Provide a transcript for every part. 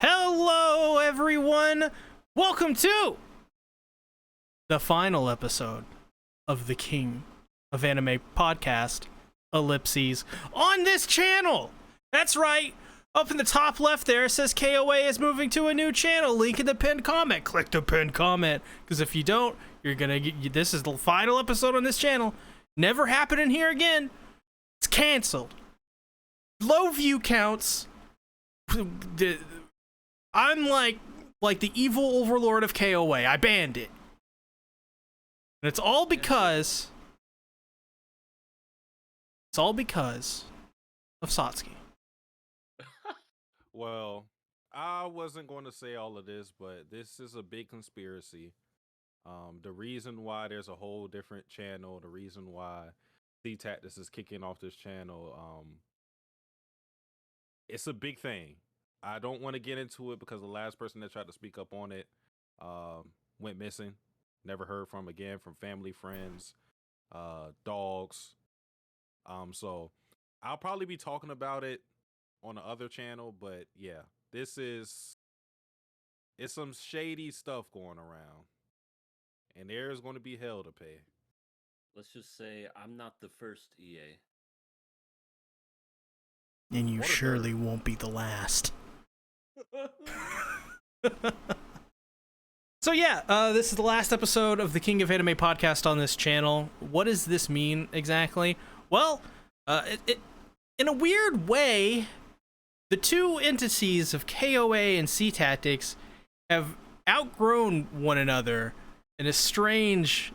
Hello, everyone! Welcome to the final episode of the King of Anime podcast, Ellipses, on this channel! That's right! Up in the top left there, it says KOA is moving to a new channel. Link in the pinned comment. Click the pinned comment, because if you don't, you're gonna get. This is the final episode on this channel. Never happening here again. It's canceled. Low view counts. I'm like the evil overlord of KOA. I banned it. And it's all because of Satsuki. Well, I wasn't going to say all of this, but this is a big conspiracy. The reason why there's a whole different channel, the reason why C-Tactics is kicking off this channel, it's a big thing. I don't want to get into it because the last person that tried to speak up on it went missing. Never heard from again from family, friends, dogs. So I'll probably be talking about it on the other channel, but yeah, it's some shady stuff going around, and there's going to be hell to pay. Let's just say I'm not the first EA. And you surely won't be the last. So yeah, this is the last episode of the King of Anime podcast on this channel. What does this mean exactly? Well, in a weird way, the two entities of KOA and C-Tactics have outgrown one another in a strange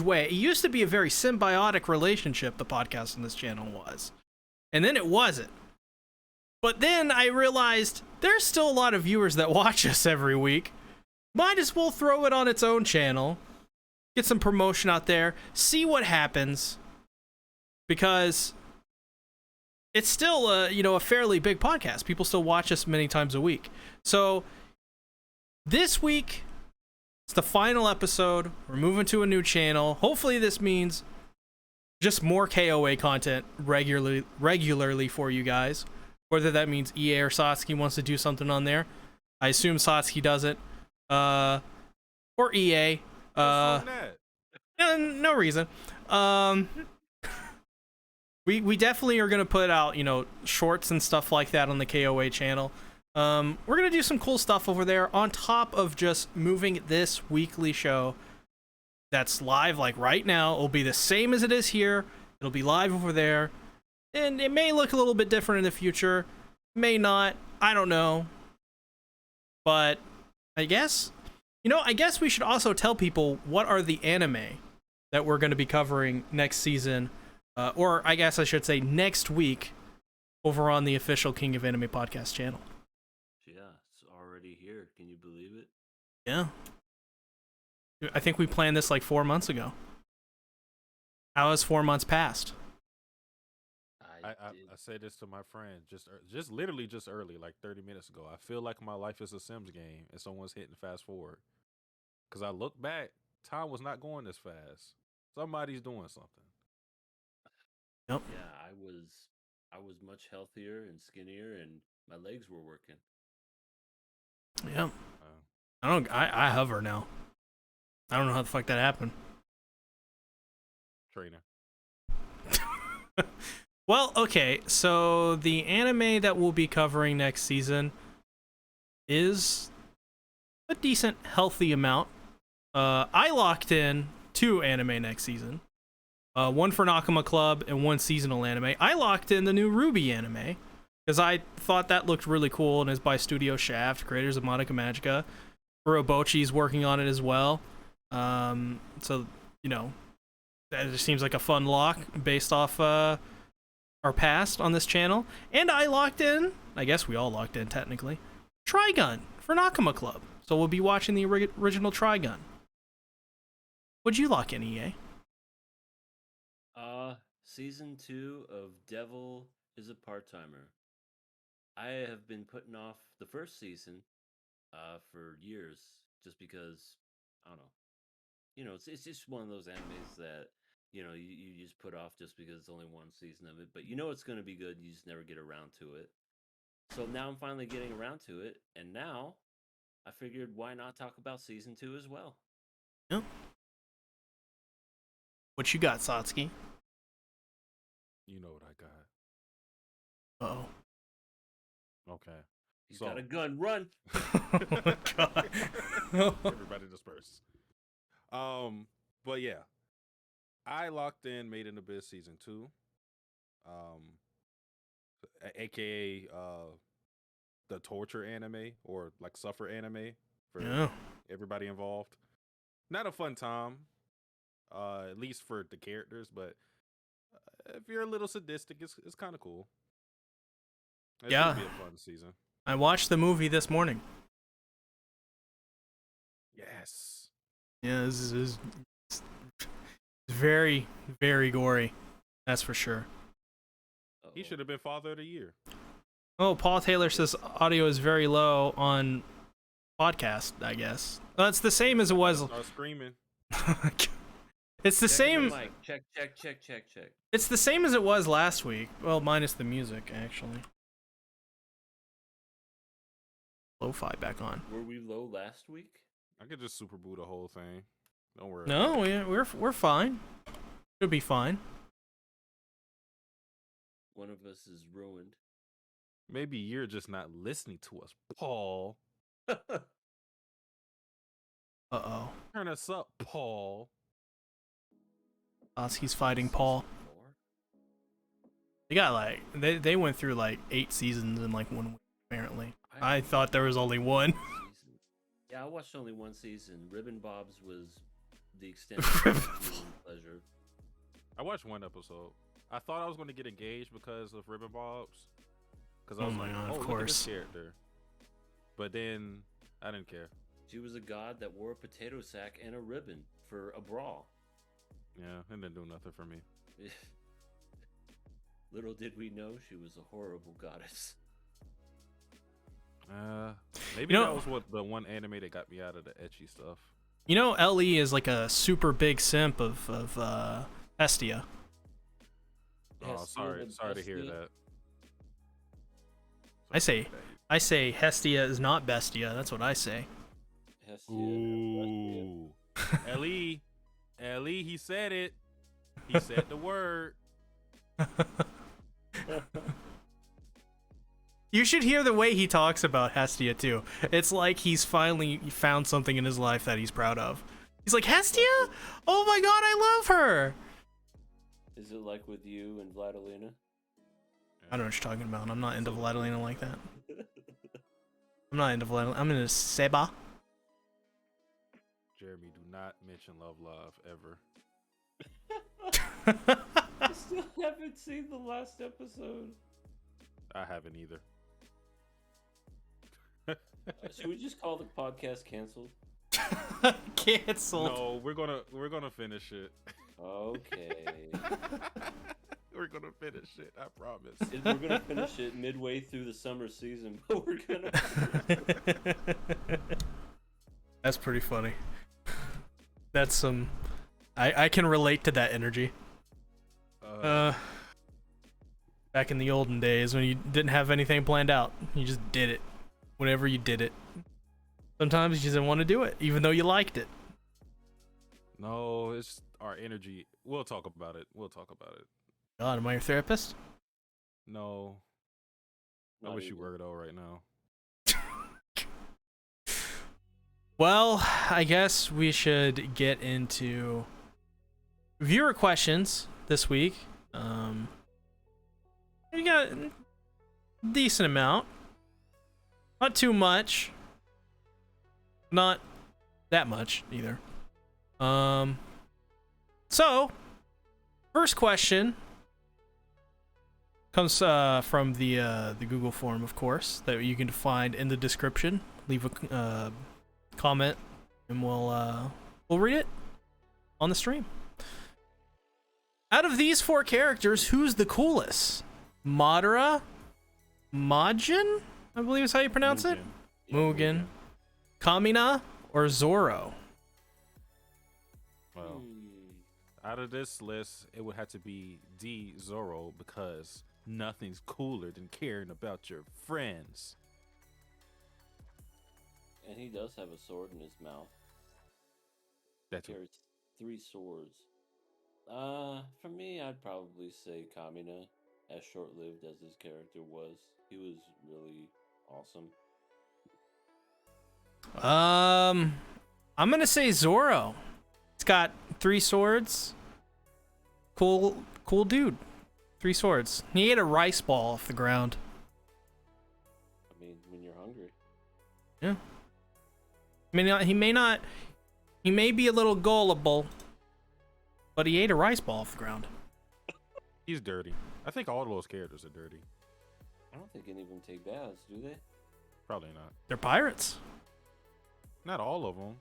way. It used to be a very symbiotic relationship, the podcast on this channel was. And then it wasn't. But then I realized there's still a lot of viewers that watch us every week. Might as well throw it on its own channel. Get some promotion out there. See what happens. Because it's still a fairly big podcast. People still watch us many times a week. So this week, it's the final episode. We're moving to a new channel. Hopefully this means just more KOA content regularly for you guys. Whether that means EA or Satsuki wants to do something on there. I assume Satsuki does it. Or EA. No reason. We definitely are going to put out, shorts and stuff like that on the KOA channel. We're going to do some cool stuff over there on top of just moving this weekly show that's live like right now. It'll be the same as it is here. It'll be live over there. And it may look a little bit different in the future. May not. I don't know. But I guess we should also tell people what are the anime that we're going to be covering next season. Or I guess I should say next week over on the official King of Anime podcast channel. Yeah, it's already here. Can you believe it? Yeah. I think we planned this like 4 months ago. How has 4 months passed? I said this to my friend just literally just early, like 30 minutes ago. I feel like my life is a Sims game and someone's hitting fast forward. Because I look back, time was not going this fast. Somebody's doing something. Yep. Yeah, I was much healthier and skinnier, and my legs were working. Yeah. I hover now. I don't know how the fuck that happened. Trainer. Well, okay, so the anime that we'll be covering next season is a decent, healthy amount. I locked in 2 anime next season. One for Nakama Club and 1 seasonal anime. I locked in the new Ruby anime because I thought that looked really cool and is by Studio Shaft, creators of Monica Magica. Urobochi's working on it as well. So, that just seems like a fun lock based off our past on this channel. And I locked in, I guess we all locked in technically, Trigun for Nakama Club. So we'll be watching the original Trigun. Would you lock in, EA? Season 2 of Devil is a Part-Timer. I have been putting off the first season for years just because, I don't know. It's just one of those animes that you just put off just because it's only one season of it, but it's going to be good. You just never get around to it. So now I'm finally getting around to it, and now I figured why not talk about season 2 as well. Yeah. What you got, Satsuki? You know what I got. Uh-oh. Okay. He's got a gun. Run. Oh my god. Everybody disperse. But yeah, I locked in Made in Abyss season 2. AKA the torture anime or like suffer anime for Yeah. everybody involved. Not a fun time, at least for the characters, but if you're a little sadistic, it's kind of cool. It Yeah. should be a fun season. I watched the movie this morning. Yes. Yeah, this is very, very gory. That's for sure. He should have been Father of the Year. Oh, Paul Taylor says audio is very low on podcast, I guess. Well, it's the same as it was. Start screaming. It's the Check same. the mic. Check. It's the same as it was last week. Well, minus the music, actually. Lo-fi back on. Were we low last week? I could just super boot the whole thing. Don't worry. No, we're fine. Should be fine. One of us is ruined. Maybe you're just not listening to us, Paul. Uh-oh. Turn us up, Paul. He's fighting Paul. They got like they went through like 8 seasons in like 1 week, apparently. I thought there was only one. Yeah, I watched only 1 season. Ribbon Bob's was the extent of my viewing pleasure. I watched 1 episode. I thought I was going to get engaged because of Ribbon Bob's. Because I Oh was my like, God, oh, of look at this course. character. But then I didn't care. She was a god that wore a potato sack and a ribbon for a brawl. Yeah, it didn't do nothing for me. Little did we know she was a horrible goddess. Maybe You know- that was what the one anime that got me out of the ecchi stuff. You know, LE is like a super big simp of Hestia. Oh, Hestia, sorry to hear Bestia. that. I say Hestia is not Bestia. That's what I say. Hestia, Ooh. Ellie, he said it. He said the word. You should hear the way he talks about Hestia too. It's like he's finally found something in his life that he's proud of. He's like, Hestia? Oh my god, I love her. Is it like with you and Vladilena? I don't know what you're talking about. I'm not into Vladilena like that. I'm not into Vladilena. I'm into Seba. Jeremy, do not mention Love ever. I still haven't seen the last episode. I haven't either. Should we just call the podcast canceled? Cancelled. No, we're gonna finish it. Okay. We're gonna finish it. I promise. We're gonna finish it midway through the summer season, but we're gonna. That's pretty funny. That's some. I can relate to that energy. Back in the olden days when you didn't have anything planned out, you just did it. Whenever you did it. Sometimes you just didn't want to do it, even though you liked it. No, it's our energy. We'll talk about it. God, am I your therapist? No, I Not wish you even. were though right now. Well, I guess we should get into viewer questions this week. We got a decent amount. Not too much. Not that much either. So, first question comes from the Google form, of course, that you can find in the description. Leave a comment, and we'll read it on the stream. Out of these 4 characters, who's the coolest? Madara, Majin, I believe is how you pronounce it. Mugen, Kamina, or Zoro? Well, out of this list, it would have to be D Zoro because Nothing's cooler than caring about your friends. And he does have a sword in his mouth. That's Carries 3 swords. For me, I'd probably say Kamina, as short-lived as his character was. He was really awesome. I'm gonna say Zoro. He's got 3 swords. Cool dude. 3 swords. He ate a rice ball off the ground. I mean, when you're hungry. Yeah. He may be a little gullible, but he ate a rice ball off the ground. He's dirty. I think all those characters are dirty. I don't think any of them take baths, do they? Probably not. They're pirates. Not all of them.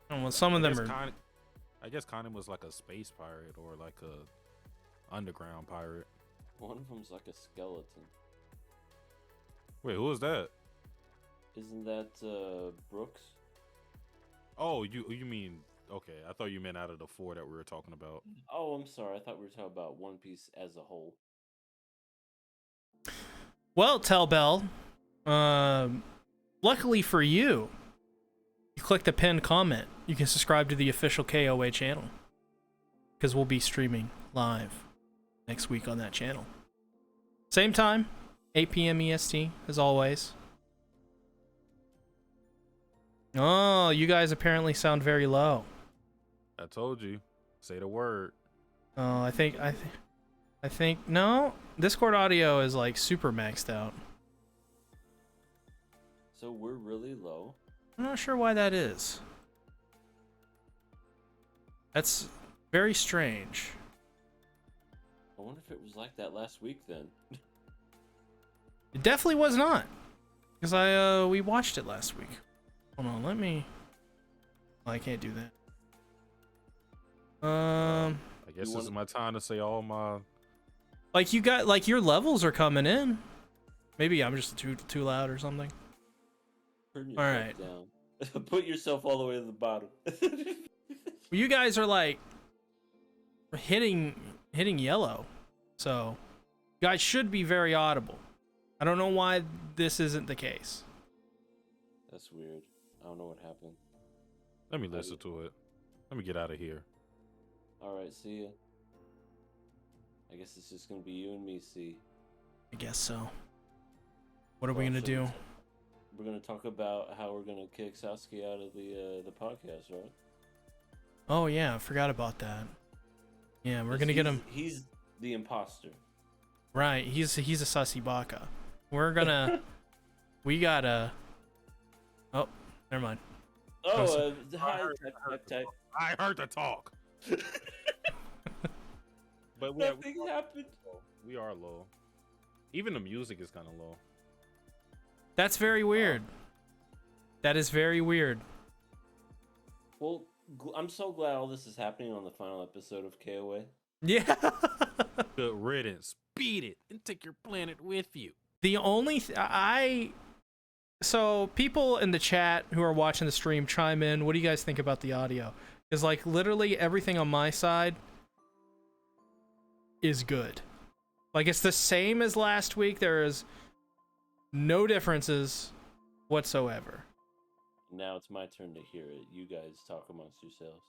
And well, some of them are. I guess Conan was like a space pirate or like a underground pirate. One of them's like a skeleton. Wait, who is that? Isn't that Brooks? Oh, you mean okay? I thought you meant out of the 4 that we were talking about. Oh, I'm sorry. I thought we were talking about One Piece as a whole. Well, Tellbell, luckily for you, you click the pinned comment. You can subscribe to the official KOA channel because we'll be streaming live next week on that channel. Same time, 8 p.m. EST, as always. Oh, you guys apparently sound very low. I told you. Say the word. Oh, I think no. Discord audio is like super maxed out. So we're really low. I'm not sure why that is. That's very strange. I wonder if it was like that last week then. It definitely was not, because we watched it last week. Hold on, let me. Oh, I can't do that. I guess this is my time to say all my. Like you got like your levels are coming in. Maybe I'm just too loud or something. Turn yourself All right. down. Put yourself all the way to the bottom. You guys are like hitting yellow, so you guys should be very audible. I don't know why this isn't the case. That's weird. I don't know what happened. Let me listen to it. Let me get out of here. All right, see ya. I guess it's just gonna be you and me, see. I guess so. What are we gonna do? We're gonna talk about how we're gonna kick Sasuke out of the podcast, right? Oh yeah, I forgot about that. Yeah, we're gonna get him. He's the imposter. Right, he's a sussy baka. We're gonna. We gotta. Oh, never mind. Oh, hi, type. I heard the talk. But Nothing happened. We are low. Even the music is kind of low. That's very weird. That is very weird. Well, I'm so glad all this is happening on the final episode of KOA. Yeah. Good riddance. Beat it and take your planet with you. The only so people in the chat who are watching the stream chime in. What do you guys think about the audio? Because like literally everything on my side is good. Like it's the same as last week. There is no differences whatsoever. Now it's my turn to hear it. You guys talk amongst yourselves.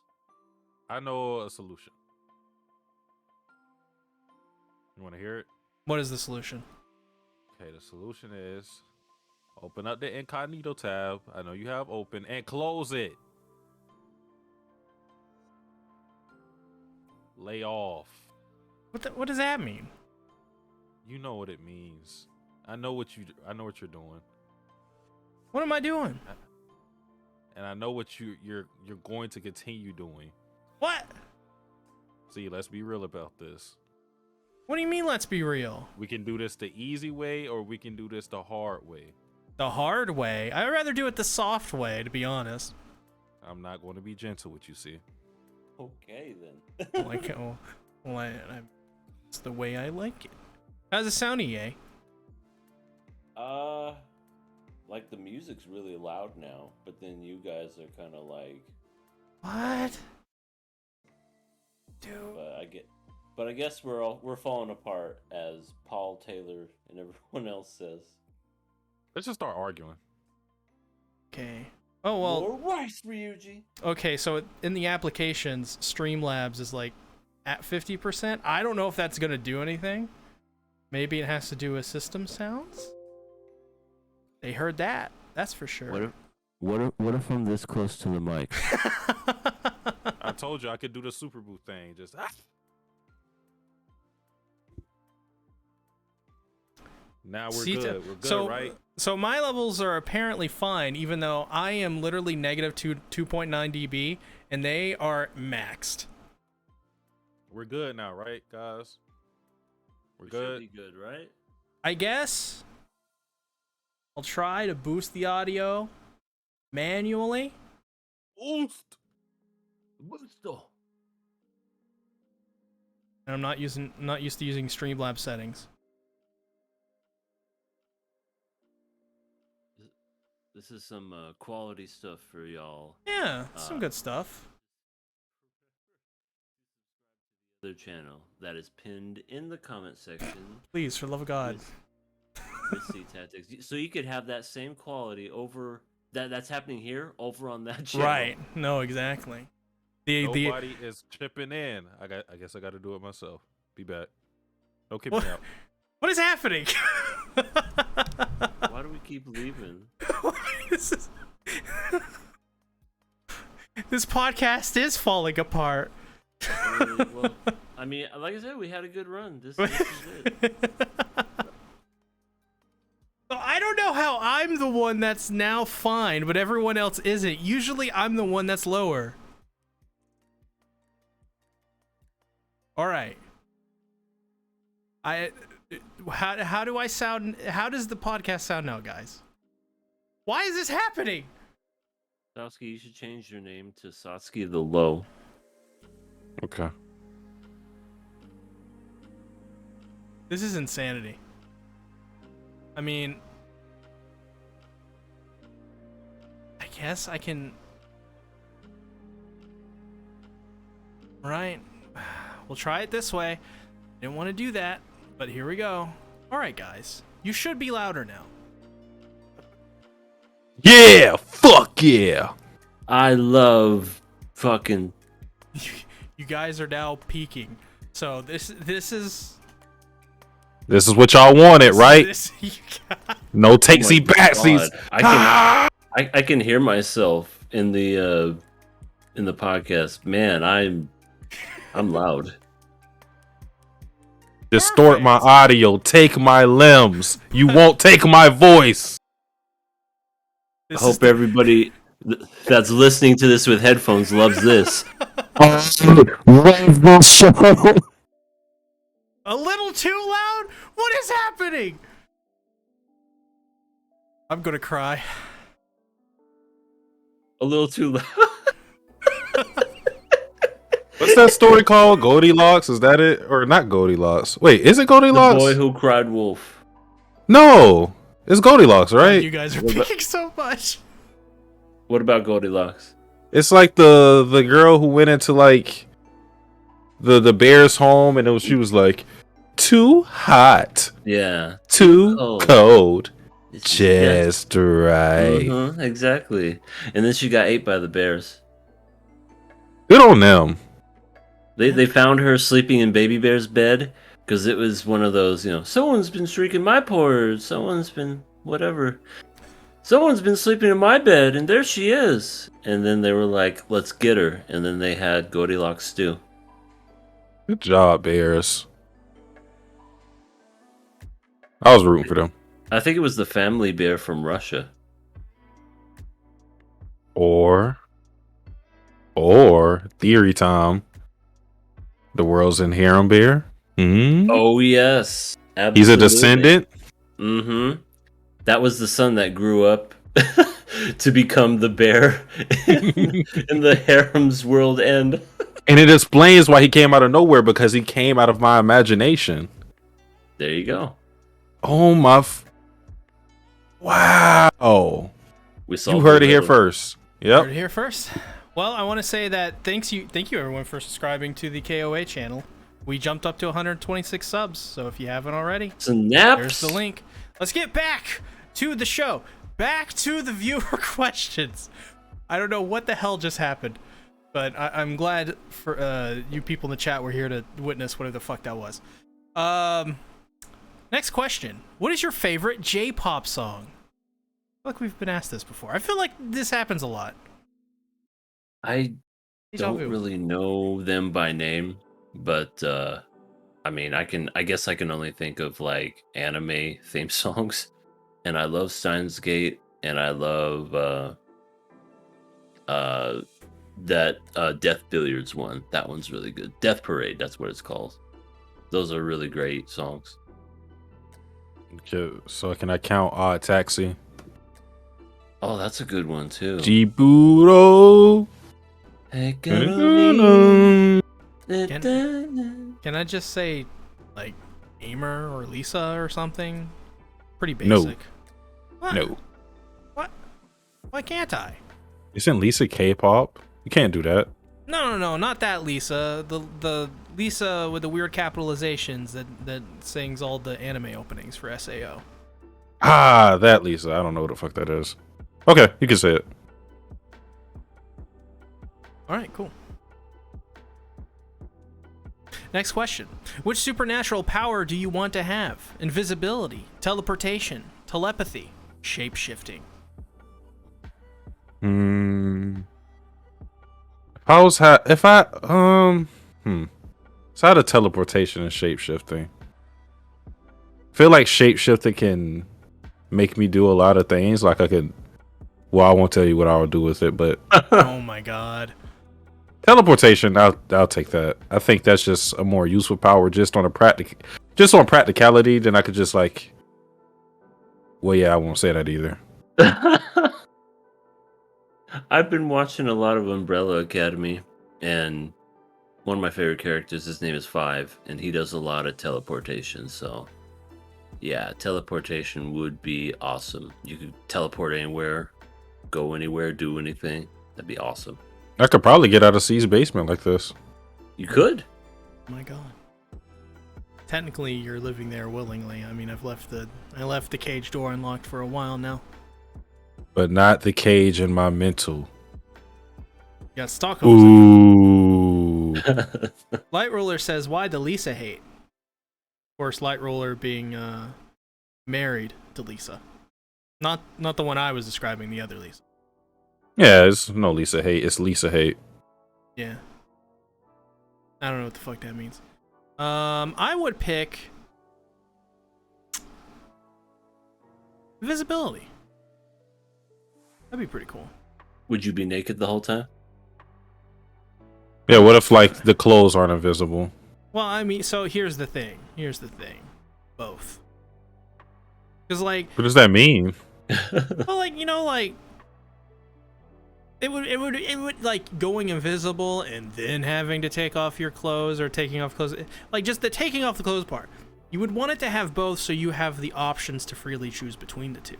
I know a solution. You want to hear it? What is the solution? Okay, the solution is open up the incognito tab. I know you have open and close it. Lay off. What does that mean? You know what it means. I know what you're doing. What am I doing? And I know what you're going to continue doing. What? See, let's be real about this. What do you mean, let's be real? We can do this the easy way or we can do this the hard way. The hard way? I'd rather do it the soft way, to be honest. I'm not going to be gentle with you, see? Okay, then. It's the way I like it. How's it sound, EA? Like the music's really loud now, but then you guys are kind of like, What? Dude. but But I guess we're falling apart, as Paul Taylor and everyone else says. Let's just start arguing. Okay. Oh well. More rice, Ryuji. Okay, so in the applications, Streamlabs is like at 50%. I don't know if that's gonna do anything. Maybe it has to do with system sounds. They heard that. That's for sure. What if I'm this close to the mic? I told you I could do the super boot thing. Just Now we're good. We're good, right? So my levels are apparently fine, even though I am literally negative 2.9 dB, and they are maxed. We're good now, right, guys? We're We good. should be good, right? I guess I'll try to boost the audio manually. Boost. And I'm not used to using Streamlabs settings. This is some quality stuff for y'all. Yeah, some good stuff. Their channel that is pinned in the comment section. Please, for the love of God. Misty Tactics. So you could have that same quality over that's happening here over on that channel. Right. No, exactly. Nobody is chipping in. I guess I got to do it myself. Be back. Don't kick me out. What is happening? Why do we keep leaving? This podcast is falling apart. I mean, like I said, we had a good run. This is it. I don't know how I'm the one that's now fine, but everyone else isn't. Usually I'm the one that's lower. All right. How do I sound? How does the podcast sound now, guys? Why is this happening? Satsuki, you should change your name to Satsuki the Low. Okay. This is insanity. I mean, I guess I can. Right. We'll try it this way. Didn't want to do that, but here we go. All right, guys. You should be louder now. Yeah, fuck yeah. I love fucking. You guys are now peaking. So this is what y'all wanted, right? you No takesy backsies. I can hear myself in the podcast. Man, I'm loud. Distort my audio. Take my limbs. You won't take my voice. I hope everybody that's listening to this with headphones loves this. A little too loud? What is happening? I'm gonna cry. A little too loud. What's that story called? Goldilocks? Is that it? Or not Goldilocks? Wait, is it Goldilocks? The Boy Who Cried Wolf. No, it's Goldilocks, right? You guys are picking so much. What about Goldilocks? It's like the girl who went into like the bear's home, and she was like, too hot, Yeah. too cold, It's just right. Exactly. And then she got ate by the bears. Good on them. They found her sleeping in Baby Bear's bed because it was one of those, someone's been streaking my pores. Someone's been whatever. Someone's been sleeping in my bed, and there she is. And then they were like, let's get her. And then they had Goldilocks stew. Good job, Bears. I was rooting for them. I think it was the family bear from Russia. Or theory time. The world's in harem bear. Mm-hmm. Oh, yes. Absolutely. He's a descendant. Mm-hmm. That was the son that grew up to become the bear in the harem's world end. And it explains why he came out of nowhere, because he came out of my imagination. There you go. Oh my! Wow! We saw. You heard it here first. Yep. Heard it here first. Well, I want to say that thank you everyone for subscribing to the KOA channel. We jumped up to 126 subs, so if you haven't already, Snaps. there's the link. Let's get back to the show. Back to the viewer questions. I don't know what the hell just happened, but I'm glad for you people in the chat were here to witness whatever the fuck that was. Next question. What is your favorite J-pop song? I feel like we've been asked this before. I feel like this happens a lot. I Deja don't vu. really know them by name, but I mean, I guess I can only think of like anime theme songs, and I love Steins Gate, and I love that Death Billiards one. That one's really good. Death Parade, that's what it's called. Those are really great songs. Okay, so can I count Odd Taxi? Oh, that's a good one too. Jiburo. Hey, Can Can I just say, like, Aimer or Lisa or something? Pretty No. basic. What? No. What? Why can't I? Isn't Lisa K-pop? You can't do that. No, not that Lisa. The Lisa with the weird capitalizations that sings all the anime openings for SAO. Ah, that Lisa. I don't know what the fuck that is. Okay, you can say it. All right, cool. Next question. Which supernatural power do you want to have? Invisibility, teleportation, telepathy, shape-shifting. If I so how to teleportation and shape shifting. Feel like shape shifting can make me do a lot of things. Like I could, well, I won't tell you what I would do with it, but Oh my god. teleportation, I'll take that. I think that's just a more useful power, just on practicality. Then I could just like, well, yeah, I won't say that either. I've been watching a lot of Umbrella Academy, and one of my favorite characters, his name is Five, and he does a lot of teleportation. So, yeah, teleportation would be awesome. You could teleport anywhere, go anywhere, do anything. That'd be awesome. I could probably get out of C's basement like this. You could. Oh my god. Technically, you're living there willingly. I mean, I left the cage door unlocked for a while now. But not the cage in my mental. You got Stockholm syndrome. Ooh. Light Roller says, why the Lisa hate? Of course, Light Roller being married to Lisa. Not the one I was describing, the other Lisa. Yeah, it's no Lisa hate. It's Lisa hate. Yeah. I don't know what the fuck that means. I would pick invisibility. That'd be pretty cool. Would you be naked the whole time? Yeah, what if like the clothes aren't invisible? Well, I mean, so here's the thing. Both. Because like, What does that mean? well, like, you know, like it would like going invisible and then having to take off your clothes or taking off clothes, like just the taking off the clothes part. You would want it to have both, so you have the options to freely choose between the two.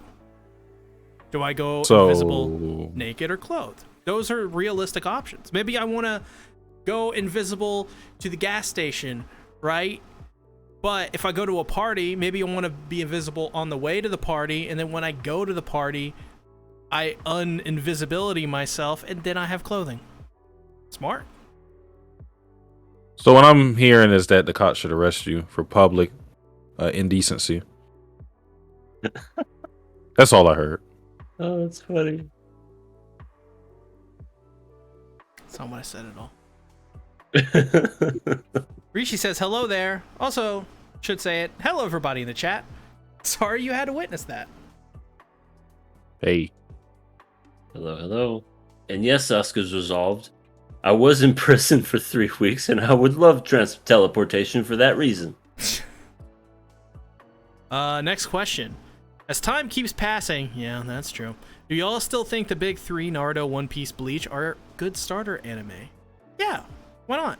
Do I go invisible, naked, or clothed? Those are realistic options. Maybe I want to go invisible to the gas station, right? But if I go to a party, maybe I want to be invisible on the way to the party, and then when I go to the party, I un-invisibility myself, and then I have clothing. Smart. So what I'm hearing is that the cops should arrest you for public indecency. That's all I heard. Oh, that's funny. That's not what I said at all. Rishi says, hello there. Also, should say it, hello everybody in the chat. Sorry you had to witness that. Hey. Hello, hello. And yes, Asuka's resolved. I was in prison for 3 weeks, and I would love teleportation for that reason. Next question. As time keeps passing, yeah, that's true. Do y'all still think the big three, Naruto, One Piece, Bleach, are good starter anime? Yeah, why not?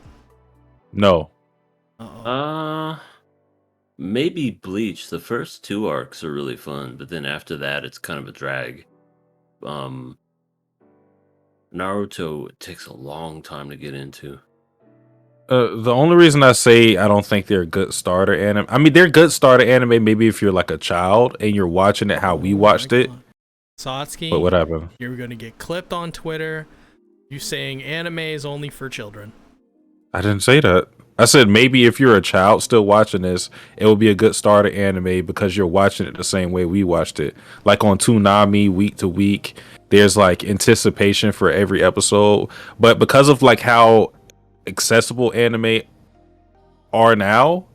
No. Uh-oh. Maybe Bleach. The first 2 arcs are really fun, but then after that, it's kind of a drag. Naruto, it takes a long time to get into. The only reason I say I don't think they're a good starter anime, I mean, they're good starter anime maybe if you're like a child and you're watching it how we Oh my watched it. God. But Satsuki, what happened? you're gonna get clipped on Twitter. You saying anime is only for children. I didn't say that. I said maybe if you're a child still watching this, it will be a good starter anime because you're watching it the same way we watched it. Like on Toonami, week to week, there's like anticipation for every episode. But because of like how accessible anime are now,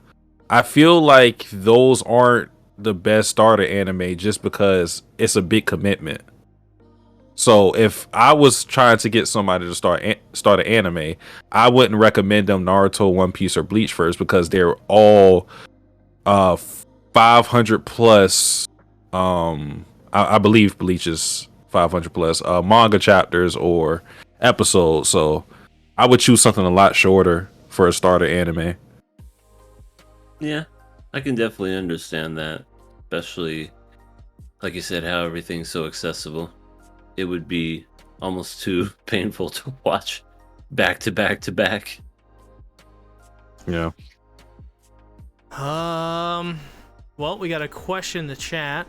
I feel like those aren't the best starter anime just because it's a big commitment. So if I was trying to get somebody to start an anime, I wouldn't recommend them Naruto, One Piece, or Bleach first because they're all 500 plus. I believe Bleach is 500 plus manga chapters or episodes. So I would choose something a lot shorter for a starter anime. Yeah, I can definitely understand that, especially like you said, how everything's so accessible. It would be almost too painful to watch back to back to back. Yeah. Well, we got a question in the chat.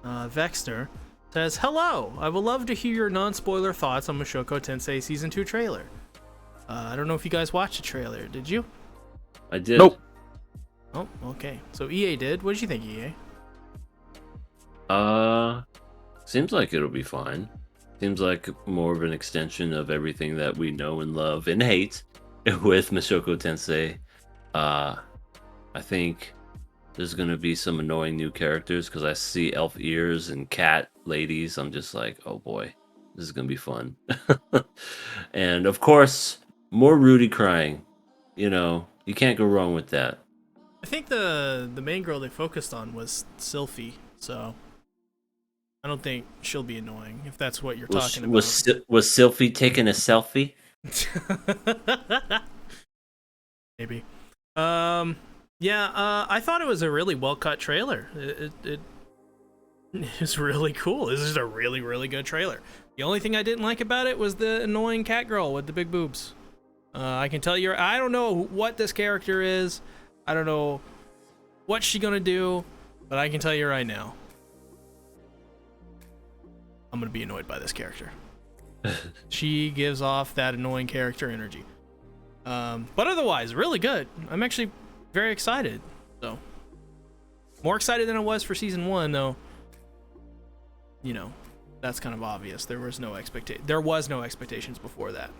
Vexter says, "Hello, I would love to hear your non-spoiler thoughts on Mushoku Tensei Season 2 trailer. I don't know if you guys watched the trailer. Did you?" I did. Nope. Oh, okay. So EA did. What did you think, EA? Seems like it'll be fine. Seems like more of an extension of everything that we know and love and hate with Mushoku Tensei. I think there's gonna be some annoying new characters because I see elf ears and cat ladies. I'm just like, oh boy, this is gonna be fun. And of course, more Rudy crying. You know, you can't go wrong with that. I think the main girl they focused on was Sylphie, so I don't think she'll be annoying if that's what you're talking about. Was Sylphie taking a selfie? Maybe. Yeah. I thought it was a really well cut trailer. It was really cool. This is a really, really good trailer. The only thing I didn't like about it was the annoying cat girl with the big boobs. I can tell you, I don't know what this character is. I don't know what she's gonna do, but I can tell you right now, I'm gonna be annoyed by this character. She gives off that annoying character energy. But otherwise, really good. I'm actually very excited. So, more excited than I was for season 1, though. You know, that's kind of obvious. There was no expectations before that.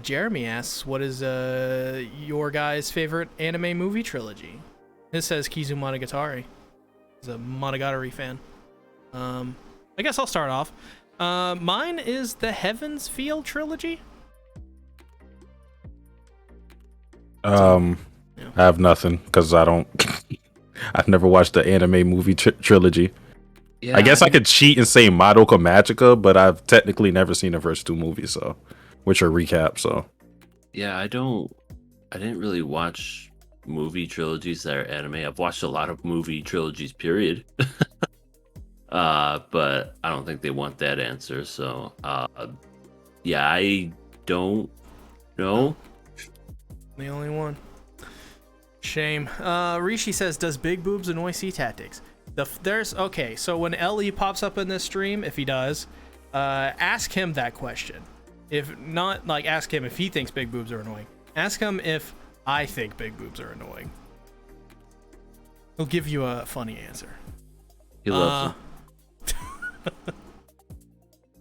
Jeremy asks, what is your guys' favorite anime movie trilogy? This says Kizu Monogatari. He's a Monogatari fan. I guess I'll start off. Mine is the Heaven's Feel trilogy. I have nothing because I don't. I've never watched the anime movie trilogy. Yeah, I guess I could cheat and say Madoka Magica, but I've technically never seen the first two movies, so which are recaps. So yeah, I didn't really watch movie trilogies that are anime. I've watched a lot of movie trilogies, period. But I don't think they want that answer. So yeah, I don't know. The only one. Shame. Rishi says, does big boobs annoy C tactics? Okay, so when LE pops up in this stream, if he does, ask him that question. If not, like, ask him if he thinks big boobs are annoying. Ask him if I think big boobs are annoying. He'll give you a funny answer. He loves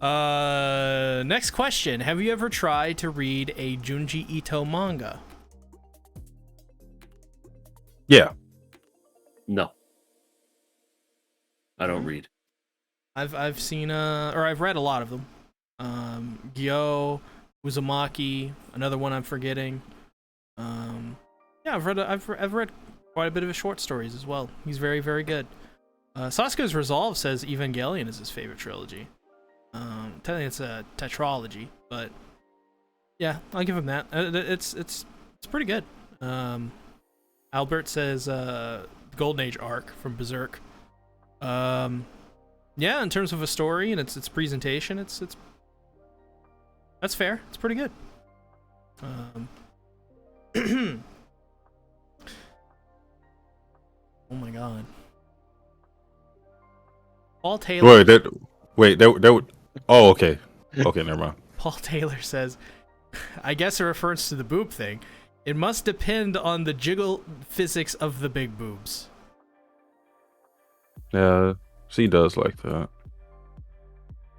them. Next question. Have you ever tried to read a Junji Ito manga? Yeah. No. I don't read. I've seen or I've read a lot of them. Gyo, Uzumaki, another one I'm forgetting. Yeah, I've read quite a bit of his short stories as well. He's very, very good. Sasuke's Resolve says Evangelion is his favorite trilogy. Technically it's a tetralogy, but yeah, I'll give him that. It's pretty good. Albert says Golden Age arc from Berserk. Yeah, in terms of a story and its presentation, it's That's fair. It's pretty good. Oh my god. Paul Taylor. Oh, okay. Okay, never mind. Paul Taylor says, I guess it refers to the boob thing. It must depend on the jiggle physics of the big boobs. Yeah, she does like that.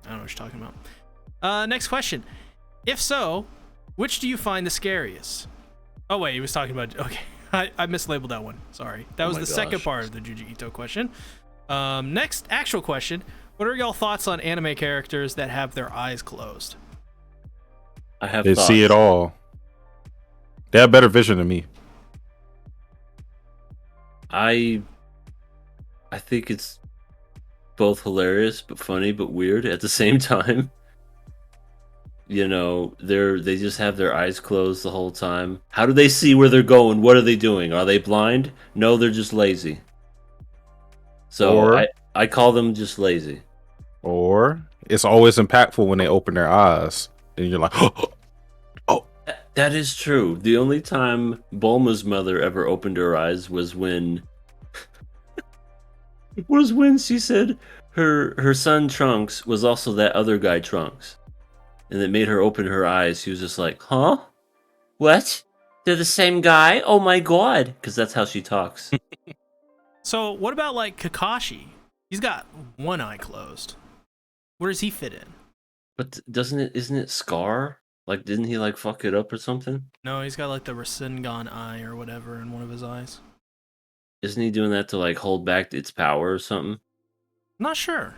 I don't know what you're talking about. Next question. If so, which do you find the scariest? Oh, wait, he was talking about... Okay, I mislabeled that one. Sorry. That was the second part of the Junji Ito question. Next actual question. What are y'all thoughts on anime characters that have their eyes closed? I have They thoughts. see it all. They have better vision than me. I think it's both hilarious but funny but weird at the same time. You know, they just have their eyes closed the whole time. How do they see where they're going? What are they doing? Are they blind? No, they're just lazy. So Or- I call them just lazy. Or it's always impactful when they open their eyes. And you're like, oh. That is true. The only time Bulma's mother ever opened her eyes was when she said her son Trunks was also that other guy Trunks. And it made her open her eyes. She was just like, huh? What? They're the same guy? Oh my god. Because that's how she talks. So, what about, like, Kakashi? He's got one eye closed. Where does he fit in? But isn't it Scar? Like, didn't he, like, fuck it up or something? No, he's got, like, the Rasengan eye or whatever in one of his eyes. Isn't he doing that to, like, hold back its power or something? Not sure.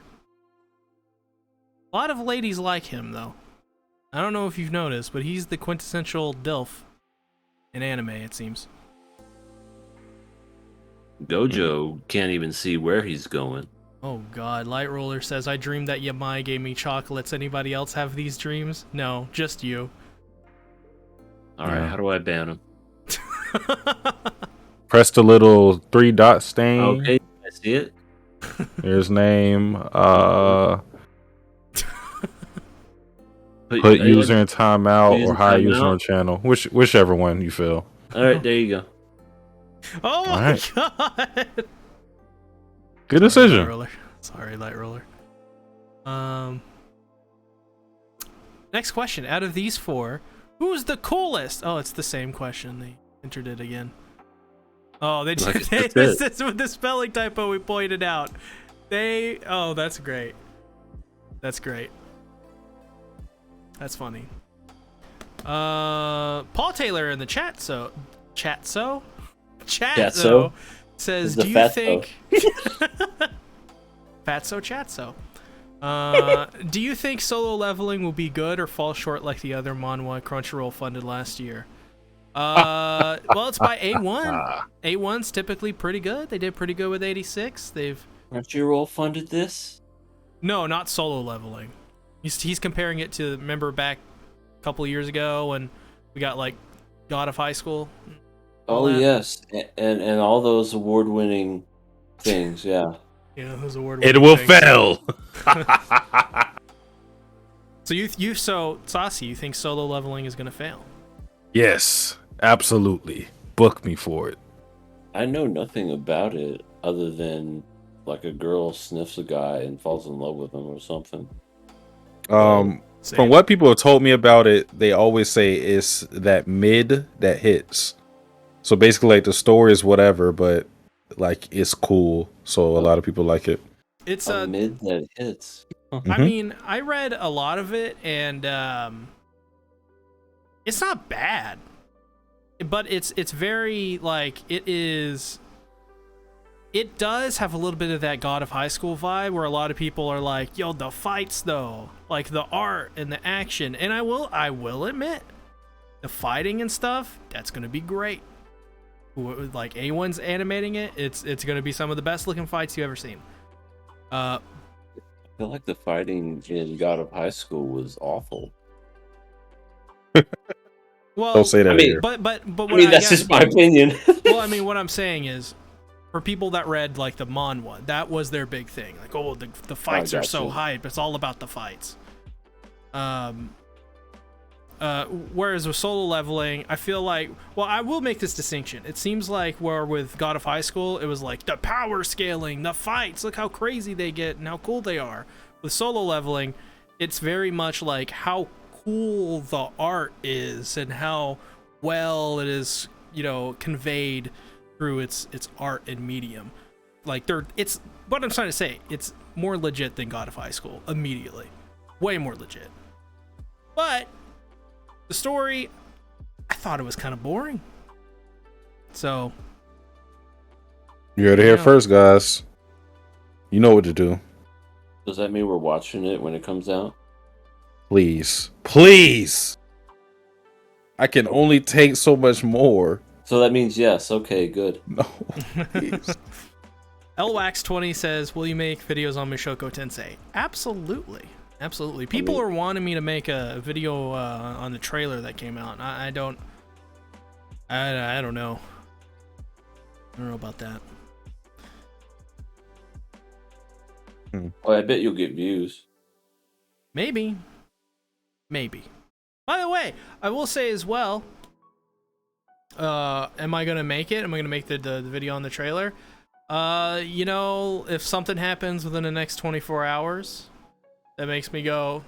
A lot of ladies like him, though. I don't know if you've noticed, but he's the quintessential DILF in anime, it seems. Gojo can't even see where he's going. Oh god, Light Roller says, I dreamed that Yamai gave me chocolates. Anybody else have these dreams? No, just you. Alright, Yeah. how do I ban him? Press the little 3-dot stain. Okay, I see it. Here's name. Put Put user in timeout User or hide user timeout. on channel. Whichever one you feel. Alright, there you go. Oh my Alright. god! Good Light decision. Roller. Sorry, Light Roller. Next question. Out of these four, who's the coolest? Oh, it's the same question. They entered it again. Oh, they Like, did that's this it. with the spelling typo we pointed out. Oh, that's great. That's great. That's funny. Paul Taylor in the chatso Chatso? says, It's the do you fatso. think Fatso Chatso. Do you think Solo Leveling will be good or fall short like the other manhwa Crunchyroll funded last year? Well, it's by A1. A1's typically pretty good. They did pretty good with 86. Crunchyroll funded this? No, not Solo Leveling. He's comparing it to, remember back a couple years ago when we got like God of High School? Oh that. yes, and all those award-winning things, yeah. Yeah, those award. It will fail. So Saucy, you think Solo Leveling is gonna fail? Yes, absolutely. Book me for it. I know nothing about it other than like a girl sniffs a guy and falls in love with him or something. From what people have told me about it, they always say it's that mid that hits. So basically, like the story is whatever, but like it's cool. So a lot of people like it. It's A mid that hits. I Mhm. mean, I read a lot of it, and it's not bad, but it's very like it is. It does have a little bit of that God of High School vibe, where a lot of people are like, "Yo, the fights though, like the art and the action," and I will admit, the fighting and stuff, that's gonna be great. Like A1's animating it, it's gonna be some of the best looking fights you've ever seen. I feel like the fighting in God of High School was awful. Well, Don't say that I mean, here. but I what mean, that's guess- just my opinion. Well, I mean, what I'm saying is, for people that read like the manhwa, that was their big thing. Like, oh, the fights are so gotcha. hype. It's all about the fights. whereas with solo leveling, I feel like, well, I will make this distinction. It seems like where with God of High School, it was like the power scaling, the fights, look how crazy they get and how cool they are. With solo leveling, it's very much like how cool the art is and how well it is, you know, conveyed through its art and medium. Like it's what I'm trying to say. It's more legit than God of High School immediately, way more legit. But the story, I thought it was kind of boring. So You heard it here first, guys. You know what to do. Does that mean we're watching it when it comes out? Please. Please. I can only take so much more. So that means yes. Okay, good. No. Please. Elwax20 says, will you make videos on Mushoku Tensei? Absolutely. Absolutely. People are wanting me to make a video on the trailer that came out. I don't know. I don't know about that. Well, I bet you'll get views. Maybe. By the way, I will say as well, am I gonna make it? Am I gonna make the video on the trailer? You know, if something happens within the next 24 hours that makes me go,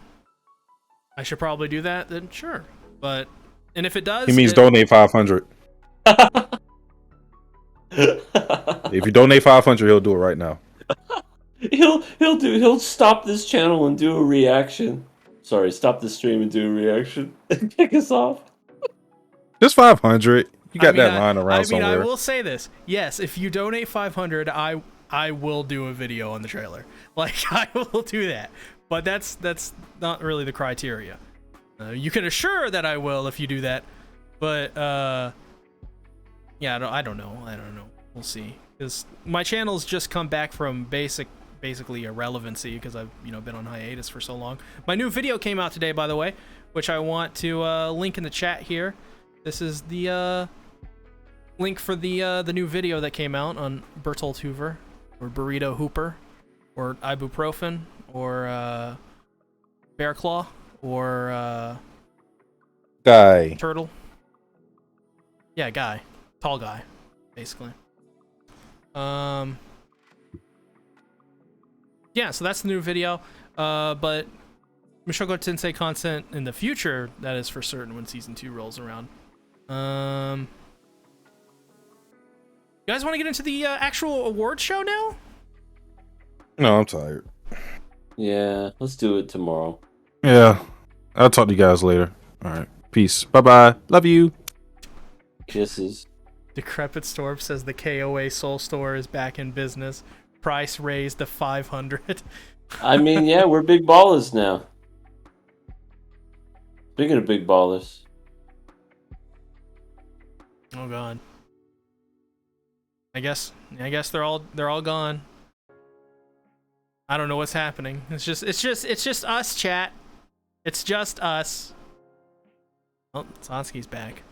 I should probably do that, then sure. And if it does, He means donate 500. If you donate 500, he'll do it right now. He'll stop this channel and do a reaction. Sorry, stop the stream and do a reaction and kick us off. Just 500. You got that line around somewhere. I will say this. Yes, if you donate 500, I will do a video on the trailer. Like, I will do that. But that's not really the criteria. You can assure that I will if you do that. But yeah, I don't know. We'll see. Because my channel's just come back from basically irrelevancy because I've been on hiatus for so long. My new video came out today, by the way, which I want to link in the chat here. This is the link for the new video that came out on Bertolt Hoover, or Burrito Hooper, or ibuprofen, or Bear Claw, or Guy. Turtle. Yeah, guy, tall guy, basically. Yeah, so that's the new video. But Mushoku Tensei content in the future, that is for certain when season 2 rolls around. You guys want to get into the actual award show now? No, I'm tired. Yeah, let's do it tomorrow. Yeah. I'll talk to you guys later. All right. Peace. Bye-bye. Love you. Kisses. Decrepit Storm says the KOA Soul Store is back in business. Price raised to 500. I mean, yeah, we're big ballers now. Speaking of big ballers. Oh god. I guess they're all gone. I don't know what's happening. It's just us, chat. It's just us. Oh, Satsuki's back.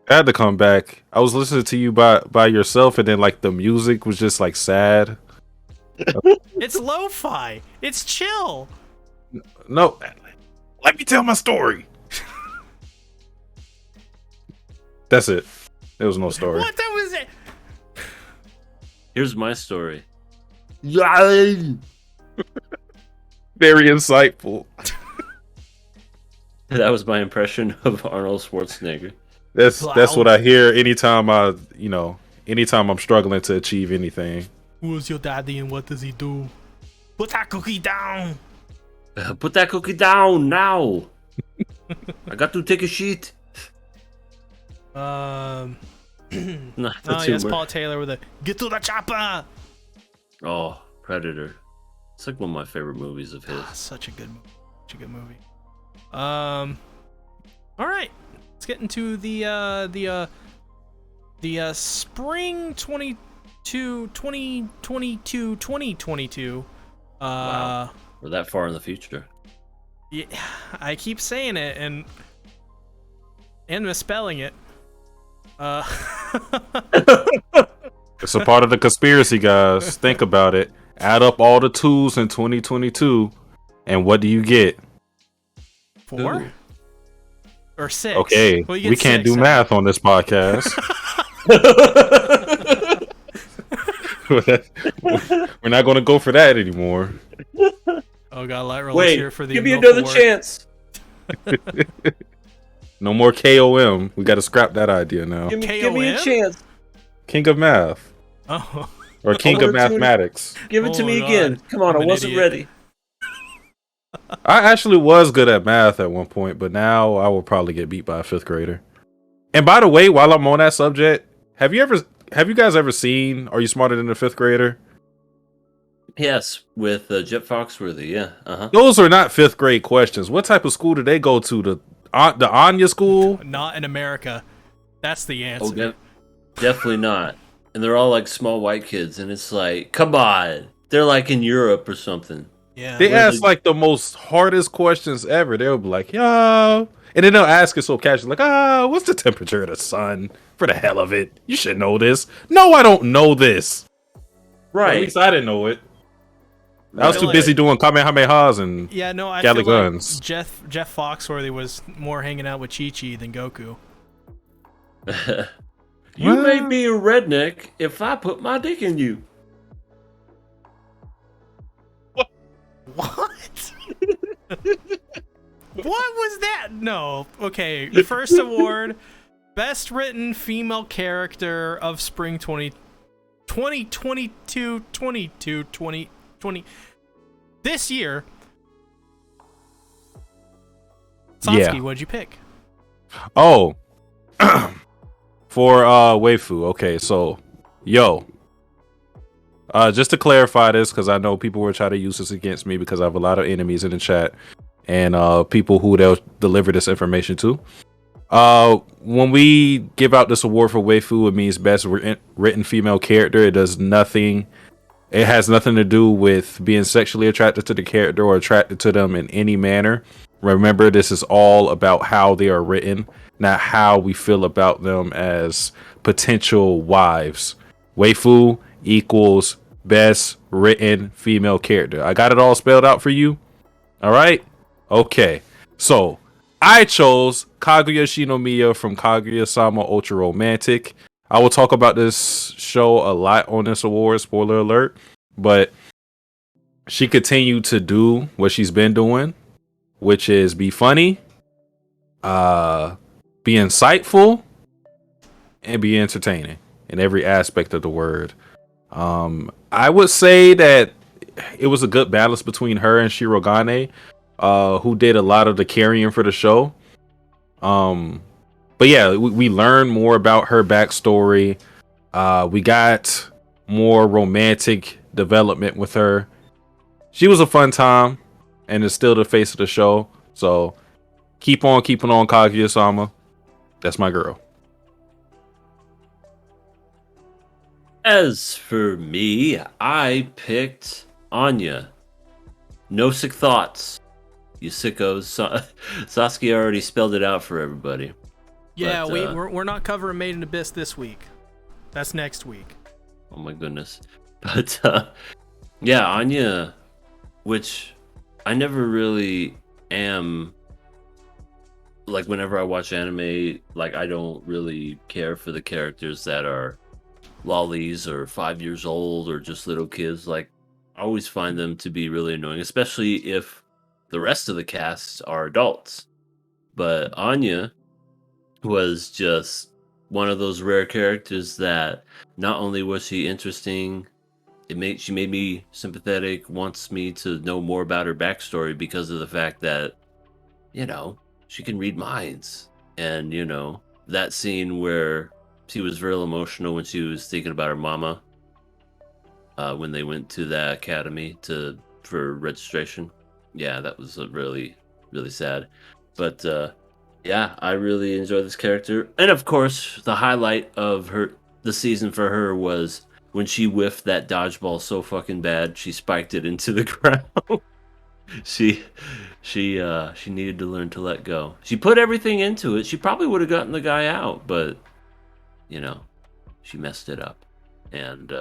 I had to come back. I was listening to you by yourself, and then like the music was just like sad. It's lo-fi. It's chill. No, let me tell my story. That's it. There was no story. What? That was it. Here's my story. Very insightful. That was my impression of Arnold Schwarzenegger. That's what I hear anytime anytime I'm struggling to achieve anything. Who's your daddy and what does he do? Put that cookie down. Put that cookie down now. I got to take a shit. Not Not oh yes, Paul Taylor with a get to the chopper. Oh, Predator. It's like one of my favorite movies of his. Such a good movie. All right, let's get into the spring 2022. Wow. We're that far in the future. Yeah, I keep saying it and misspelling it. It's a part of the conspiracy, guys. Think about it. Add up all the twos in 2022, and what do you get? 4? Ooh. Or 6. Okay, Well, you get we can't 6, do huh? math on this podcast. We're not going to go for that anymore. Oh god, Light Roll is Wait, here for the give me Milk another Award. chance. No more KOM. We got to scrap that idea now. Give me a KOM? chance. King of Math. Oh. Or King of wanna tune- Mathematics. Give it to Oh me my again. God. Come on, I'm I an wasn't idiot. ready. I actually was good at math at one point, but now I will probably get beat by a 5th grader. And by the way, while I'm on that subject, have you guys ever seen Are You Smarter Than a 5th Grader? Yes, with Jet Foxworthy. Yeah. Uh-huh. Those are not 5th grade questions. What type of school did they go to? The Anya school? Not in America. That's the answer. Oh, definitely not. And they're all like small white kids, and it's like, come on, they're like in Europe or something. Yeah. They Where ask the- like the most hardest questions ever. They'll be like, yo. And then they'll ask it so casually, like, what's the temperature of the sun? For the hell of it. You should know this. No, I don't know this. At Right. least I didn't know it. I was Right. too busy doing Kamehamehas and Yeah, no, I Galley feel like guns. Jeff Foxworthy was more hanging out with Chi-Chi than Goku. You may Well- be a redneck if I put my dick in you. What? What was that? No. Okay, the first award, Best Written Female Character of Spring 2020. This year. Satsuki, Yeah. what'd you pick? Oh. For waifu. Okay, so just to clarify this, because I know people will try to use this against me because I have a lot of enemies in the chat and people who they'll deliver this information to. When we give out this award for waifu, it means best written female character. It has nothing to do with being sexually attracted to the character or attracted to them in any manner. Remember, this is all about how they are written, not how we feel about them as potential wives. Waifu equals best written female character. I got it all spelled out for you. All right? Okay. So, I chose Kaguya Shinomiya from Kaguya-sama Ultra Romantic. I will talk about this show a lot on this award, spoiler alert, but she continued to do what she's been doing, which is be funny, be insightful, and be entertaining in every aspect of the word. I would say that it was a good balance between her and Shirogane, who did a lot of the carrying for the show. But yeah, we learned more about her backstory. We got more romantic development with her. She was a fun time and is still the face of the show. So keep on keeping on, Kaguya-sama. That's my girl. As for me, I picked Anya. No sick thoughts. You sickos. Saskia already spelled it out for everybody. Yeah, But, we're not covering Made in Abyss this week. That's next week. Oh my goodness. But yeah, Anya, which I never really am, like, whenever I watch anime, like, I don't really care for the characters that are lollies or 5 years old or just little kids. Like, I always find them to be really annoying, especially if the rest of the cast are adults. But Anya was just one of those rare characters that not only was she interesting, she made me sympathetic, wants me to know more about her backstory because of the fact that, you know, she can read minds. And, you know, that scene where she was real emotional when she was thinking about her mama when they went to the academy for registration. Yeah, that was really, really sad. But yeah, I really enjoyed this character. And of course, the highlight of the season for her was when she whiffed that dodgeball so fucking bad she spiked it into the ground. she needed to learn to let go. She put everything into it. She probably would have gotten the guy out, but you know, she messed it up. And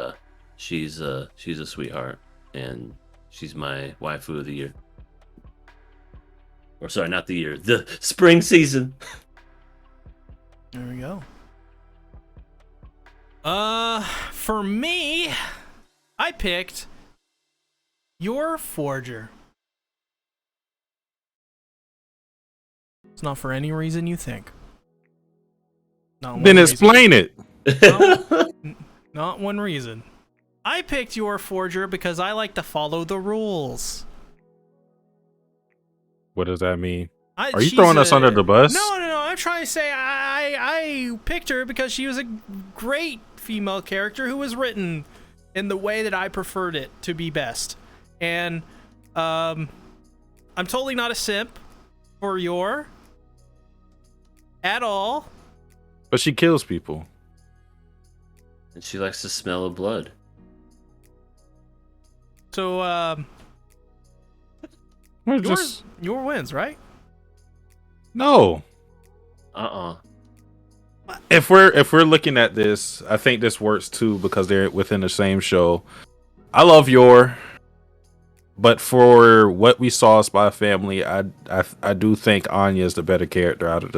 she's a sweetheart, and she's my waifu of the year. Or sorry, not the year, the spring season. There we go. For me, I picked Yor Forger. It's not for any reason you think. Not one Then reason. explain it. Not one reason. I picked Yor Forger because I like to follow the rules. What does that mean? Are you throwing us under the bus? No. I'm trying to say I picked her because she was a great female character who was written in the way that I preferred it to be best. And I'm totally not a simp for Yor at all. But she kills people. And she likes the smell of blood. So We're just Yor wins, right? no. If we're looking at this, I think this works too because they're within the same show. I love Yor, but for what we saw Spy Family, I do think Anya is the better character out of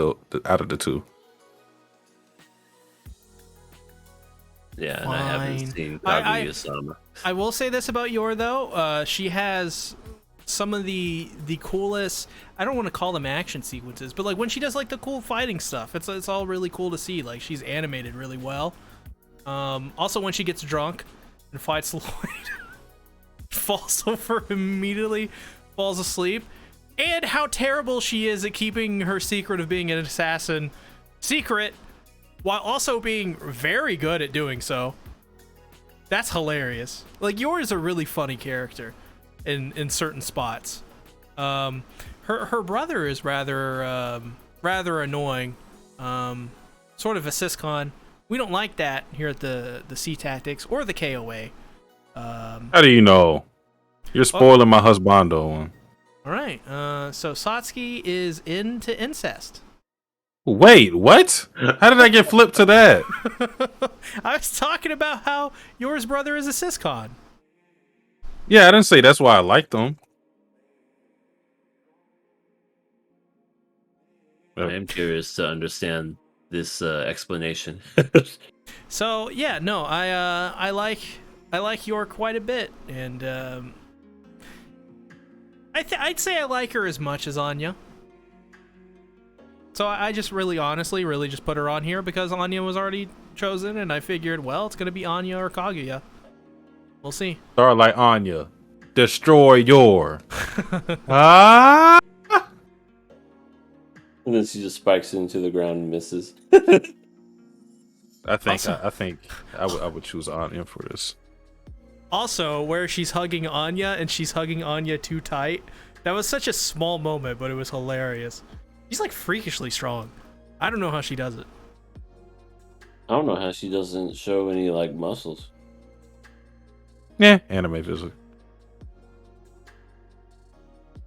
the two. Yeah, and I haven't Fine. seen I- Kaguya-sama. I will say this about Yor though. She has some of the coolest, I don't want to call them action sequences, but like when she does like the cool fighting stuff, it's all really cool to see. Like she's animated really well. Also when she gets drunk and fights Lloyd, falls over immediately, falls asleep, and how terrible she is at keeping her secret of being an assassin secret while also being very good at doing so. That's hilarious. Like Yor is a really funny character in certain spots. Her brother is rather annoying. Sort of a syscon. We don't like that here at the C Tactics or the KOA. How do you know? You're spoiling my husbando one. All right. So Satsuki is into incest. Wait, what? How did I get flipped to that? I was talking about how Yor's brother is a syscon. Yeah, I didn't say that's why I liked them. I am curious to understand this explanation. So yeah, no, I like Yor quite a bit, and I'd say I like her as much as Anya. So I just honestly just put her on here because Anya was already chosen, and I figured, well, it's gonna be Anya or Kaguya. We'll see. Start like Anya. Destroy Yor. Ah! And then she just spikes it into the ground and misses. I think Also- I think I would choose Anya for this. Also, where she's hugging Anya and she's hugging Anya too tight. That was such a small moment, but it was hilarious. She's like freakishly strong. I don't know how she does it. I don't know how she doesn't show any like muscles. Yeah, anime visit.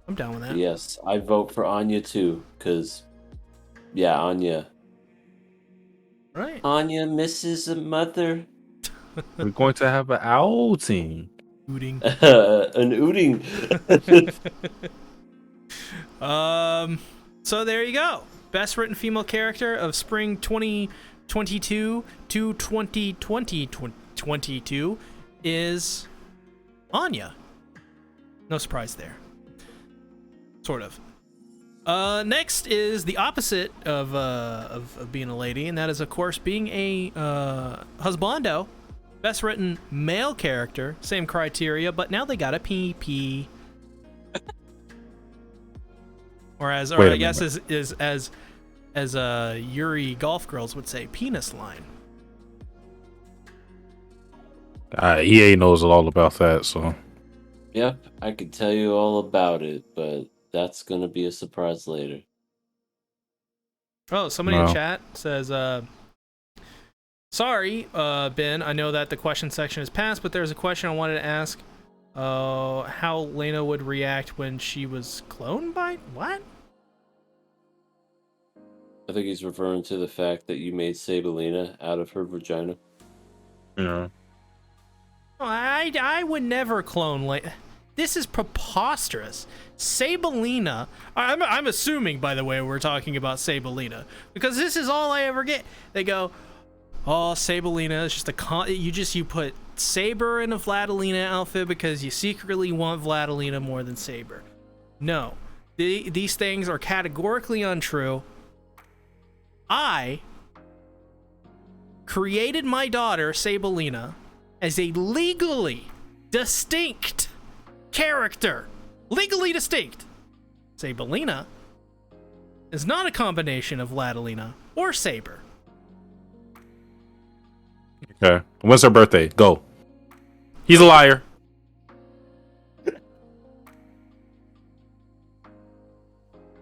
I'm down with that. Yes, I vote for Anya too, because yeah, Anya. Right. Anya misses a mother. We're going to have an outing. Ooting. An ooting. So there you go. Best written female character of spring 2022 to 2022 is Anya. No surprise there. Sort of. Next is the opposite of being a lady, and that is, of course, being a husbando. Best written male character, same criteria, but now they got a PP. Or as Wait a I guess minute. as Yuri Golf Girls would say, penis line. EA knows all about that, so Yep, I could tell you all about it, but that's gonna be a surprise later. Oh, somebody in Wow. chat says, sorry, Ben, I know that the question section is past, but there's a question I wanted to ask. How Lena would react when she was cloned by what? I think he's referring to the fact that you made Sabelina out of her vagina. you know. Oh, I would never clone Lena. this is preposterous. Sabelina, I'm assuming, by the way, we're talking about Sabelina, because this is all I ever get. They go, oh, Sabelina is just you put Saber in a Vladilina outfit because you secretly want Vladilina more than Saber. No, these things are categorically untrue. I created my daughter, Sabelina, as a legally distinct character. Legally distinct. Sabelina is not a combination of Vladilina or Saber. Okay. When's her birthday? Go. He's a liar.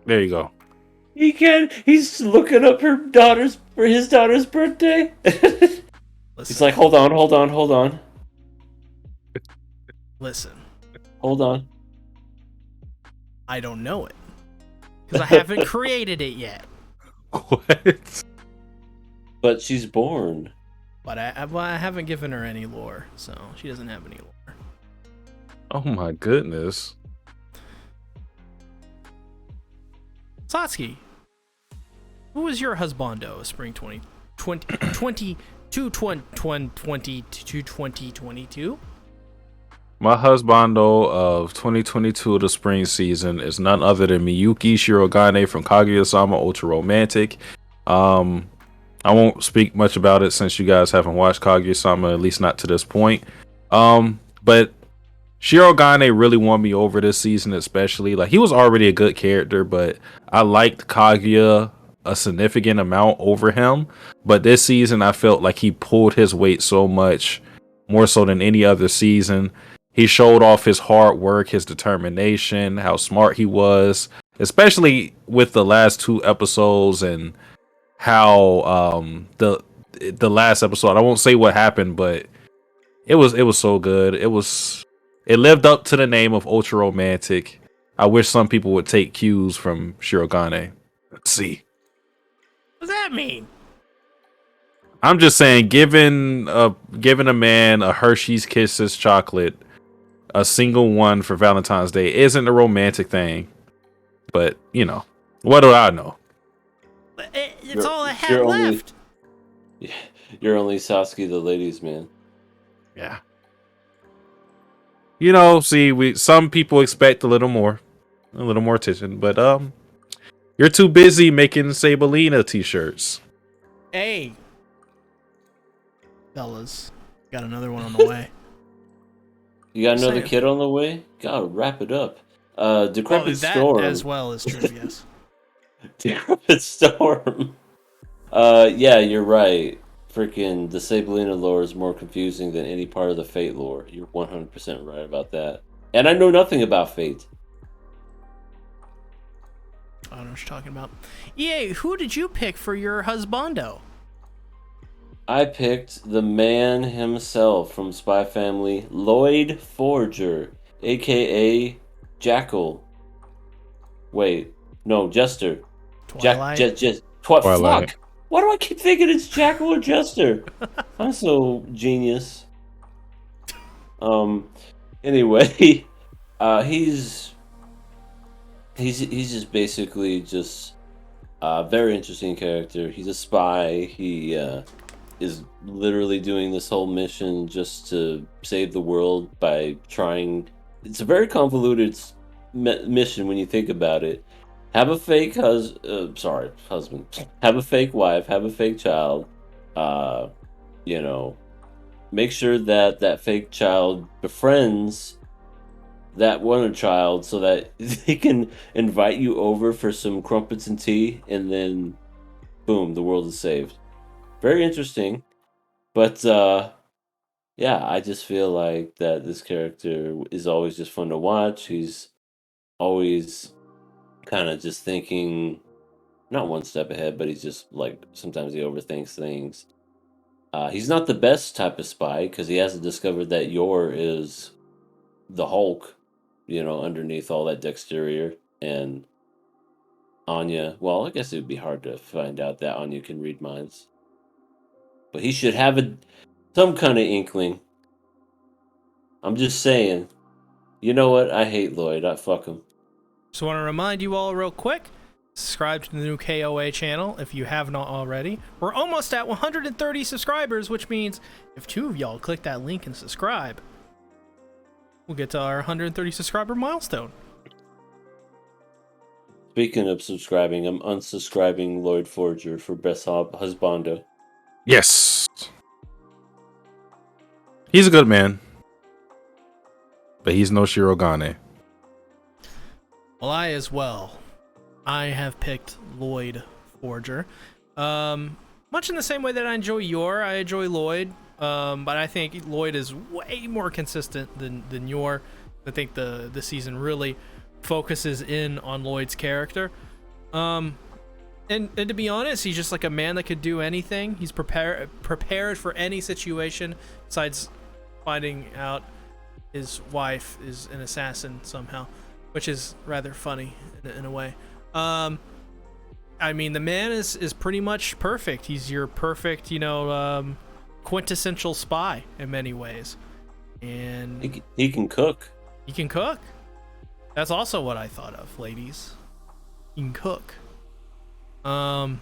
There you go. He can. He's looking up his daughter's birthday. He's like, hold on. Listen. Hold on. I don't know it. Because I haven't created it yet. What? But she's born. But I haven't given her any lore, so she doesn't have any lore. Oh my goodness. Satsuki, who was your husbando of spring 2022? My husbando of 2022, the spring season, is none other than Miyuki Shirogane from Kaguya-sama Ultra Romantic. I won't speak much about it since you guys haven't watched Kaguya-sama, at least not to this point. But Shirogane really won me over this season, especially. Like, he was already a good character, but I liked Kaguya a significant amount over him. But this season, I felt like he pulled his weight so much, more so than any other season. He showed off his hard work, his determination, how smart he was, especially with the last 2 episodes and how the last episode, I won't say what happened, but it was so good. It lived up to the name of Ultra Romantic. I wish some people would take cues from Shirogane. Let's see. What does that mean? I'm just saying, giving a man a Hershey's Kisses chocolate, a single one for Valentine's Day, isn't a romantic thing. But, you know, what do I know? It's all I had left. You're only Sasuke the ladies' man. Yeah. You know, see, some people expect a little more attention, but you're too busy making Sabelina t-shirts. Hey, fellas, got another one on the way. You got another kid on the way? Gotta wrap it up. Decrepit Storm. As well as true, yes. Decrepit Storm. Yeah, you're right. Freaking the Sabelina lore is more confusing than any part of the Fate lore. You're 100% right about that. And I know nothing about Fate. I don't know what you're talking about. EA, who did you pick for your husbando? I picked the man himself from Spy Family, Lloyd Forger, aka Jackal. Wait, no, Jester. Twilight. Twilight. Fuck. Why do I keep thinking it's Jackal or Jester? I'm so genius. Anyway, he's just basically just a very interesting character. He's a spy. He is literally doing this whole mission just to save the world by trying. It's a very convoluted mission when you think about it. Have a fake husband. Have a fake wife. Have a fake child. Make sure that fake child befriends that one child so that they can invite you over for some crumpets and tea, and then, boom, the world is saved. Very interesting, but yeah, I just feel like that this character is always just fun to watch. He's always kind of just thinking, not one step ahead, but he's just like, sometimes he overthinks things. He's not the best type of spy because he hasn't discovered that Yor is the Hulk, underneath all that exterior. And Anya, well, I guess it would be hard to find out that Anya can read minds. But he should have some kind of inkling. I'm just saying. You know what? I hate Lloyd. I fuck him. Just want to remind you all real quick, subscribe to the new KOA channel if you have not already. We're almost at 130 subscribers, which means if 2 of y'all click that link and subscribe, we'll get to our 130 subscriber milestone. Speaking of subscribing, I'm unsubscribing Lloyd Forger for best husbando. Yes. He's a good man. But he's no Shirogane. Well, I as well. I have picked Lloyd Forger. Much in the same way that I enjoy I enjoy Lloyd. But I think Lloyd is way more consistent than Yor. I think the season really focuses in on Lloyd's character. And to be honest, he's just like a man that could do anything. He's prepared for any situation besides finding out his wife is an assassin somehow, which is rather funny in a way. I mean, the man is pretty much perfect. He's your perfect, quintessential spy in many ways. And he can cook. He can cook. That's also what I thought of, ladies. He can cook. I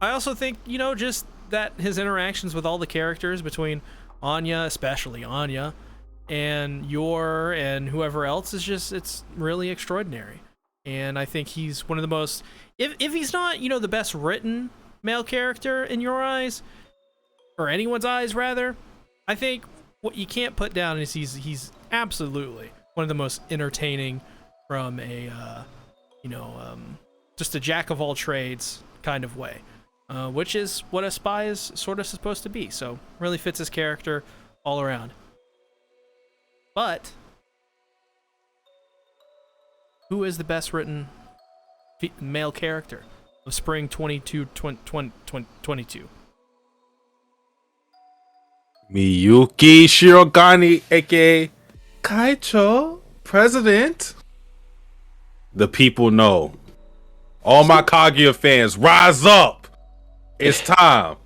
also think, just that his interactions with all the characters between Anya, especially Anya, and Yor and whoever else it's really extraordinary. And I think he's one of the most, if he's not, the best written male character in your eyes, or anyone's eyes rather, I think what you can't put down is he's absolutely one of the most entertaining from a, just a jack of all trades kind of way, which is what a spy is sort of supposed to be. So really fits his character all around. But who is the best written male character of spring 2022? Miyuki Shirogane, aka Kaicho, president. The people know. All my Kaguya fans, rise up! It's time.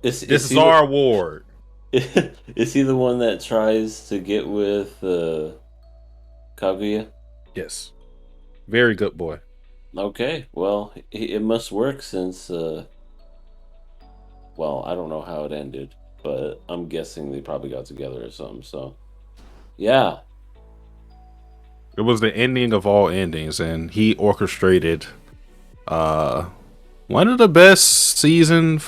This is our award. Is he the one that tries to get with Kaguya? Yes. Very good boy. Okay, well, it must work since, well, I don't know how it ended, but I'm guessing they probably got together or something, so, yeah. It was the ending of all endings, and he orchestrated one of the best season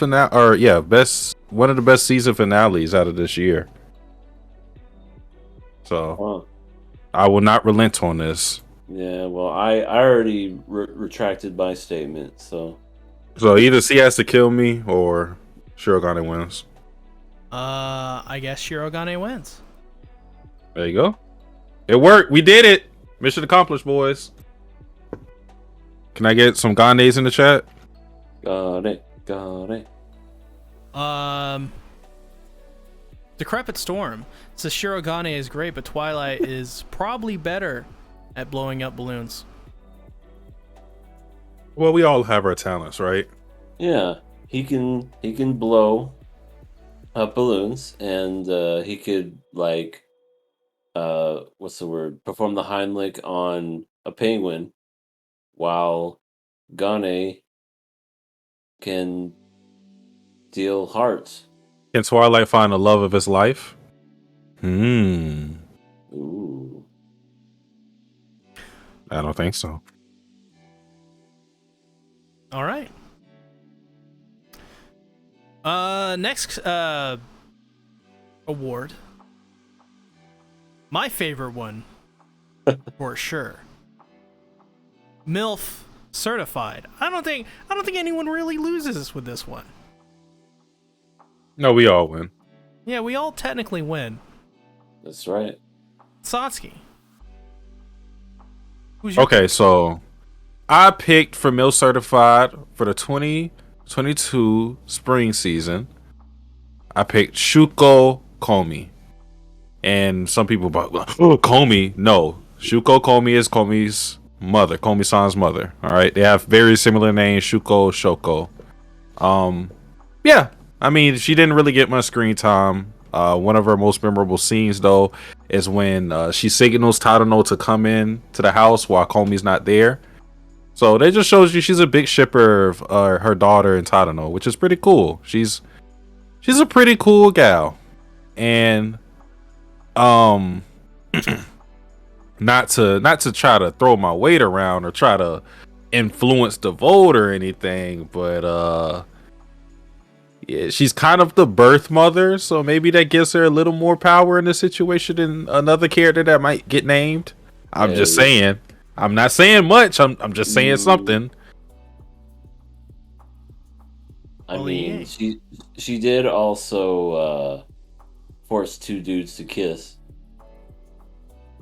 one of the best season finales out of this year. So I will not relent on this. Yeah, well, I already retracted my statement, so either he has to kill me or Shirogane wins. I guess Shirogane wins. There you go. It worked. We did it. Mission accomplished, boys. Can I get some Ganes in the chat? Got it. Decrepit Storm says Shirogane is great, but Twilight is probably better at blowing up balloons. Well, we all have our talents, right? Yeah, he can blow up balloons, and he could what's the word? Perform the Heimlich on a penguin, while Gane can deal hearts. Can Twilight find the love of his life? Ooh. I don't think so. All right. Next award. My favorite one, for sure. MILF certified. I don't think anyone really loses with this one. No, we all win. Yeah, we all technically win. That's right. Satsuki. Okay, so I picked for MILF certified for the 2022 spring season. I picked Shuko Komi. And some people about, oh, Komi. No, Shuko Komi is Komi's mother, Komi-san's mother. All right, they have very similar names, Shuko, Shoko. Yeah, I mean, she didn't really get much screen time. One of her most memorable scenes, though, is when she signals Tadano to come in to the house while Komi's not there. So that just shows you she's a big shipper of her daughter and Tadano, which is pretty cool. She's a pretty cool gal, and not to try to throw my weight around or try to influence the vote or anything, but yeah, she's kind of the birth mother, so maybe that gives her a little more power in the situation than another character that might get named. I'm just saying. I'm not saying much. I'm just saying something. I mean, she did also force two dudes to kiss.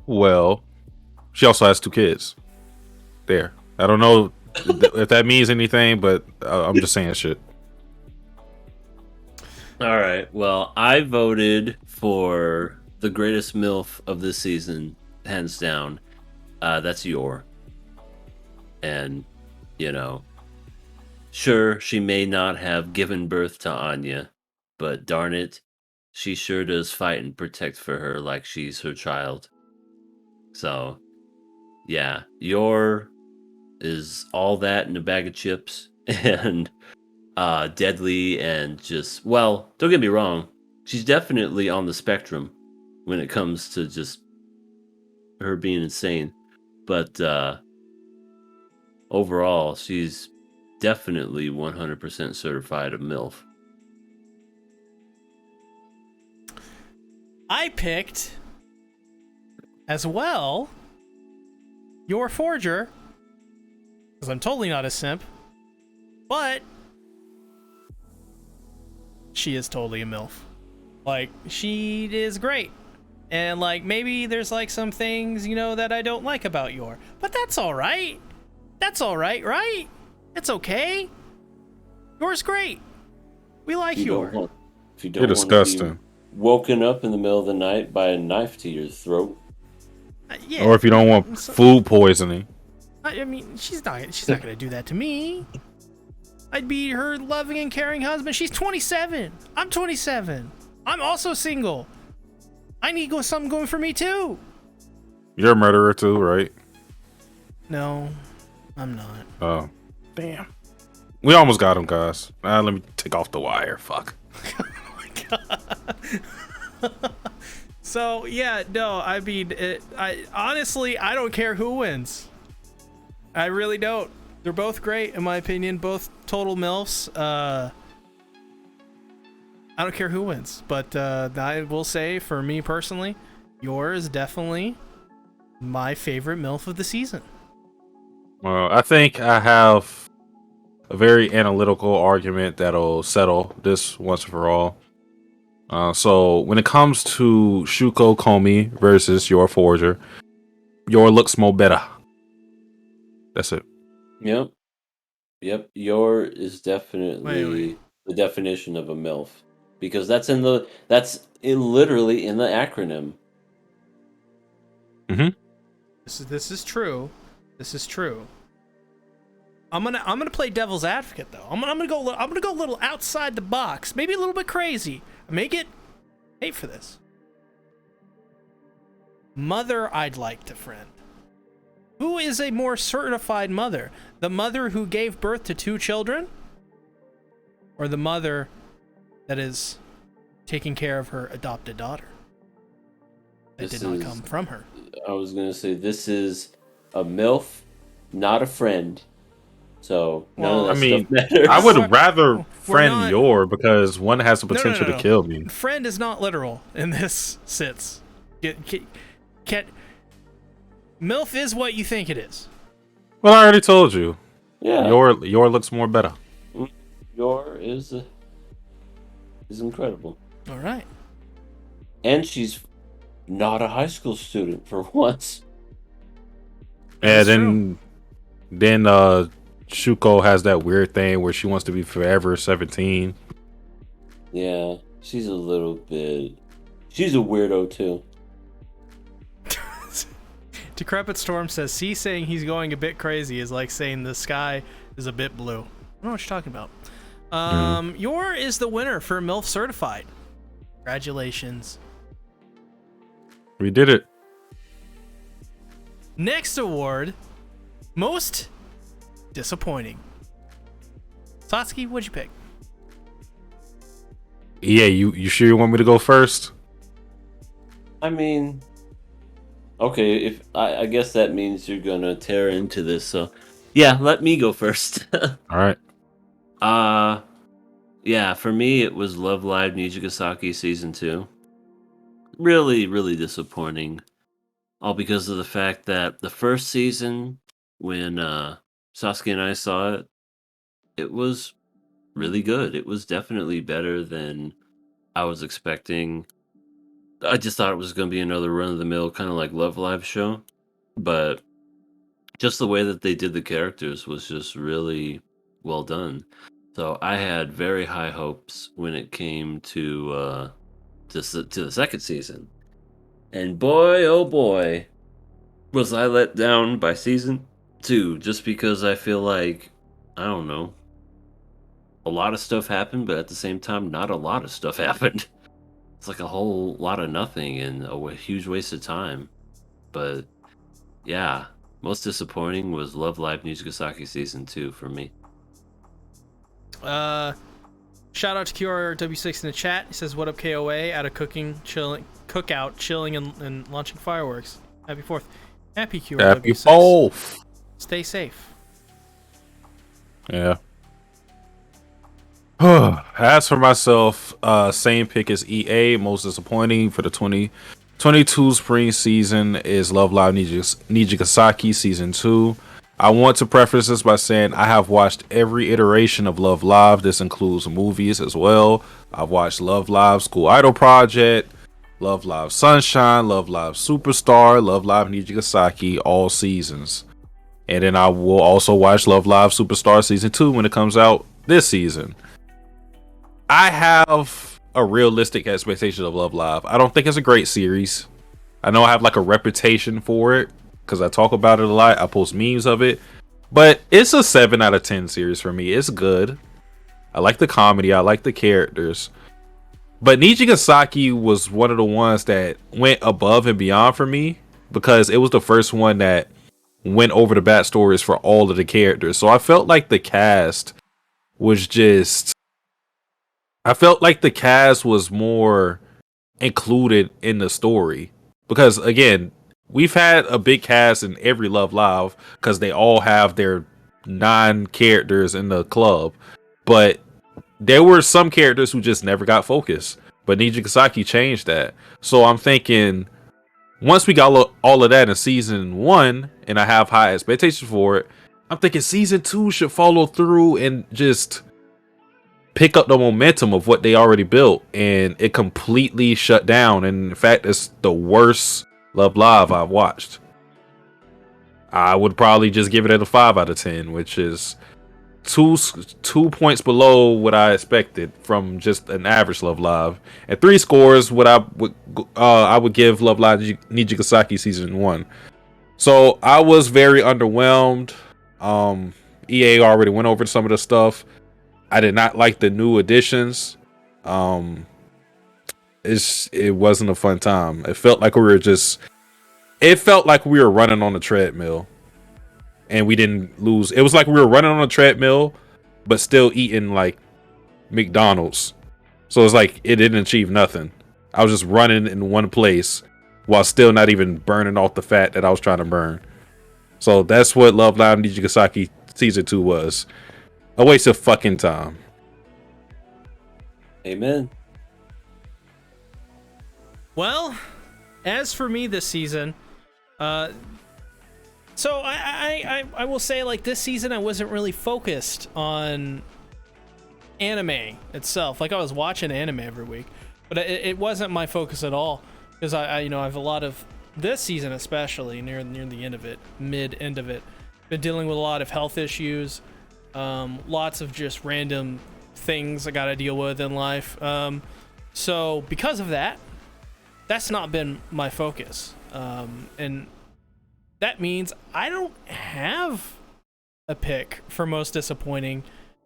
Well, she also has 2 kids. There. I don't know if that means anything, but I'm just saying shit. All right. Well, I voted for the greatest MILF of this season, hands down. That's Yor. And, you know, sure, she may not have given birth to Anya, but darn it, she sure does fight and protect for her like she's her child. So, yeah, Yor is all that in a bag of chips and deadly and just, well, don't get me wrong, she's definitely on the spectrum when it comes to just her being insane. But overall, she's definitely 100% certified a MILF. I picked as well Yor Forger, because I'm totally not a simp, but she is totally a MILF. Like, she is great. And, like, maybe there's, like, some things, you know, that I don't like about Yor. But that's alright. That's alright, right? It's okay. Yor's great. We like Yor. If you don't You're want to disgusting. be woken up in the middle of the night by a knife to your throat. Yeah. Or if you don't want food poisoning. I mean, she's not gonna do that to me. I'd be her loving and caring husband. She's 27. I'm 27. I'm also single. I need something going for me too. You're a murderer too, right? No, I'm not. Oh, damn. We almost got him, guys. Let me take off the wire. Fuck. Oh my god. So yeah, no. I mean, I honestly, I don't care who wins. I really don't. They're both great in my opinion. Both total MILFs. I don't care who wins, but I will say for me personally, Yor is definitely my favorite MILF of the season. Well, I think I have a very analytical argument that'll settle this once and for all. So when it comes to Shuko Komi versus Yor Forger, Yor looks more better. That's it. Yep. Yor is definitely Wait. the definition of a MILF. Because that's literally in the acronym. Mm-hmm. This is true. This is true. I'm gonna play devil's advocate though. I'm gonna go a little outside the box, maybe a little bit crazy. Make it hate for this. Mother I'd like to friend. Who is a more certified mother? The mother who gave birth to 2 children? Or the mother that is taking care of her adopted daughter that did not come from her? I was going to say, this is a MILF, not a friend. So, none of that stuff matters. I would rather We're friend not- Yor because one has the potential No. to kill me. Friend is not literal in this sits. MILF is what you think it is. Well, I already told you. Yeah. Yor looks more better. Yor is incredible. All right. And she's not a high school student for once. And That's then Shuko has that weird thing where she wants to be forever 17. Yeah, she's a weirdo too. Decrepit Storm says, C saying he's going a bit crazy is like saying the sky is a bit blue. I don't know what you're talking about. Yor is the winner for MILF Certified. Congratulations. We did it. Next award, most disappointing. Satsuki, what'd you pick? Yeah, you sure you want me to go first? I mean, okay, if I guess that means you're gonna tear into this, so yeah, let me go first. All right. Yeah, for me it was Love Live Nijigasaki season 2. Really, really disappointing. All because of the fact that the first season, when Sasuke and I saw it, it was really good. It was definitely better than I was expecting. I just thought it was going to be another run-of-the-mill kind of like Love Live show, but just the way that they did the characters was just really well done. So I had very high hopes when it came to the second season, and boy, oh boy, was I let down by season 2. Just because I feel like, I don't know, a lot of stuff happened, but at the same time, not a lot of stuff happened. It's like a whole lot of nothing and a huge waste of time. But yeah, most disappointing was Love Live Nijigasaki season 2 for me. Shout out to QRW6 in the chat. He says, "What up, KOA? Out of cookout, chilling, and launching fireworks. Happy 4th. Happy QRW6. Happy both. Stay safe." Yeah. As for myself, same pick as EA. Most disappointing for the 2022 spring season is Love Live Nijigasaki season 2. I want to preface this by saying I have watched every iteration of Love Live. This includes movies as well. I've watched Love Live School Idol Project, Love Live Sunshine, Love Live Superstar, Love Live Nijigasaki, all seasons. And then I will also watch Love Live Superstar season 2 when it comes out this season. I have a realistic expectation of Love Live. I don't think it's a great series. I know I have like a reputation for it because I talk about it a lot. I post memes of it. But it's a 7 out of 10 series for me. It's good. I like the comedy. I like the characters. But Nijigasaki was one of the ones that went above and beyond for me because it was the first one that went over the backstories for all of the characters. So I felt like the cast was just... I felt like the cast was more included in the story. Because, again, we've had a big cast in every Love Live because they all have their 9 characters in the club. But there were some characters who just never got focused. But Nijigasaki changed that. So I'm thinking, once we got all of that in season 1, and I have high expectations for it, I'm thinking season 2 should follow through and just pick up the momentum of what they already built. And it completely shut down. And in fact, it's the worst Love Live I've watched. I would probably just give it a 5 out of 10, which is two points below what I expected from just an average Love Live, and 3 scores what I would give Love Live Nijigasaki season 1. So I was very underwhelmed. EA already went over some of the stuff. I did not like the new additions. It wasn't a fun time. It felt like we were running on a treadmill. And we didn't lose. It was like we were running on a treadmill, but still eating like McDonald's. So it's like it didn't achieve nothing. I was just running in one place while still not even burning off the fat that I was trying to burn. So that's what Love Live Nijigasaki season 2 was. A waste of fucking time. Amen. Well, as for me this season, so I will say, like, this season I wasn't really focused on anime itself. Like, I was watching anime every week, but it wasn't my focus at all because I have a lot of this season, especially near the end of it, mid-end of it, been dealing with a lot of health issues, lots of just random things I gotta deal with in life. So because of that, that's not been my focus, and that means I don't have a pick for most disappointing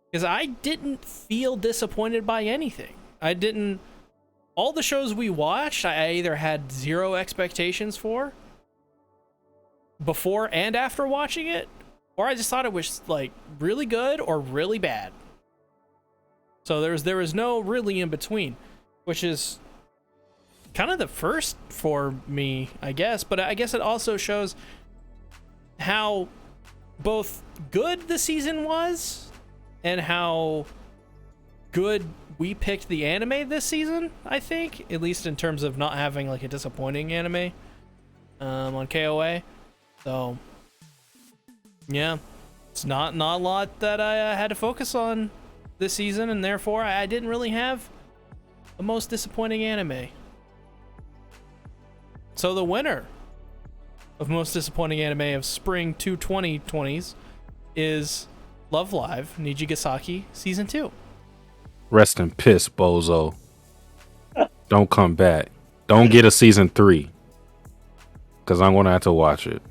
because I didn't feel disappointed by anything. I didn't all the shows we watched, I either had zero expectations for before and after watching it, or I just thought it was like really good or really bad. So there was no really in between, which is kind of the first for me, I guess. But I guess it also shows how both good the season was and how good we picked the anime this season, I think, at least in terms of not having like a disappointing anime on KOA. So yeah, it's not a lot that I had to focus on this season, and therefore I didn't really have the most disappointing anime. So the winner of most disappointing anime of spring 2020s is Love Live Nijigasaki Season 2. Rest in piss, bozo. Don't come back. Don't get a season 3. Because I'm going to have to watch it.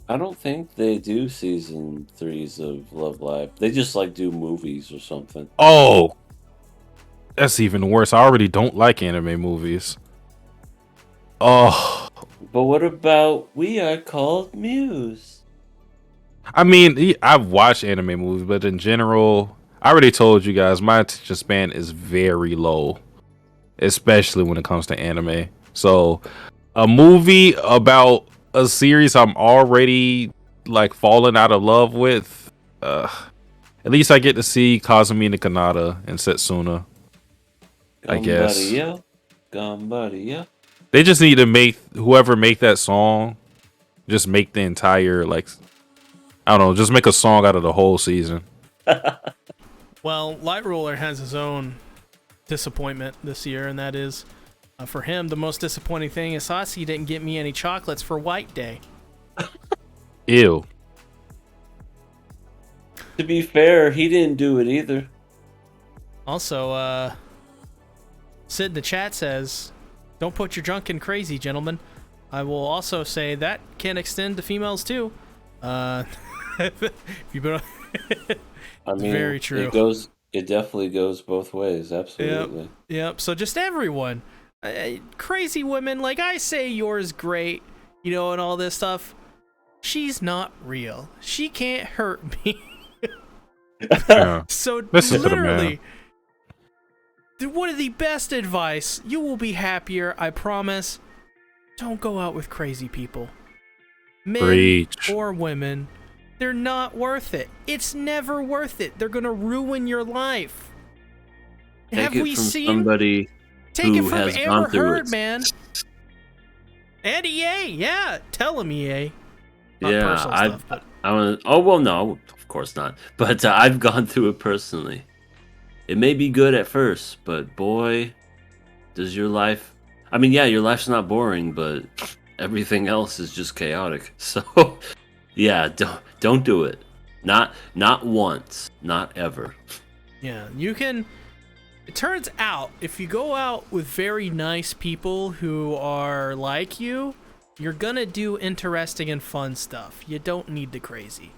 I don't think they do season 3s of Love Live. They just like do movies or something. Oh! That's even worse. I already don't like anime movies. Oh. But what about We Are Called Muse? I mean, I've watched anime movies, but in general, I already told you guys, my attention span is very low. Especially when it comes to anime. So, a movie about a series I'm already like falling out of love with. At least I get to see Kazumi and Kanata and Setsuna. I guess Gambaria. they just need to make whoever make that song, just make the entire like, I don't know, just make a song out of the whole season. Well, Light Ruler has his own disappointment this year, and that is, for him, the most disappointing thing is Sasuke didn't get me any chocolates for White Day. Ew. To be fair, he didn't do it either. Also, Sid in the chat says, don't put your junk in crazy, gentlemen. I will also say that can extend to females too. If you've been I mean, very true. It definitely goes both ways. Absolutely. Yep. So just everyone, crazy women, like I say, yours great, and all this stuff. She's not real. She can't hurt me. Yeah. So Listen to the literally, one of the best advice, you will be happier, I promise. Don't go out with crazy people. Men Preach. or women, they're not worth it. It's never worth it. They're gonna ruin your life. Have we seen somebody Take it who from has Amber gone through Heard, it? man. And EA, yeah. Tell him EA. Not Yeah, personal stuff, but I want to. Oh well, no, of course not. But I've gone through it personally. It may be good at first, but boy, does your life. I mean, yeah, your life's not boring, but everything else is just chaotic. So, yeah, don't do it. Not once, not ever. yeah, you can. It turns out if you go out with very nice people who are like you, you're gonna do interesting and fun stuff. You don't need the crazy.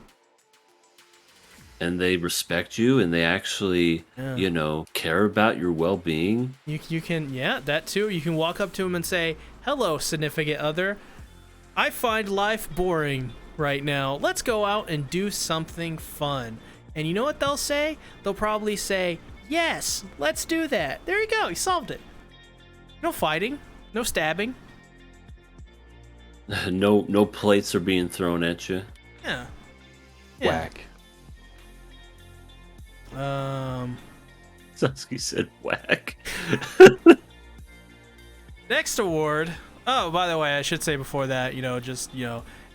And they respect you, and they actually, Yeah. care about your well-being. You can, yeah, that too. You can walk up to them and say, "Hello, significant other. I find life boring right now. Let's go out and do something fun." And you know what they'll say? They'll probably say, "Yes, let's do that." There you go. You solved it. No fighting, no stabbing. No plates are being thrown at you. Yeah. Whack. Sasuke said whack. Next award. Oh, by the way, I should say before that,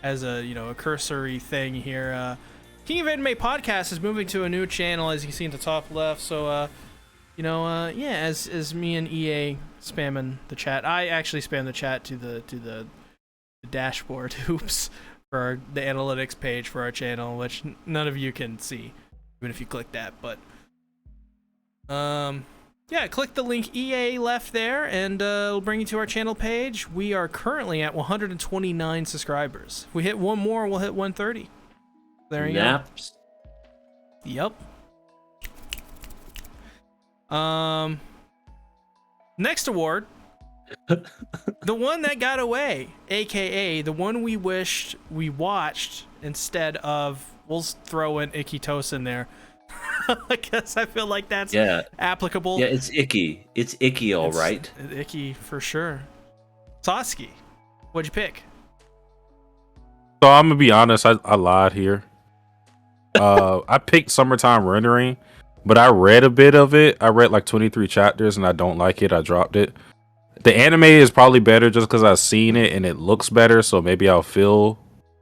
as a cursory thing here, King of Anime Podcast is moving to a new channel, as you can see in the top left. So, as me and EA spamming the chat, I actually spam the chat to the dashboard. Oops, for the analytics page for our channel, which none of you can see, even if you click that. But yeah, click the link EA left there, and it'll bring you to our channel page. We are currently at 129 subscribers. If we hit one more, we'll hit 130. There you Naps. go. Yep. Next award, the one that got away, aka the one we wished we watched instead of. We'll throw in Icky in there. I guess I feel like that's applicable. Yeah, it's icky. It's icky, all right. Icky for sure. Satsuki, what'd you pick? So I'm gonna be honest, I lied here. I picked Summertime Rendering, but I read a bit of it. I read like 23 chapters and I don't like it. I dropped it. The anime is probably better just because I've seen it and it looks better, so maybe I'll feel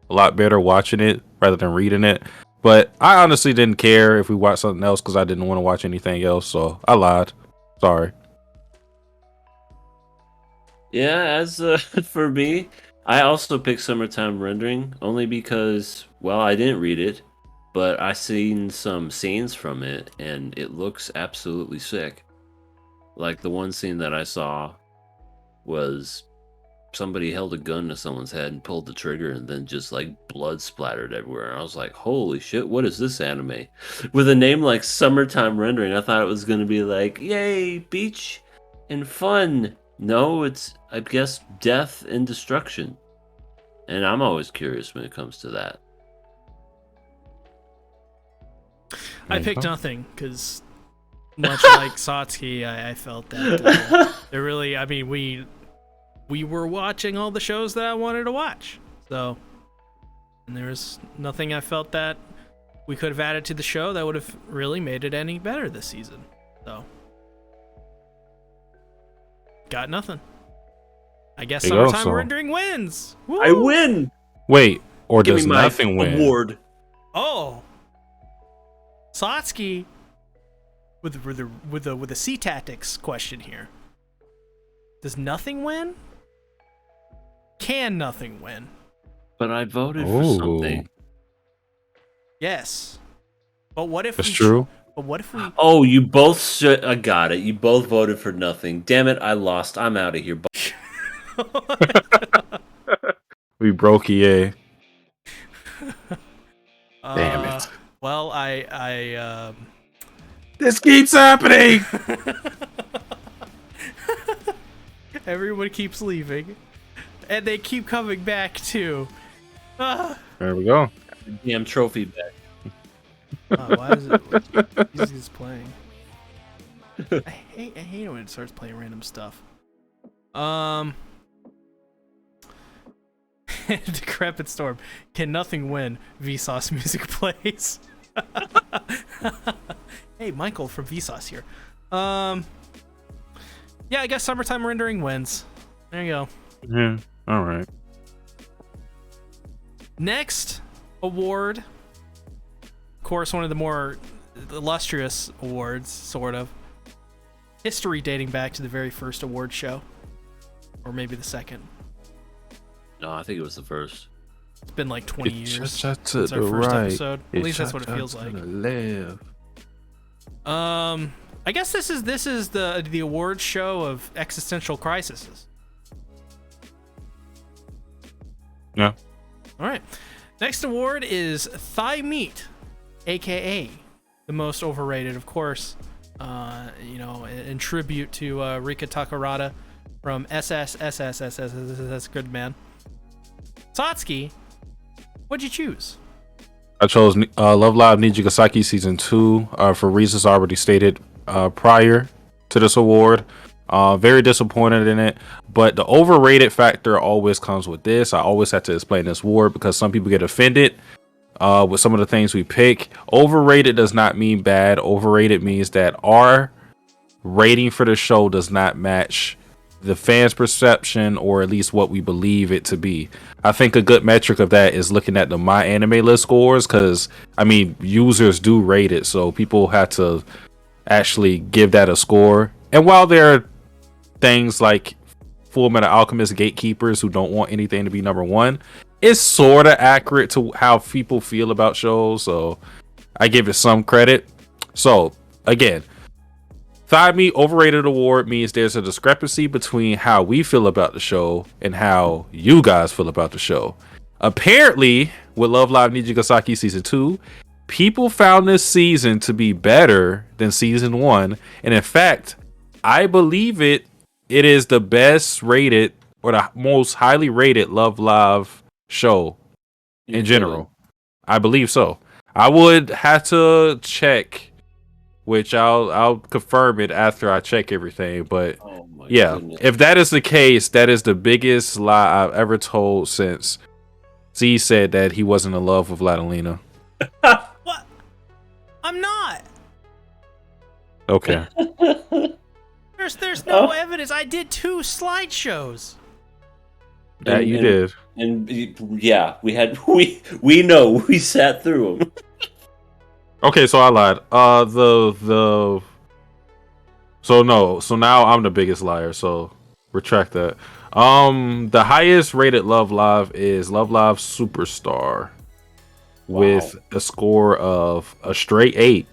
a lot better watching it rather than reading it. But I honestly didn't care if we watched something else because I didn't want to watch anything else, so I lied. Sorry. Yeah, as for me, I also picked Summertime Rendering only because, well, I didn't read it, but I seen some scenes from it and it looks absolutely sick. Like the one scene that I saw was somebody held a gun to someone's head and pulled the trigger and then just like blood splattered everywhere. I was like, holy shit, what is this anime? With a name like Summertime Rendering, I thought it was going to be like, yay, beach and fun. No, it's, I guess, death and destruction. And I'm always curious when it comes to that. I picked nothing because, much like Satsuki, I felt that it really. I mean, we were watching all the shows that I wanted to watch, so and there was nothing I felt that we could have added to the show that would have really made it any better this season. So, got nothing. I guess Summertime Rendering wins. Woo! I win. Wait, or Give does me my nothing win? Award. Oh, Satsuki with a C tactics question here. Does nothing win? Can nothing win? But I voted for something. Yes. But what if that's true? But what if we? Oh, you both I got it. You both voted for nothing. Damn it! I lost. I'm out of here. We broke EA. Damn it. Well, I This keeps happening. Everyone keeps leaving, and they keep coming back too. There we go. Damn trophy back. Why is it? He's just playing. I hate it when it starts playing random stuff. Decrepit Storm. Can nothing win? Vsauce music plays. Hey, Michael from Vsauce here. Yeah, I guess Summertime Rendering wins. There you go. Yeah. All right. Next award. Of course, one of the more illustrious awards, sort of. History dating back to the very first award show. Or maybe the second. No, I think it was the first. It's been like 20 years since our first episode. At least that's what it feels like. Left. I guess this is the award show of existential crises. Yeah. All right. Next award is Thigh Meat, aka the most overrated, of course. In tribute to Rika Takarada from SSSSSSS Good Man. Satsuki, what'd you choose? I chose Love Live Nijigasaki Season 2 for reasons already stated prior to this award. Very disappointed in it, but the overrated factor always comes with this. I always have to explain this award because some people get offended with some of the things we pick. Overrated does not mean bad. Overrated means that our rating for the show does not match the fans' perception, or at least what we believe it to be. I think a good metric of that is looking at the My Anime List scores, because I mean users do rate it, so people have to actually give that a score. And while there are things like Fullmetal Alchemist gatekeepers who don't want anything to be number one, it's sort of accurate to how people feel about shows, so I give it some credit. So again, Thigh Meat Overrated Award means there's a discrepancy between how we feel about the show and how you guys feel about the show. Apparently, with Love Live Nijigasaki Season 2, people found this season to be better than Season 1. And in fact, I believe it it is the best rated or the most highly rated Love Live show You're in general. I believe so. I would have to check, which I'll confirm it after I check everything. But kidding. Oh my yeah, goodness. if that is the case, that is the biggest lie I've ever told since Z said that he wasn't in love with Ladalina. What? I'm not. Okay. There's no evidence. I did 2 slideshows. That you did. And yeah, we know we sat through them. Okay, so I lied. So now I'm the biggest liar, so retract that. The highest rated Love Live is Love Live Superstar with a score of a straight 8.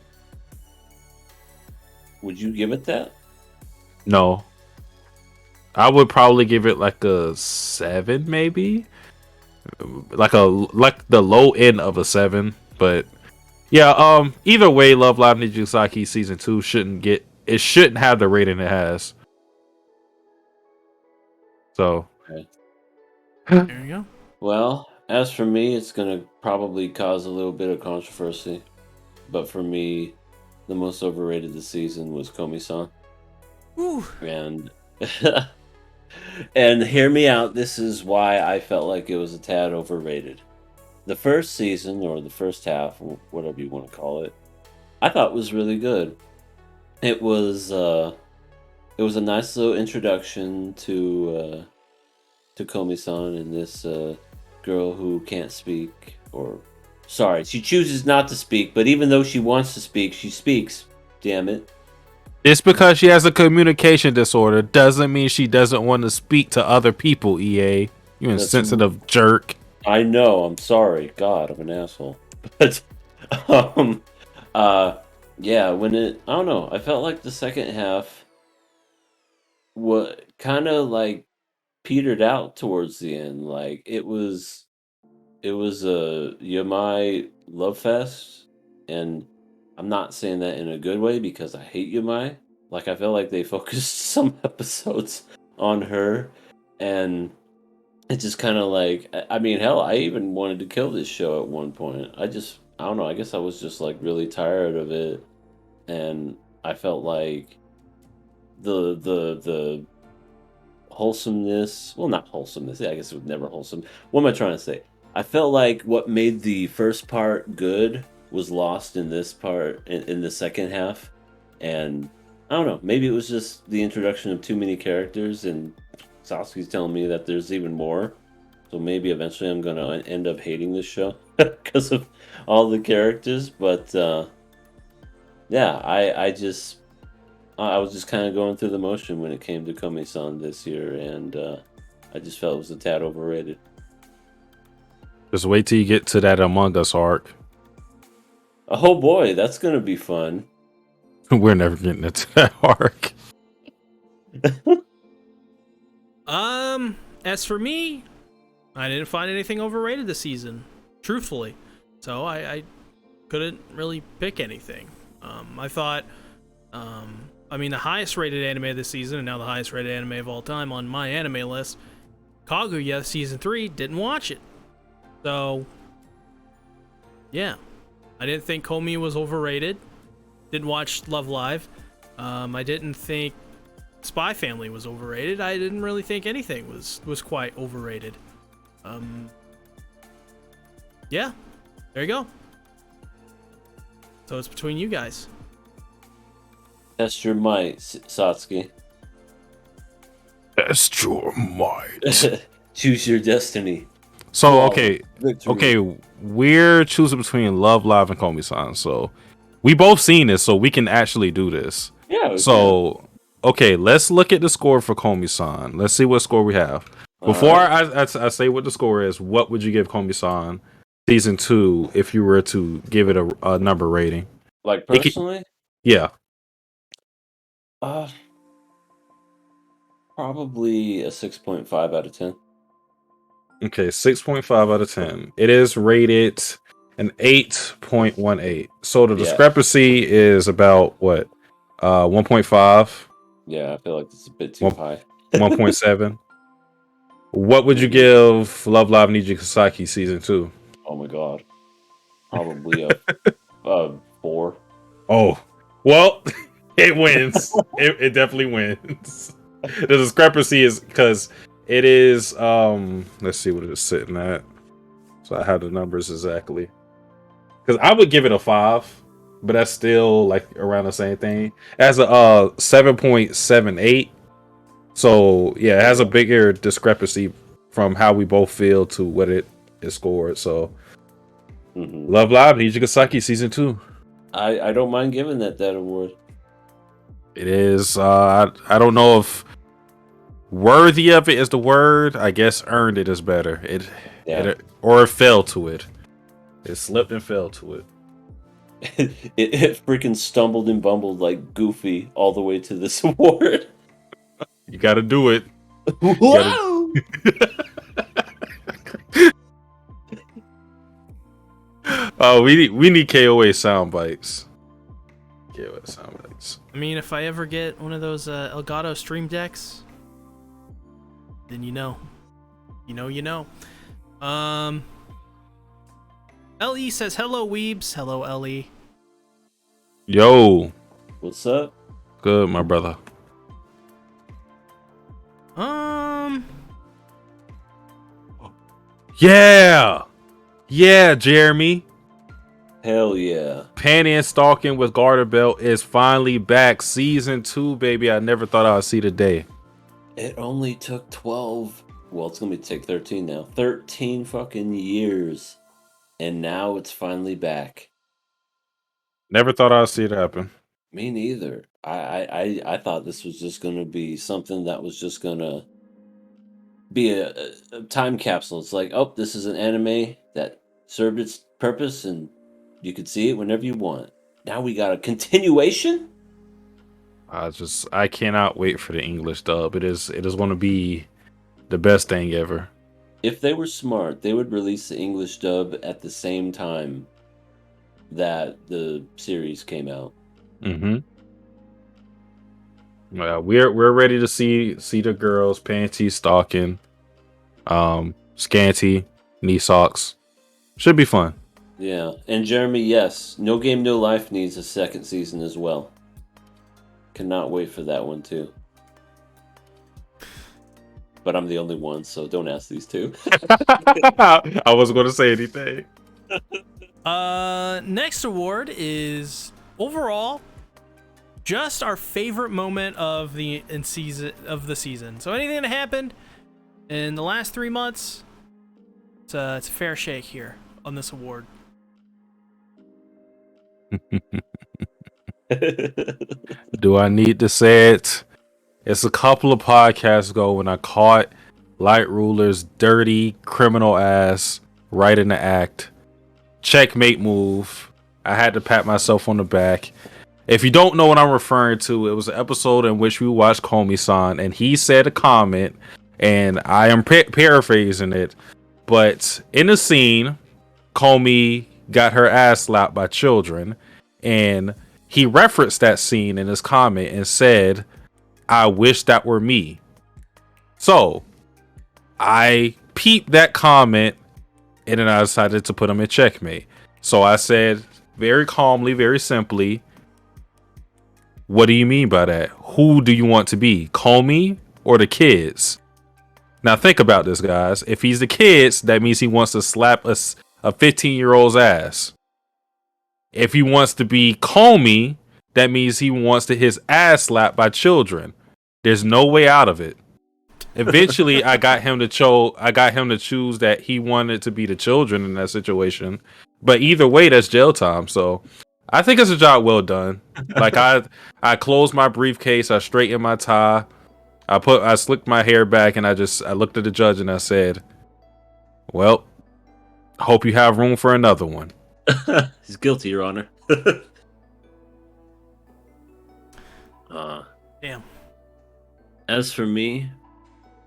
Would you give it that? No. I would probably give it like a 7 maybe. Like the low end of a 7, but yeah, either way, Love Live Nijusaki season 2 shouldn't have the rating it has. So There you go. Well, as for me, it's gonna probably cause a little bit of controversy. But for me, the most overrated this season was Komi-san. Ooh. And and hear me out, this is why I felt like it was a tad overrated. The first season, or the first half, or whatever you want to call it, I thought was really good. It was a nice little introduction to Komi-san and this girl who can't speak, or sorry, she chooses not to speak, but even though she wants to speak, she speaks. Damn it. just because she has a communication disorder doesn't mean she doesn't want to speak to other people, EA. You insensitive jerk. I know, I'm sorry. God, I'm an asshole. But yeah, I don't know, I felt like the second half what kind of like petered out towards the end. Like it was a Yamai love fest, and I'm not saying that in a good way because I hate Yamai. Like I felt like they focused some episodes on her, and it just kind of like I mean, hell, I even wanted to kill this show at one point. I don't know. I guess I was just like really tired of it, and I felt like the wholesomeness. Well, not wholesomeness. I guess it was never wholesome. What am I trying to say? I felt like what made the first part good was lost in this part in the second half, and I don't know. Maybe it was just the introduction of too many characters, and Sasuke's telling me that there's even more. So maybe eventually I'm gonna end up hating this show because of all the characters. But yeah, I was just kind of going through the motion when it came to Komi-san this year, and I just felt it was a tad overrated. Just wait till you get to that Among Us arc. Oh boy, that's gonna be fun. We're never getting into that arc. As for me, I didn't find anything overrated this season, truthfully. So I couldn't really pick anything. I thought, I mean, the highest rated anime this season, and now the highest rated anime of all time on my anime list, Kaguya season 3, didn't watch it. So, yeah. I didn't think Komi was overrated. Didn't watch Love Live. I didn't think Spy Family was overrated. I didn't really think anything was quite overrated. Yeah. There you go. So it's between you guys. Test your might, Satsuki. Test your might. Choose your destiny. So Wow. okay, Victory. okay, we're choosing between Love Live and Komi-san. So we both seen this, so we can actually do this. Yeah. we So okay, let's look at the score for Komi-san. Let's see what score we have. can. Before Alright. I say what the score is, what would you give Komi-san season 2 if you were to give it a number rating? Like it can- personally, Yeah. probably a 6.5 out of 10. Okay, 6.5 out of 10. It is rated an 8.18. So the Yeah. discrepancy is about what? 1.5. Yeah, I feel like it's a bit too One- high. 1.7. What would you give Love Live Nijigasaki season 2? Oh my god. Probably a 4. Oh, well, it wins. It definitely wins. The discrepancy is because it is. Let's see what it's sitting at. So I have the numbers exactly. Because I would give it a 5, but that's still like around the same thing. As a 7.78. So yeah, it has a bigger discrepancy from how we both feel to what it is scored. So Love Live Nijigasaki season 2. I don't mind giving that award. It is. I don't know if worthy of it is the word. I guess earned it is better. It or fell to it. It slipped and fell to it. It freaking stumbled and bumbled like Goofy all the way to this award. You got to do it. Whoa! Oh, we need KOA sound bites. KOA sound bites. I mean, if I ever get one of those Elgato Stream Decks, then you know. LE says, hello, weebs. Hello, LE. Yo, What's up? good, my brother. Yeah, Jeremy. Hell yeah. Panty and Stalking with Garter Belt is finally back. Season 2, baby. I never thought I'd see the day. It only took 12. Well, it's gonna take 13 now. 13 fucking years. And now it's finally back. Never thought I'd see it happen. Me neither. I thought this was just gonna be something that was just gonna be a time capsule. It's like, oh, this is an anime that served its purpose and you could see it whenever you want. Now we got a continuation? I cannot wait for the English dub. It is going to be the best thing ever. If they were smart, they would release the English dub at the same time that the series came out. Mm-hmm. Well, we're ready to see the girls panty stalking, scanty knee socks. Should be fun. Yeah, and Jeremy, yes, No Game No Life needs a second season as well. Cannot wait for that one too. But I'm the only one, so don't ask these two. I wasn't going to say anything. Next award is overall just our favorite moment of the season. So anything that happened in the last 3 months, it's a fair shake here on this award. Do I need to say it? It's a couple of podcasts ago when I caught Light Ruler's dirty criminal ass right in the act. Checkmate move. I had to pat myself on the back. If you don't know what I'm referring to, it was an episode in which we watched Komi-san, and he said a comment, and I am paraphrasing it, but in the scene, Komi got her ass slapped by children, and he referenced that scene in his comment and said, I wish that were me. So I peeped that comment and then I decided to put him in checkmate. So I said very calmly, very simply, what do you mean by that? Who do you want to be? Komi or the kids? Now think about this, guys. If he's the kids, that means he wants to slap a 15-year-old's ass. If he wants to be Komi, that means he wants to his ass slapped by children. There's no way out of it. Eventually, I got him to choose that he wanted to be the children in that situation. But either way, that's jail time. So I think it's a job well done. Like I closed my briefcase, I straightened my tie, I slicked my hair back, and I looked at the judge and I said, "Well, hope you have room for another one." He's guilty, Your Honor. Damn. As for me,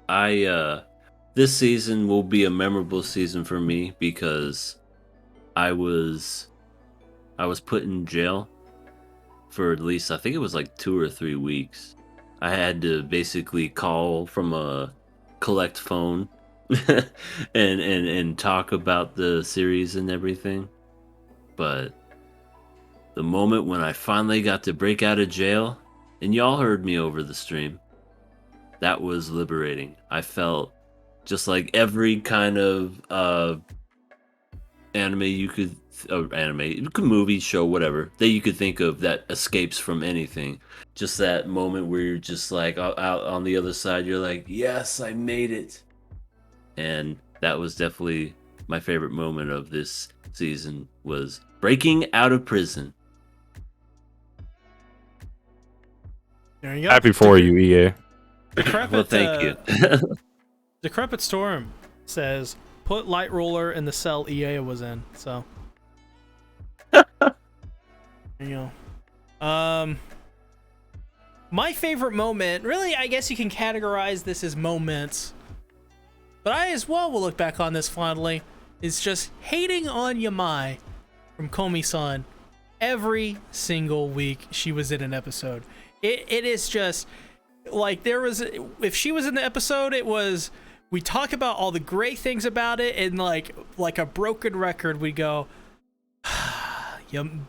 this season will be a memorable season for me because I was put in jail for at least, I think it was like 2 or 3 weeks, I had to basically call from a collect phone and talk about the series and everything. But the moment when I finally got to break out of jail, and y'all heard me over the stream, that was liberating. I felt just like every kind of movie, show, whatever that you could think of that escapes from anything. Just that moment where you're just like out on the other side, you're like, yes, I made it. And that was definitely my favorite moment of this season, was breaking out of prison. There you go. Happy for you, EA. Decrepit, Well, thank you. Decrepit Storm says, put Light Roller in the cell EA was in. So there you go. My favorite moment, really, I guess you can categorize this as moments, but I as well will look back on this fondly, is just hating on Yamai from Komi-san every single week she was in an episode. It is just like, if she was in the episode, it was, we talk about all the great things about it, and like a broken record, we go,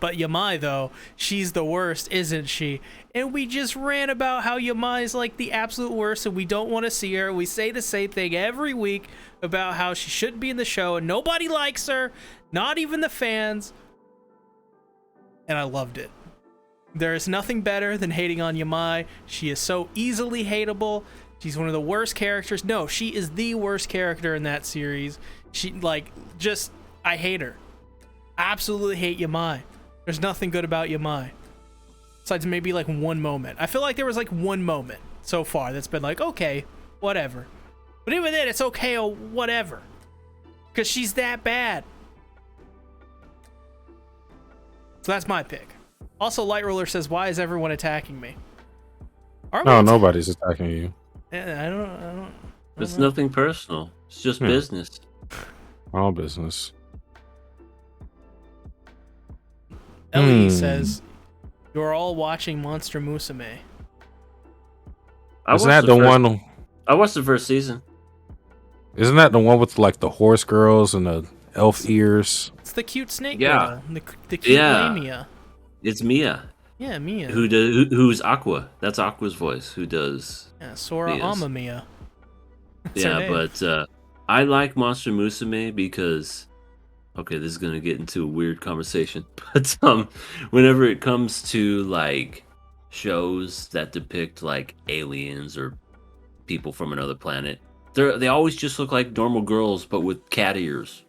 but Yamai though, she's the worst, isn't she? And we just ran about how Yamai's like the absolute worst, and we don't want to see her. We say the same thing every week about how she shouldn't be in the show, and nobody likes her, not even the fans. And I loved it. There is nothing better than hating on Yamai. She is so easily hateable. She's one of the worst characters. No, she is the worst character in that series. She, like, just, I hate her. Absolutely hate Yamai. There's nothing good about Yamai. Besides maybe like one moment. I feel like there was like one moment so far that's been like, okay, whatever. But even then, it's okay, or whatever. Because she's that bad. So that's my pick. Also, Light Roller says, why is everyone attacking me? No, nobody's attacking you. I don't It's know. nothing personal. It's just business. All business. Ellie says, you're all watching Monster Musume. Isn't that the one? I watched the first season. Isn't that the one with like the horse girls and the elf ears? It's the cute snake Yeah. girl. The cute Yeah. Lamia. It's Mia, Yeah, Mia. who's Aqua. That's Aqua's voice. Who does? Yeah, Sora Mia's. Amamiya. That's her Yeah, name. but I like Monster Musume because, okay, this is gonna get into a weird conversation, but whenever it comes to like shows that depict like aliens or people from another planet, they always just look like normal girls, but with cat ears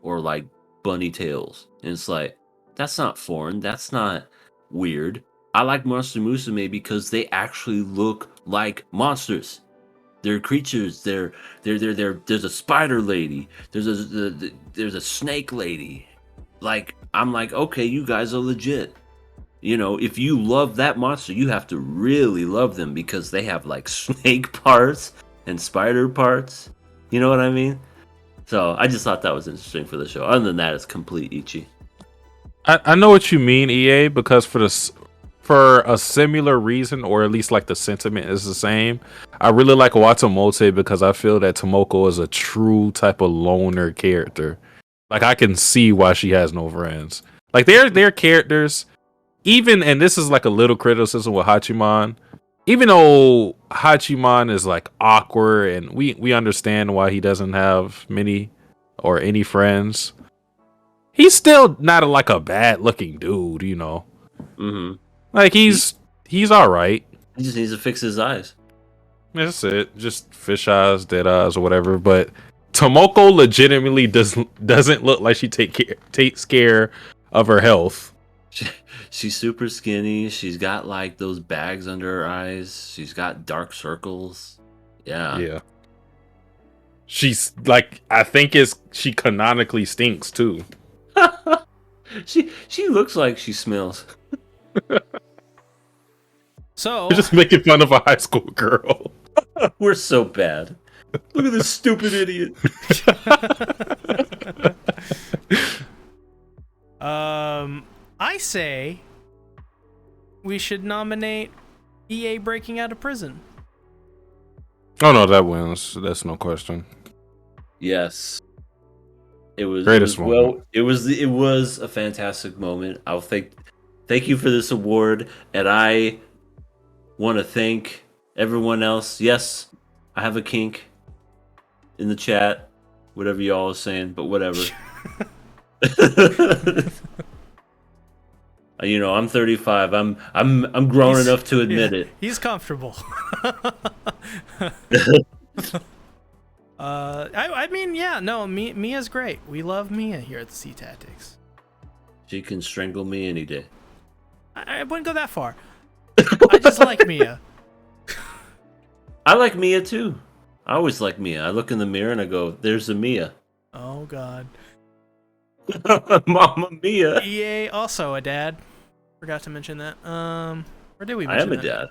or like bunny tails, and it's like, that's not foreign, that's not weird. I like Monster Musume because they actually look like monsters. They're creatures. They're there's a spider lady. There's a snake lady. Like, I'm like, okay, you guys are legit. You know, if you love that monster, you have to really love them because they have like snake parts and spider parts. You know what I mean? So I just thought that was interesting for the show. Other than that, it's complete Ichi. I know what you mean, EA, because for a similar reason, or at least like the sentiment is the same. I really like Watamote because I feel that Tomoko is a true type of loner character. Like, I can see why she has no friends. Like, they're characters, even, and this is like a little criticism with Hachiman. Even though Hachiman is like awkward, and we understand why he doesn't have many or any friends, he's still not like a bad looking dude, you know. Mm-hmm. Like, he's all right. He just needs to fix his eyes. That's it. Just fish eyes, dead eyes, or whatever. But Tomoko legitimately doesn't look like she takes care of her health. She's super skinny. She's got like those bags under her eyes. She's got dark circles. Yeah. She's like, I think she canonically stinks too. She looks like she smells. So, We're just making fun of a high school girl. We're so bad. Look at this stupid idiot. I say we should nominate EA breaking out of prison. Oh no, that wins. That's no question. Yes. It was Greatest moment. it was a fantastic moment. I'll thank you for this award, and I want to thank everyone else. Yes, I have a kink in the chat, whatever y'all are saying, but whatever. You know, I'm 35. I'm grown enough to admit it. He's comfortable. I mean, yeah, no, Mia's great. We love Mia here at the Sea Tactics. She can strangle me any day. I wouldn't go that far. I just like Mia. I like Mia too. I always like Mia. I look in the mirror and I go, "There's a Mia." Oh God. Mama Mia. EA also a dad. Forgot to mention that. Or did we I mention am a dad.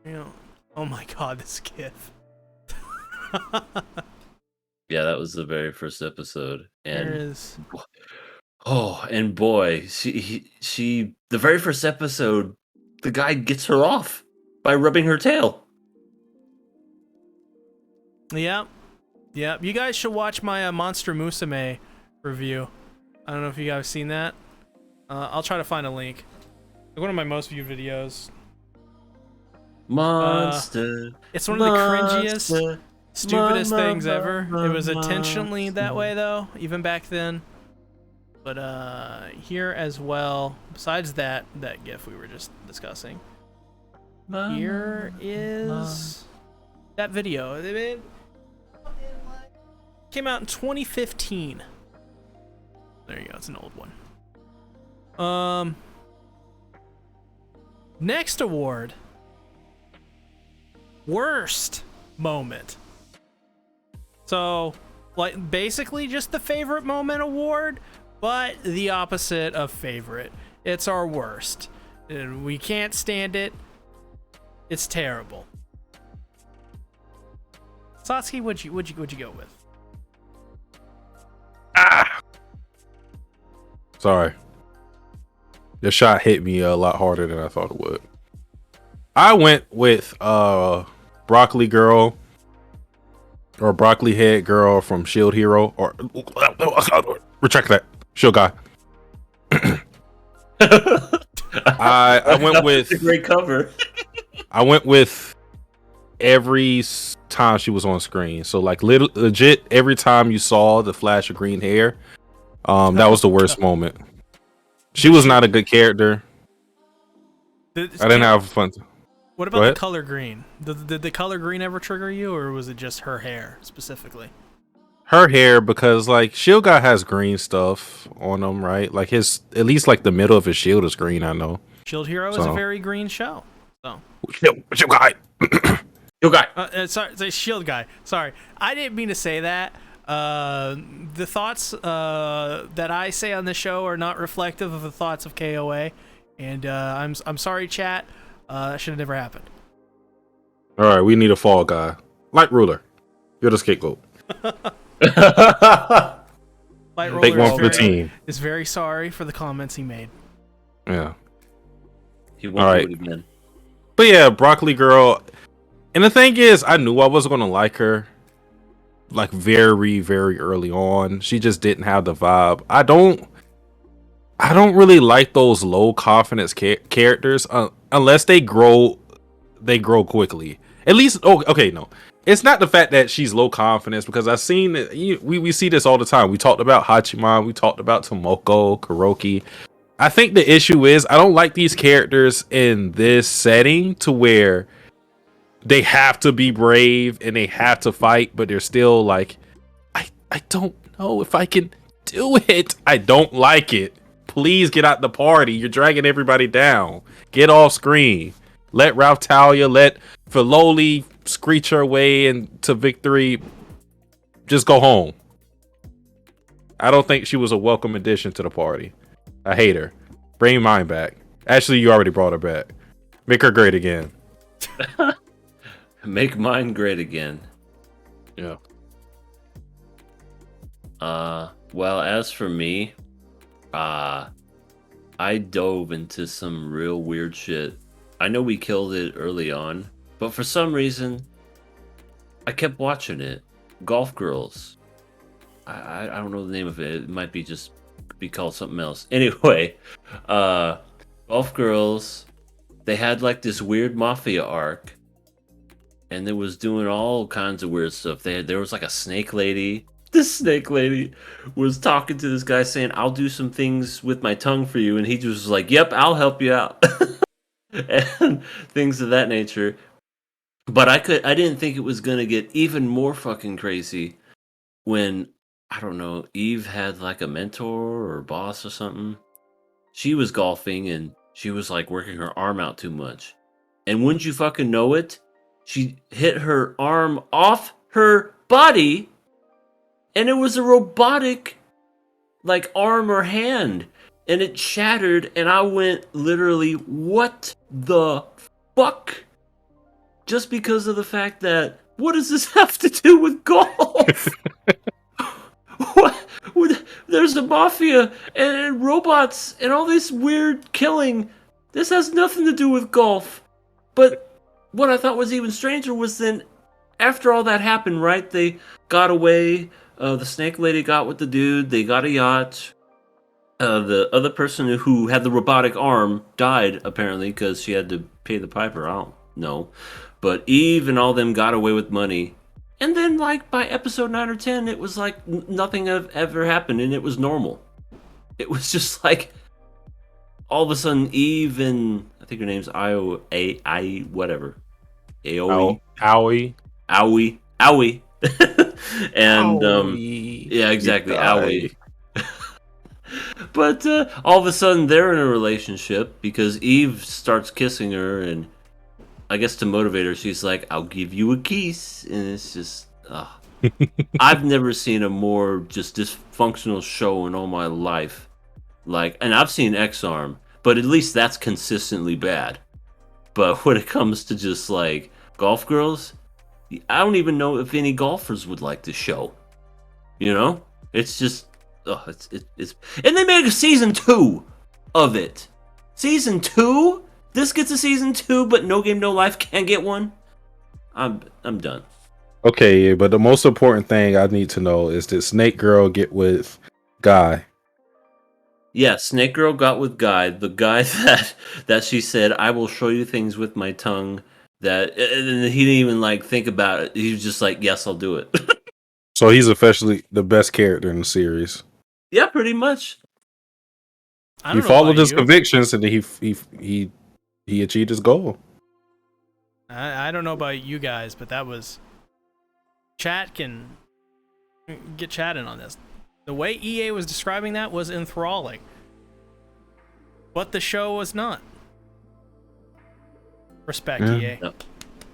You know, oh my God, this gif. Yeah, that was the very first episode, and There is. oh, and boy, she the very first episode, the guy gets her off by rubbing her tail. Yep. Yep. You guys should watch my Monster Musume review. I don't know if you guys seen that. I'll try to find a link. One of my most viewed videos. Monster. It's one of the cringiest, stupidest things ever. It was intentionally that way though, even back then. But here as well, besides that GIF we were just discussing, here is that video. It came out in 2015. There you go. It's an old one. Next award. Worst moment. So, like, basically just the favorite moment award, but the opposite of favorite. It's our worst. And we can't stand it. It's terrible. Satsuki, what'd you go with? Sorry. The shot hit me a lot harder than I thought it would. I went with Broccoli Girl or Broccoli Head Girl from Shield Hero, or retract that, Shield Guy. I went with That's a great cover. I went with every time she was on screen. So like legit every time you saw the flash of green hair, that was the worst moment. She was not a good character. I didn't have fun. What about the color green? Did the color green ever trigger you, or was it just her hair specifically? Her hair, because like Shield Guy has green stuff on him, right? Like his, at least like the middle of his shield is green. I know. Shield Hero is a very green show. So. Shield Guy. Shield Guy. Sorry, Shield Guy. Sorry, I didn't mean to say that. The thoughts that I say on the show are not reflective of the thoughts of KOA, and I'm sorry, chat. That should have never happened. All right, we need a fall guy. Light Ruler, you're the scapegoat. Light Take Roller one for the team. is very sorry for the comments he made. Yeah. He won't do it again. But yeah, Broccoli Girl. And the thing is, I knew I wasn't gonna like her. Like very, very early on, she just didn't have the vibe. I don't really like those low confidence characters unless they grow quickly. At least, okay, no, it's not the fact that she's low confidence, because I've seen it. We see this all the time. We talked about Hachiman, we talked about Tomoko, Kuroki. I think the issue is I don't like these characters in this setting to where they have to be brave and they have to fight, but they're still like, I don't know if I can do it. I don't like it. Please get out the party. You're dragging everybody down. Get off screen. Let Ralph Talia, let Filoli screech her way into victory. Just go home. I don't think she was a welcome addition to the party. I hate her. Bring mine back. Actually, you already brought her back. Make her great again. Make mine great again. Yeah. Well, as for me, I dove into some real weird shit I know we killed it early on, but for some reason, I kept watching it. Golf Girls. I don't know the name of it. It might be just be called something else. Anyway, Golf Girls. They had like this weird mafia arc, and it was doing all kinds of weird stuff. There was like a snake lady. This snake lady was talking to this guy saying, "I'll do some things with my tongue for you," and he just was like, "Yep, I'll help you out," and things of that nature. But I didn't think it was gonna get even more fucking crazy when, I don't know, Eve had like a mentor or boss or something. She was golfing and she was like working her arm out too much. And wouldn't you fucking know it? She hit her arm off her body and it was a robotic like arm or hand. And it shattered and I went literally, what the fuck? Just because of the fact that, what does this have to do with golf? What? There's a mafia and robots and all this weird killing. This has nothing to do with golf. But what I thought was even stranger was then, after all that happened, right? They got away. The snake lady got with the dude. They got a yacht. The other person who had the robotic arm died, apparently, because she had to pay the piper. I don't know. But Eve and all them got away with money. And then, like, by episode 9 or 10, it was like nothing ever happened, and it was normal. It was just like, all of a sudden, Eve and, I think her name's whatever. Aoi. Owie. And, yeah, exactly, Owie. But all of a sudden, they're in a relationship because Eve starts kissing her, and I guess to motivate her, she's like, "I'll give you a kiss," and it's just, I've never seen a more just dysfunctional show in all my life. Like, and I've seen X-Arm, but at least that's consistently bad. But when it comes to just like Golf Girls, I don't even know if any golfers would like this show. You know, it's just, it's, and they made a season 2 of it. Season 2. This gets a season 2, but No Game No Life can't get one. I'm done. Okay, but the most important thing I need to know is, did Snake Girl get with Guy? Yeah, Snake Girl got with Guy, the guy that she said, "I will show you things with my tongue." That, and he didn't even like think about it. He was just like, "Yes, I'll do it." So he's officially the best character in the series. Yeah, pretty much. He followed his convictions, and he achieved his goal. I don't know about you guys, but that was... Chat can get chatting on this. The way EA was describing that was enthralling. But the show was not. Respect, EA. No.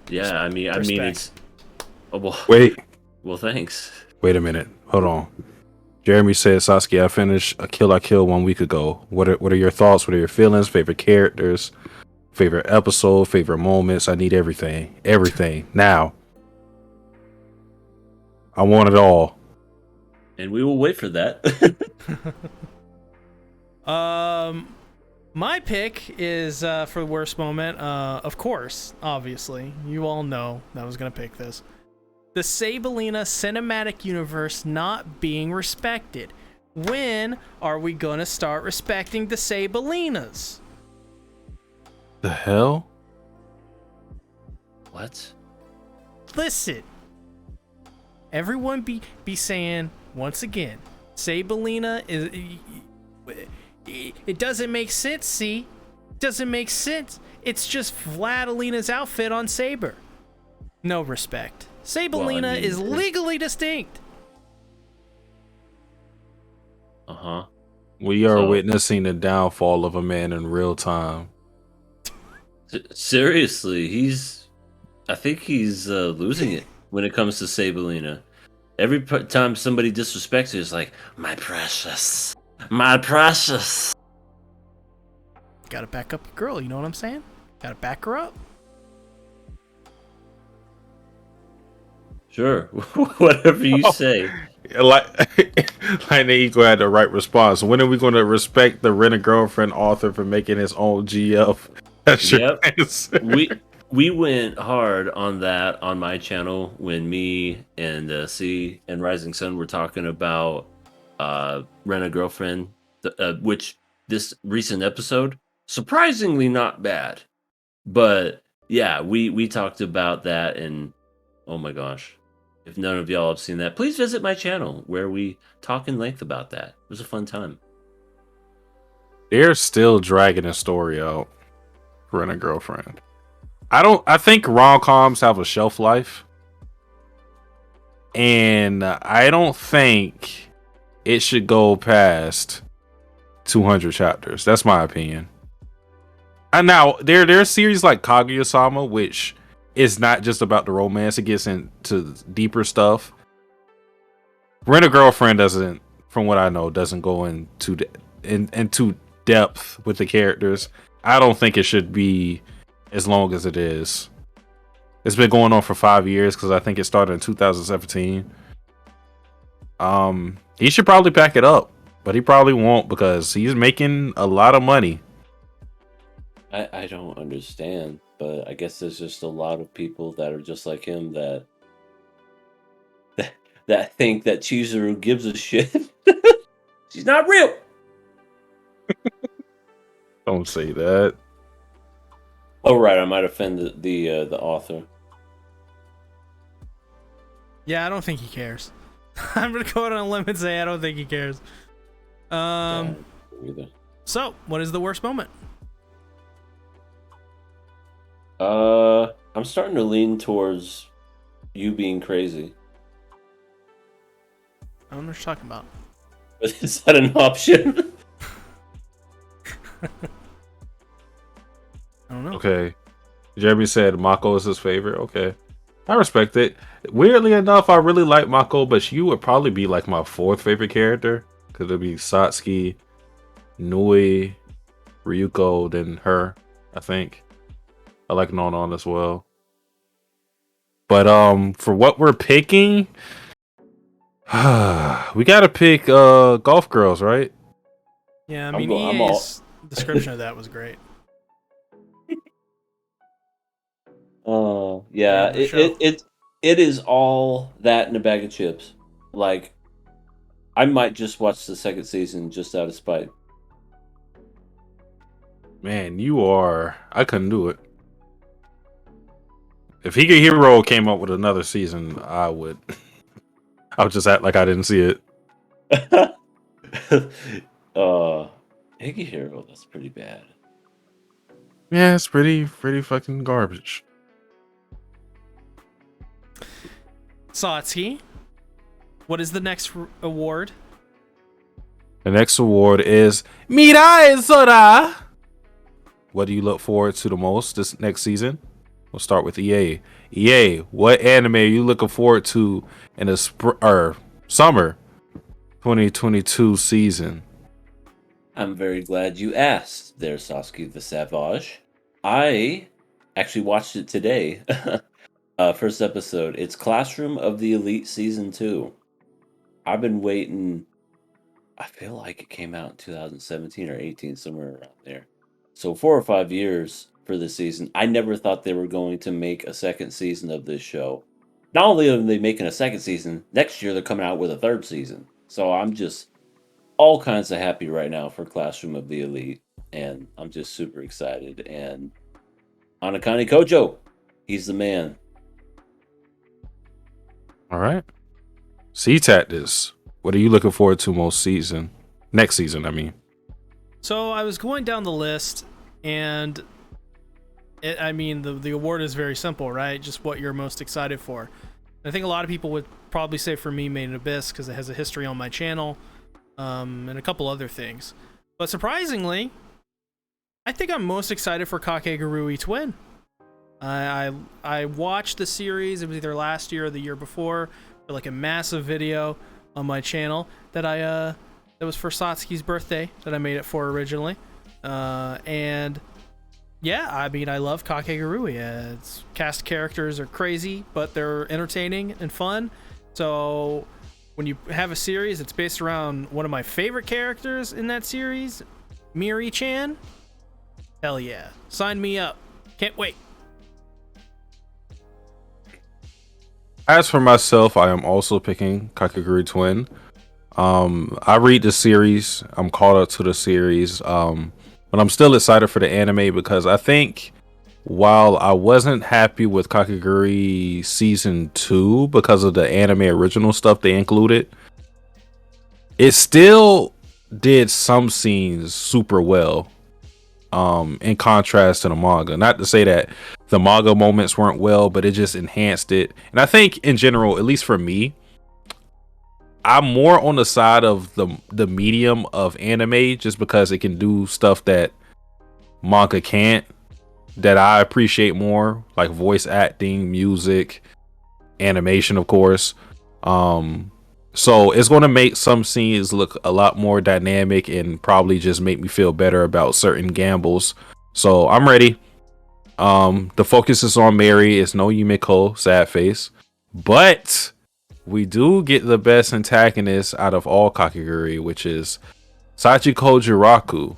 Yeah, I mean, it's... Oh, well, Wait. Well, thanks. Wait a minute. Hold on. Jeremy said, "Sasuke, I finished A Kill I Kill 1 week ago. What are your thoughts? What are your feelings? Favorite characters? Favorite episode? Favorite moments? I need everything. Everything. Now. I want it all." And we will wait for that. My pick is for the worst moment. Of course, obviously, you all know that I was gonna pick this. The Sabalina cinematic universe not being respected. When are we gonna start respecting the Sabalinas? The hell? What? Listen. Everyone be saying once again, Sabalina is... It doesn't make sense, see? Doesn't make sense. It's just Vladilina's outfit on Saber. No respect. Sabalina is legally distinct. Uh-huh. We are witnessing the downfall of a man in real time. Seriously, I think he's losing it when it comes to Sabalina. Every time somebody disrespects her, it's like, "My precious. My precious." Gotta back up your girl, you know what I'm saying? Gotta back her up. Sure. Whatever you say. Like the Eagle had the right response. When are we going to respect the Rent a Girlfriend author for making his own GF That's your Yep. answer. We went hard on that on my channel when me and C and Rising Sun were talking about Rent a Girlfriend, which this recent episode surprisingly not bad, but yeah, we talked about that, and oh my gosh, if none of y'all have seen that, please visit my channel where we talk in length about that. It was a fun time. They're still dragging a story out. Rent a Girlfriend. I think rom-coms have a shelf life, and I don't think it should go past 200 chapters. That's my opinion. And now there's series like Kaguya-sama, which is not just about the romance; it gets into deeper stuff. Rent a Girlfriend doesn't, from what I know, doesn't go into depth with the characters. I don't think it should be as long as it is. It's been going on for 5 years because I think it started in 2017. He should probably pack it up, but he probably won't because he's making a lot of money. I don't understand, but I guess there's just a lot of people that are just like him that that think that Chizuru gives a shit. She's not real. Don't say that. Oh right, I might offend the author. Yeah, I don't think he cares. I'm gonna go out on a limb and say I don't think he cares. Either. So what is the worst moment? I'm starting to lean towards you being crazy. I don't know what you're talking about. But is that an option? I don't know. Okay. Jeremy said Mako is his favorite. Okay. I respect it. Weirdly enough, I really like Mako, but she would probably be like my fourth favorite character. Because it'd be Satsuki, Nui, Ryuko, then her, I think. I like Non as well. But for what we're picking, we gotta pick Golf Girls, right? Yeah, I I'm mean go- I'm all- EA's description of that was great. Oh yeah, Yeah, sure. it is all that in a bag of chips. Like, I might just watch the second season just out of spite. Man, I couldn't do it. If Higa Hero came up with another season, I would. I would just act like I didn't see it. Higgy Hero, that's pretty bad. Yeah, it's pretty fucking garbage. Satsuki, what is the next award? The next award is Mirai Sora. What do you look forward to the most this next season? We'll start with EA. EA, what anime are you looking forward to in the summer 2022 season? I'm very glad you asked there, Sasuke the Savage. I actually watched it today. First episode. It's Classroom of the Elite Season 2. I've been waiting. I feel like it came out in 2017 or 18, somewhere around there. So 4 or 5 years for this season. I never thought they were going to make a second season of this show. Not only are they making a second season, next year they're coming out with a third season. So I'm just all kinds of happy right now for Classroom of the Elite. And I'm just super excited. And Hanakani Kojo, he's the man. All right. C-Tactus, what are you looking forward to next season, I mean. So I was going down the list, and the award is very simple, right? Just what you're most excited for. I think a lot of people would probably say for me, Made in Abyss, because it has a history on my channel, and a couple other things. But surprisingly, I think I'm most excited for Kakegurui Twin. I watched the series. It was either last year or the year before, for like a massive video on my channel that that was for Satsuki's birthday that I made it for originally. And yeah, I mean, I love Kakegurui. Its cast characters are crazy, but they're entertaining and fun. So when you have a series that's based around one of my favorite characters in that series, Miri-chan, Hell yeah. Sign me up. Can't wait. As for myself, I am also picking Kakegurui Twin. I read the series. I'm caught up to the series. But I'm still excited for the anime because I think while I wasn't happy with Kakegurui season 2 because of the anime original stuff they included, it still did some scenes super well. In contrast to the manga. Not to say that the manga moments weren't well, but it just enhanced it. And I think in general, at least for me, I'm more on the side of the medium of anime just because it can do stuff that manga can't, that I appreciate more, like voice acting, music, animation, of course. So it's going to make some scenes look a lot more dynamic and probably just make me feel better about certain gambles. So I'm ready. The focus is on Mary. It's no Yumiko, sad face. But we do get the best antagonist out of all Kakegurui, which is Sachiko Jiraku.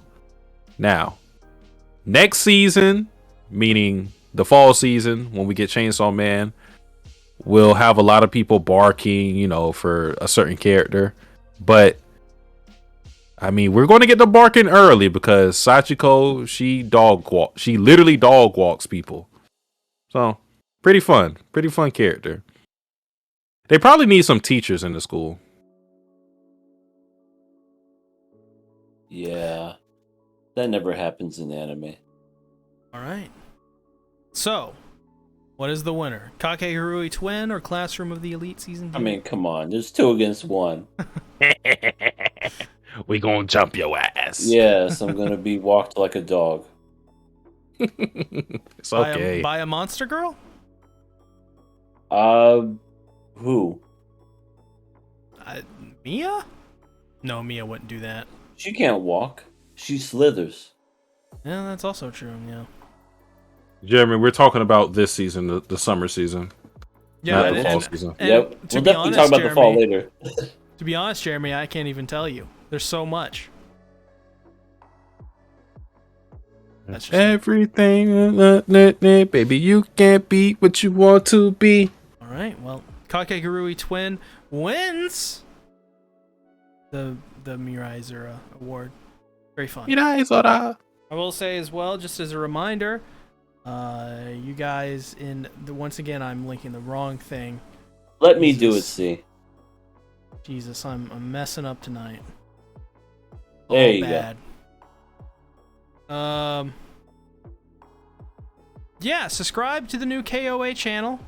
Now, next season, meaning the fall season, when we get Chainsaw Man, we'll have a lot of people barking, for a certain character. But I mean, we're going to get the barking early because Sachiko, she literally dog walks people. So pretty fun character. They probably need some teachers in the school. Yeah, that never happens in anime. All right. So, what is the winner? Kakegurui Twin or Classroom of the Elite Season 2? I mean, come on. There's 2 against 1. We gonna jump your ass. Yes, I'm gonna be walked like a dog. It's okay. By a monster girl? Who? Mia? No, Mia wouldn't do that. She can't walk. She slithers. Yeah, that's also true, yeah. Jeremy, we're talking about this season, the summer season. Yeah, not the fall season. Yep. We'll definitely talk about the fall later. To be honest, Jeremy, I can't even tell you. There's so much. That's just everything, baby. You can't be what you want to be. All right. Well, Kakegurui Twin wins the Mirai Zura Award. Very fun. I will say as well, just as a reminder, you guys once again, I'm linking the wrong thing. Let me do it, see. Jesus, I'm messing up tonight. There you go. Yeah, subscribe to the new KOA channel.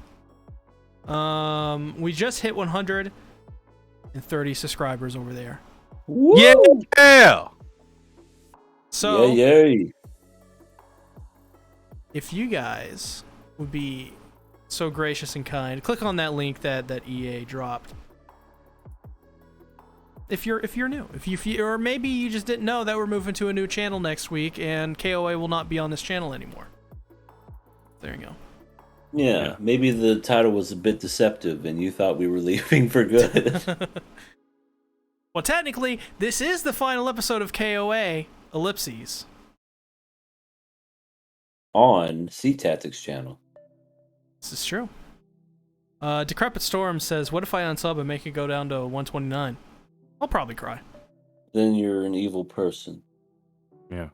We just hit 130 subscribers over there. Woo! Yeah. So yeah. If you guys would be so gracious and kind, click on that link that EA dropped. If you're new, or maybe you just didn't know that we're moving to a new channel next week and KOA will not be on this channel anymore. There you go. Yeah, maybe the title was a bit deceptive and you thought we were leaving for good. Well, technically, this is the final episode of KOA Ellipses. On Sea Tactics channel. This is true. Decrepit Storm says, what if I unsub and make it go down to 129? I'll probably cry. Then you're an evil person. Yeah.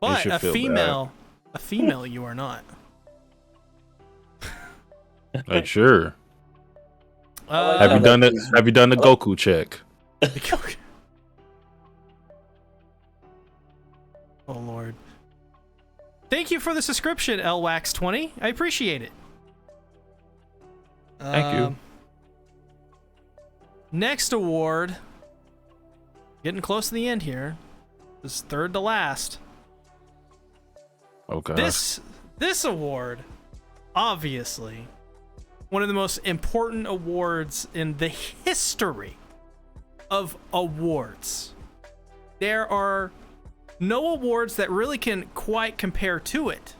But a female you are not. Like, sure. Have you done the Goku check? Oh Lord. Thank you for the subscription, LWax20. I appreciate it. Thank you. Next award. Getting close to the end here. This is third to last. Okay. This award, obviously, one of the most important awards in the history of awards. There are no awards that really can quite compare to it.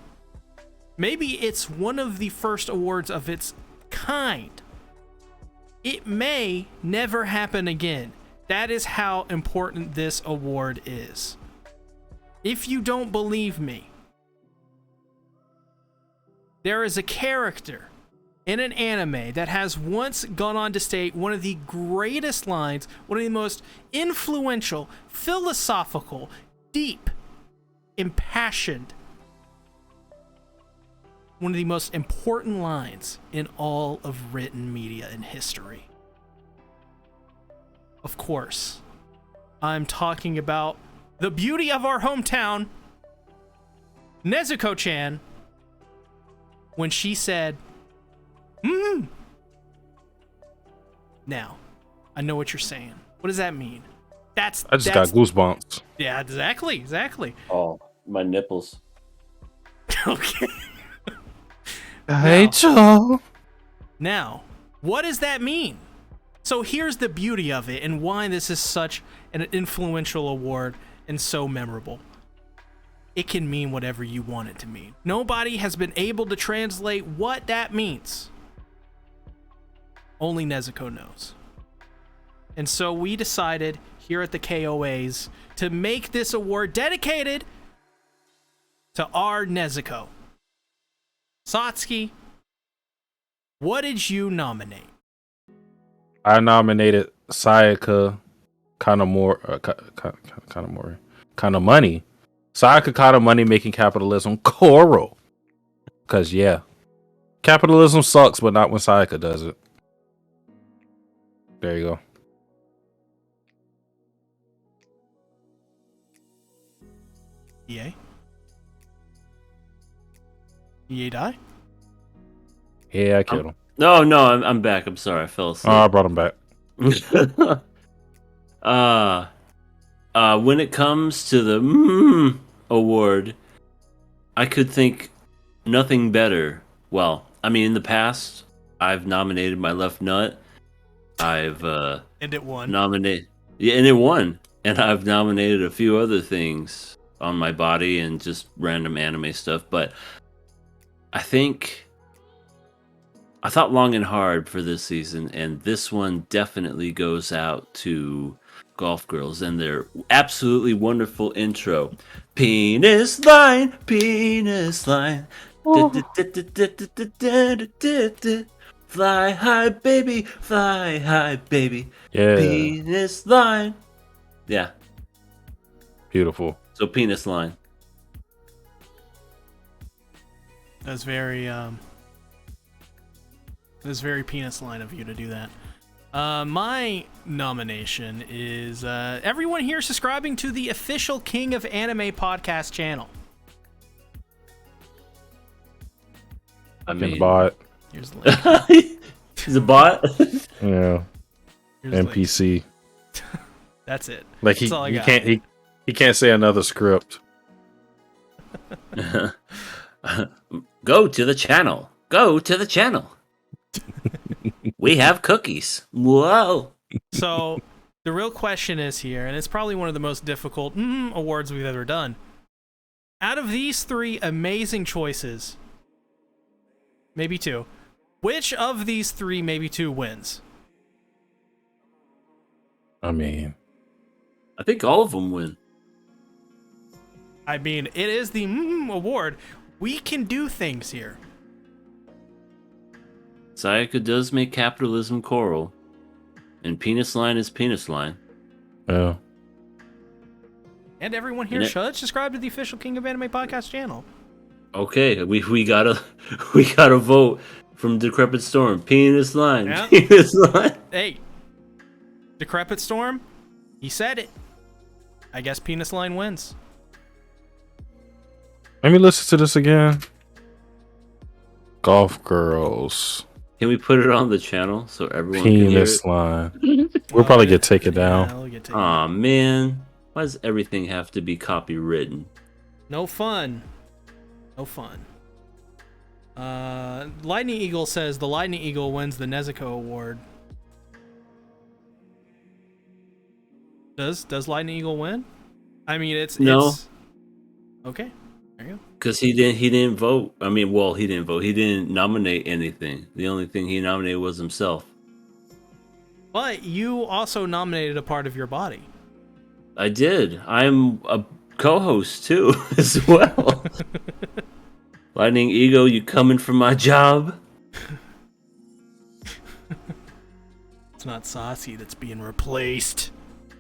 Maybe it's one of the first awards of its kind. It may never happen again. That is how important this award is. if you don't believe me, there is a character in an anime that has once gone on to state one of the greatest lines, one of the most influential, philosophical, deep, impassioned, one of the most important lines in all of written media in history. Of course, I'm talking about the beauty of our hometown, Nezuko-chan, when she said, Now, I know what you're saying. What does that mean? I just got goosebumps. Yeah, exactly. Oh, my nipples. Okay. Hey, Joe. Now, what does that mean? So here's the beauty of it and why this is such an influential award and so memorable. It can mean whatever you want it to mean. Nobody has been able to translate what that means. Only Nezuko knows. And so we decided here at the KOAs to make this award dedicated to our Nezuko. Satsuki, what did you nominate? I nominated Sayaka Kanamori. Sayaka Kanamori making capitalism Koro. Because, yeah, capitalism sucks, but not when Sayaka does it. There you go. EA? EA die? Yeah, I killed him. No, I'm back. I'm sorry, I fell asleep. Oh, I brought him back. When it comes to the award, I could think nothing better. Well, I mean, in the past, I've nominated my left nut. I've And it won. and it won. And I've nominated a few other things on my body and just random anime stuff. But I thought long and hard for this season, and this one definitely goes out to Golf Girls and their absolutely wonderful intro. Penis line, penis line. Fly high, baby, fly high, baby. Yeah. Penis line. Yeah, Beautiful. so penis line. That's very penis line of you to do that. My nomination is everyone here subscribing to the official King of Anime podcast channel. I Fucking mean, bot. Here's the link. he's a bot. Yeah. Here's the link. NPC. That's it. Like That's all I he got. can't he can't say another script. Go to the channel. Go to the channel. We have cookies. Whoa. So the real question is here, and it's probably one of the most difficult awards we've ever done. Out of these three amazing choices, maybe two, which of these three, maybe two, wins? I mean, I think all of them win. I mean, it is the award. We can do things here. Sayaka does make capitalism choral, and penis line is penis line. yeah. And everyone here And it- should subscribe to the official King of Anime podcast channel. Okay, we gotta vote from Decrepit Storm. Penis line. Yeah. Penis line. Hey, Decrepit Storm, he said it. I guess penis line wins. Let me listen to this again. Golf Girls. Can we put it on the channel so everyone can hear Penis it? line. We'll probably get taken down. Yeah, we'll get taken Aw, man. Why does everything have to be copywritten? No fun. No fun. Lightning Eagle says the Lightning Eagle wins the Nezuko Award. Does Lightning Eagle win? I mean, it's okay. There you go. Because he didn't vote. I mean, well, he didn't vote. He didn't nominate anything. The only thing he nominated was himself. But you also nominated a part of your body. I did. I'm a co-host too, as well. Lightning Ego, you coming for my job? It's not Saucy that's being replaced.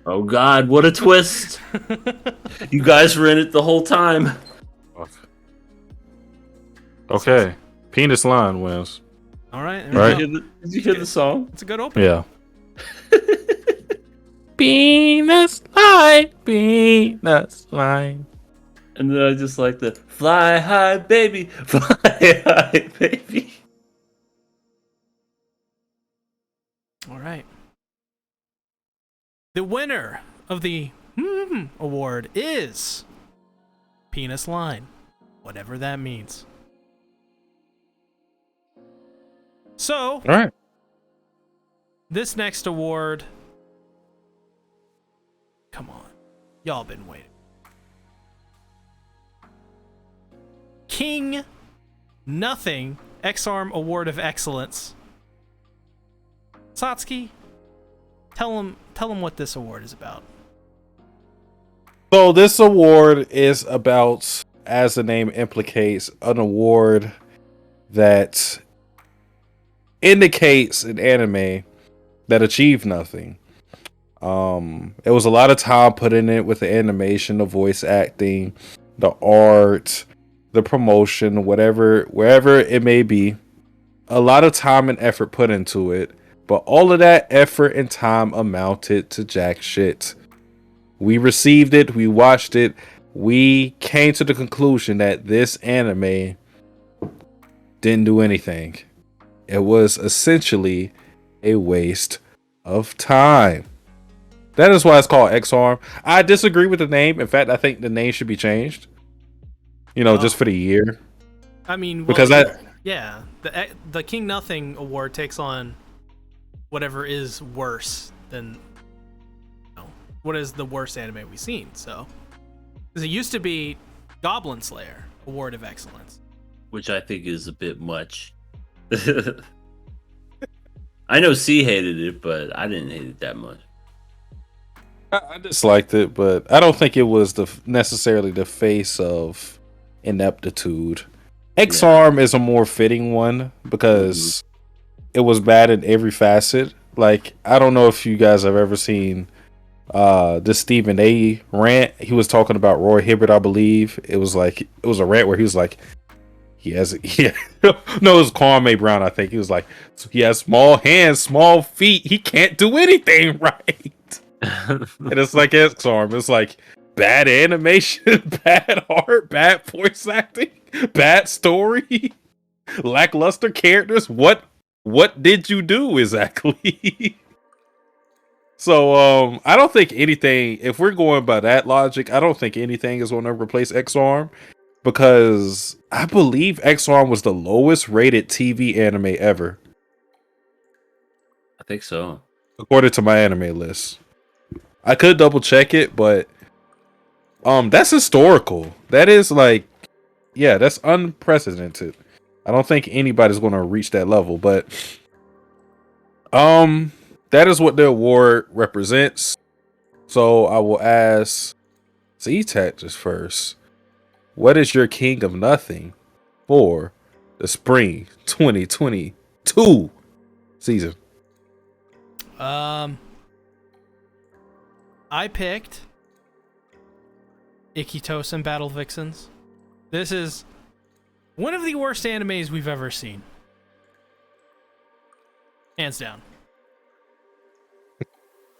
Oh God, what a twist! You guys were in it the whole time. Okay. Penis line wins. All right. Right. Did you hear the song? It's a good opening. Yeah. Penis line. Penis line. And then I just like the fly high, baby, fly high, baby. All right. The winner of the award is Penis Line, whatever that means. So, All right. this next award, come on, y'all been waiting. King Nothing X-Arm Award of Excellence. Satsuki, tell him what this award is about. So this award is about, as the name implicates, an award that indicates an anime that achieved nothing. It was a lot of time put in it with the animation, the voice acting, the art, the promotion, wherever it may be. A lot of time and effort put into it, but all of that effort and time amounted to jack shit. We received it, we watched it, we came to the conclusion that this anime didn't do anything. It was essentially a waste of time. That is why it's called X-Arm. I disagree with the name. In fact, I think the name should be changed. Just for the year. I mean, Because the King Nothing Award takes on whatever is worse than what is the worst anime we've seen. So, because it used to be Goblin Slayer Award of Excellence, Which I think is a bit much. I know C hated it, but I didn't hate it that much. I disliked it, but I don't think it was necessarily the face of ineptitude. X-Arm is a more fitting one because it was bad in every facet. Like, I don't know if you guys have ever seen this Stephen A rant. He was talking about Roy Hibbert, I believe. It was a rant where he was like, no, it was Kwame Brown, I think. He was like, he has small hands, small feet. He can't do anything right. And it's like X-Arm. It's like bad animation, bad art, bad voice acting, bad story, lackluster characters. What did you do exactly? So I don't think anything, if we're going by that logic, I don't think anything is going to replace X-Arm, because I believe X-Arm was the lowest rated TV anime ever, I think so. according to my anime list. I could double check it, but that's historical. That is that's unprecedented. I don't think anybody's going to reach that level, but that is what the award represents. So I will ask Z-Tactics first. What is your King of Nothing for the spring 2022 season? I picked Ikitosen Battle Vixens. This is one of the worst animes we've ever seen. Hands down.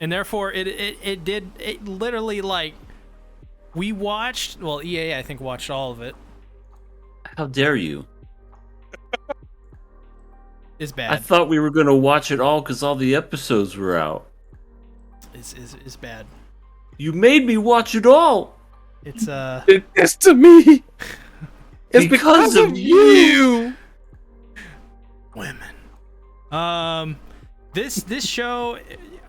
And therefore, it literally, like, we watched, well, EA, I think, watched all of it. How dare you? It's bad. I thought we were going to watch it all because all the episodes were out. It's bad. You made me watch it all. It's It's to me. It's because of you. women. This show,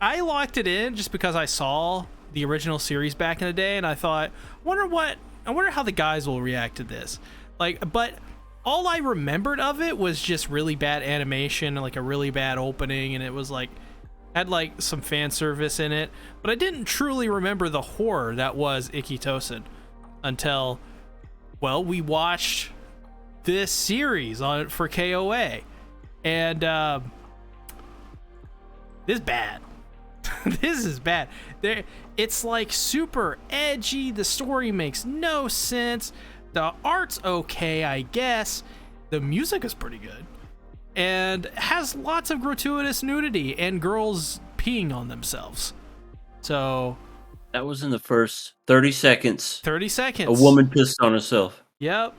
I locked it in just because I saw the original series back in the day, and I thought, I wonder how the guys will react to this. But all I remembered of it was just really bad animation, like a really bad opening, and it was had some fan service in it, but I didn't truly remember the horror that was Ikitosen. until, well, we watched this series for KOA, and this is bad. This is bad. It's like super edgy. The story makes no sense. The art's okay, I guess. The music is pretty good, and has lots of gratuitous nudity and girls peeing on themselves. So That was in the first 30 seconds. 30 seconds. A woman pissed on herself. Yep.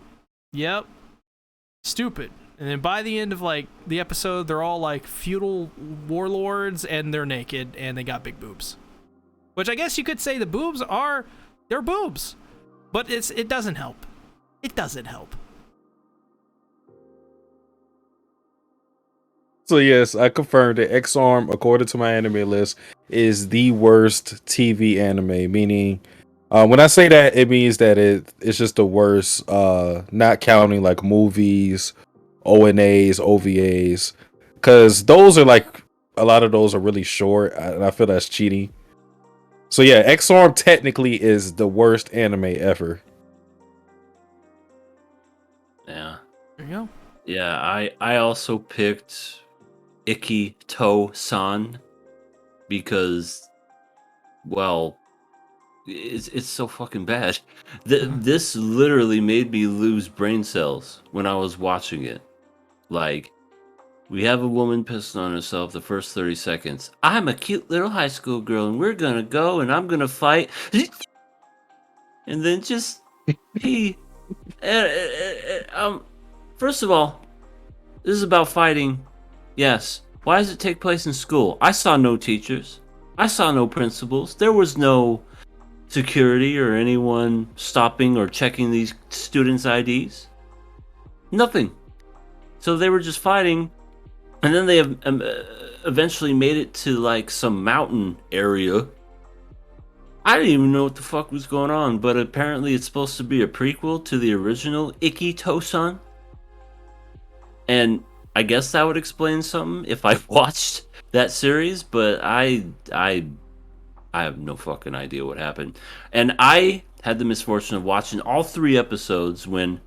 Stupid. And then by the end of like the episode, they're all like feudal warlords, and they're naked and they got big boobs. Which I guess you could say the boobs they're boobs, but it doesn't help. It doesn't help. So yes, I confirmed that X-Arm, according to my anime list, is the worst TV anime. Meaning, when I say that, it means that it's just the worst, not counting like movies, ONAs, OVAs, because those are like a lot of those are really short, and I feel that's cheating. So yeah, X-Arm technically is the worst anime ever. Yeah. There you go. Yeah, I also picked Iki To-san because, well, it's so fucking bad. This literally made me lose brain cells when I was watching it. Like, we have a woman pissing on herself the first 30 seconds. I'm a cute little high school girl, and we're gonna go, and I'm gonna fight. And then just he, first of all, this is about fighting. Yes. Why does it take place in school? I saw no teachers. I saw no principals. There was no security or anyone stopping or checking these students' IDs. Nothing. So they were just fighting, and then they eventually made it to like some mountain area. I didn't even know what the fuck was going on, but apparently it's supposed to be a prequel to the original Iki To-san. And I guess that would explain something if I watched that series, but I have no fucking idea what happened. And I had the misfortune of watching all 3 episodes when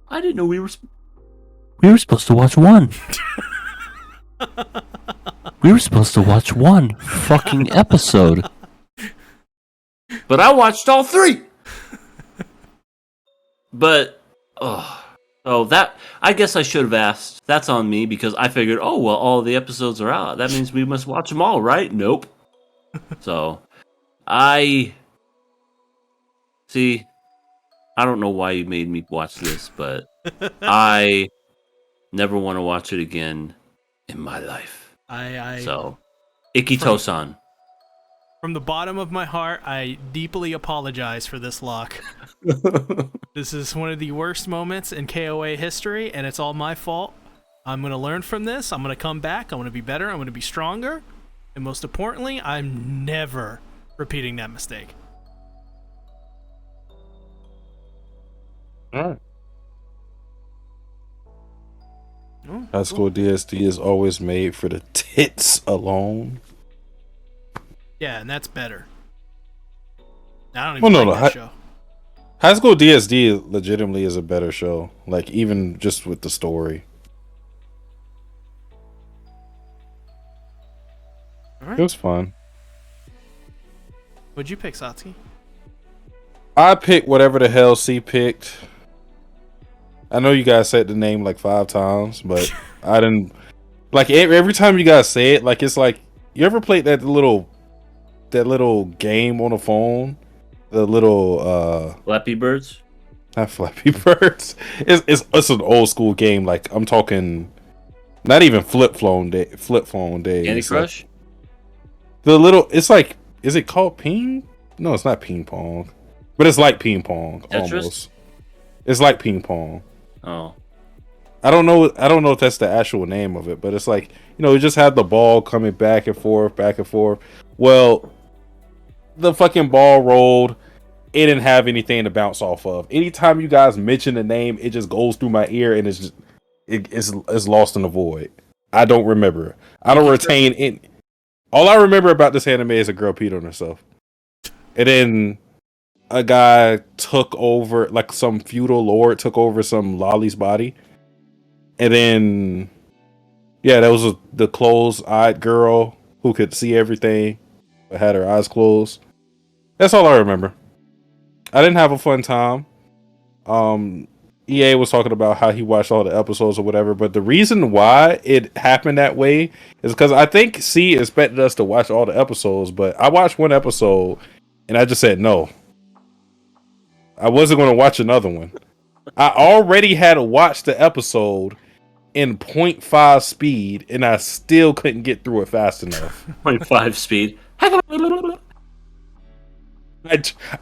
I didn't know we were supposed to watch one. We were supposed to watch one fucking episode. But I watched all 3. But that, I guess I should have asked. That's on me because I figured, oh well, all the episodes are out. That means we must watch them all, right? Nope. So, I don't know why you made me watch this, but I never want to watch it again in my life. So, Iki To-san. From the bottom of my heart, I deeply apologize for this lock. This is one of the worst moments in KOA history, and it's all my fault. I'm going to learn from this. I'm going to come back. I'm going to be better. I'm going to be stronger. And most importantly, I'm never repeating that mistake. All right. Oh, High School DSD is always made for the tits alone. yeah, and that's better. I don't even like that show. High School DSD legitimately is a better show. Like, even just with the story. All right. It was fun. What'd you pick, Satsuki? I picked whatever the hell C picked. I know you guys said the name like 5 times, but I didn't. Like, every time you guys say it, like, it's like, you ever played that little game on the phone? The little Flappy Birds? Not Flappy Birds. It's an old school game. Like, I'm talking, not even flip phone days. Candy Crush? Like, the little, it's like, is it called ping? No, it's not ping pong, but it's like ping pong. Tetris? Almost. It's like ping pong. Oh. I don't know if that's the actual name of it, but it's like, you just had the ball coming back and forth, back and forth. Well, the fucking ball rolled. It didn't have anything to bounce off of. Anytime you guys mention the name, it just goes through my ear and it's lost in the void. I don't remember. I don't retain it. All I remember about this anime is a girl peed on herself. And then a guy took over, like some feudal lord took over some Lolly's body, and then yeah, that was the closed-eyed girl who could see everything but had her eyes closed. That's all I remember. I didn't have a fun time. EA was talking about how he watched all the episodes or whatever, but the reason why it happened that way is because I think C expected us to watch all the episodes, but I watched one episode and I just said no. I wasn't going to watch another one. I already had to watch the episode in 0.5 speed and I still couldn't get through it fast enough. 0.5 speed.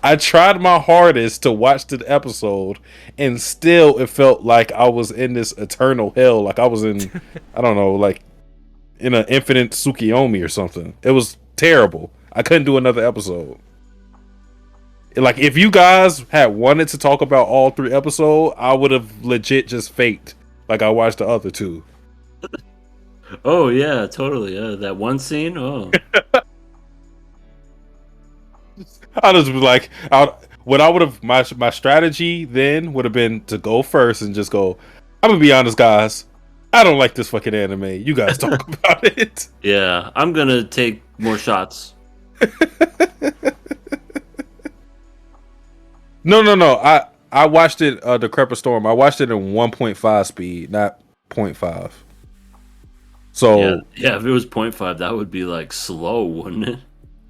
I tried my hardest to watch the episode, and still it felt like I was in this eternal hell. Like I was in, I don't know, like in an infinite Tsukiyomi or something. It was terrible. I couldn't do another episode. Like if you guys had wanted to talk about all 3 episodes, I would have legit just faked like I watched the other 2. Oh yeah, totally. That one scene. Oh, I just was like, what I would have my strategy then would have been to go first and just go. I'm gonna be honest, guys. I don't like this fucking anime. You guys talk about it. yeah. I'm gonna take more shots. No. I watched it. Decrepit Storm. I watched it in 1.5 speed, not 0.5. So Yeah. If it was 0.5, that would be like slow, wouldn't it?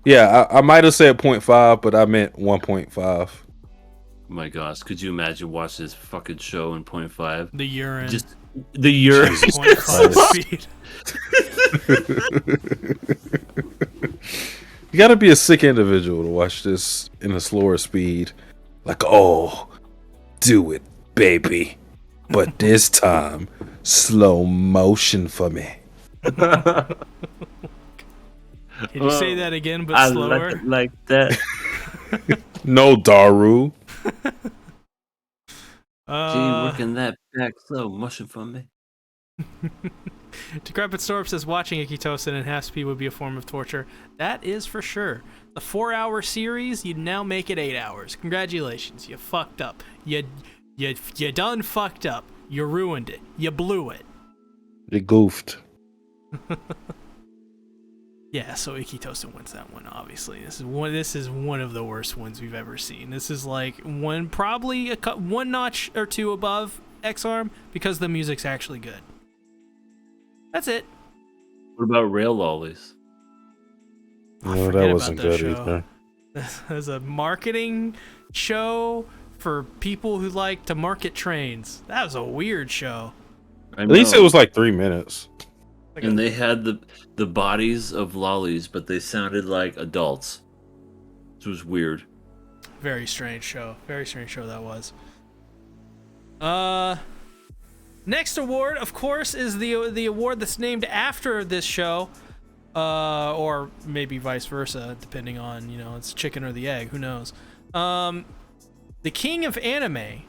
yeah, I might have said 0.5, but I meant 1.5. Oh my gosh, could you imagine watching this fucking show in 0.5? The urine. Just the urine. 0.5 speed. You gotta be a sick individual to watch this in a slower speed. Like, oh, do it, baby. But this time, slow motion for me. Can you say that again, but I slower? like that. No, Daru. Gee, working that back slow motion for me. Decrepit Storm says watching Ikitosen in half speed would be a form of torture. That is for sure. The 4-hour series, you now make it 8 hours. Congratulations, you fucked up. You done fucked up. You ruined it. You blew it. You goofed. Yeah, so Ikitosen wins that one. Obviously, this is one of the worst ones we've ever seen. This is like probably one notch or 2 above X-Arm because the music's actually good. That's it. What about Rail Lollies? No, Forget that wasn't about that good show. either. As a marketing show for people who like to market trains. That was a weird show. At least it was like 3 minutes. Like And they had the bodies of lollies, but they sounded like adults. It was weird. very strange show. Very strange show that was. Next award, of course, is the award that's named after this show. Or maybe vice versa, depending on, it's chicken or the egg, who knows. The King of Anime,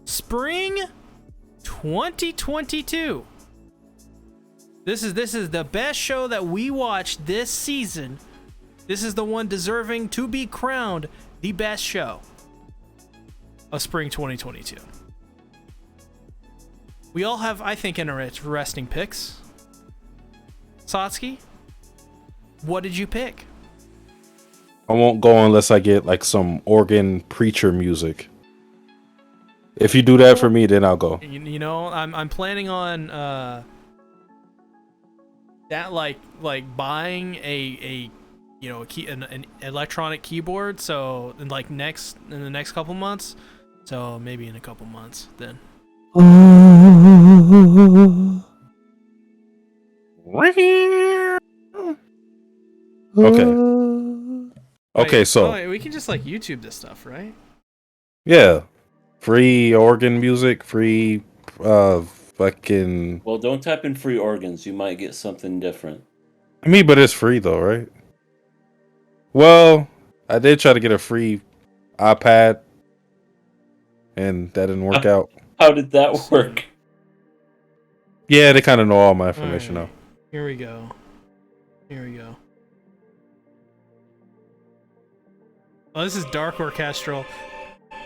Spring 2022. This is the best show that we watched this season. This is the one deserving to be crowned the best show of Spring 2022. We all have, I think, interesting picks. Satsuki, what did you pick? I won't go unless I get like some organ preacher music. If you do that for me, then I'll go. I'm planning on that like buying an electronic keyboard. So in the next couple months. So maybe in a couple months then. Okay, so wait, we can just like YouTube this stuff, right? yeah, free organ music, free fucking. Well, don't type in free organs. You might get something different. I mean, but it's free though, right? Well, I did try to get a free iPad, and that didn't work out. How did that work? Yeah, they kind of know all my information now. Here we go. Oh, this is dark orchestral.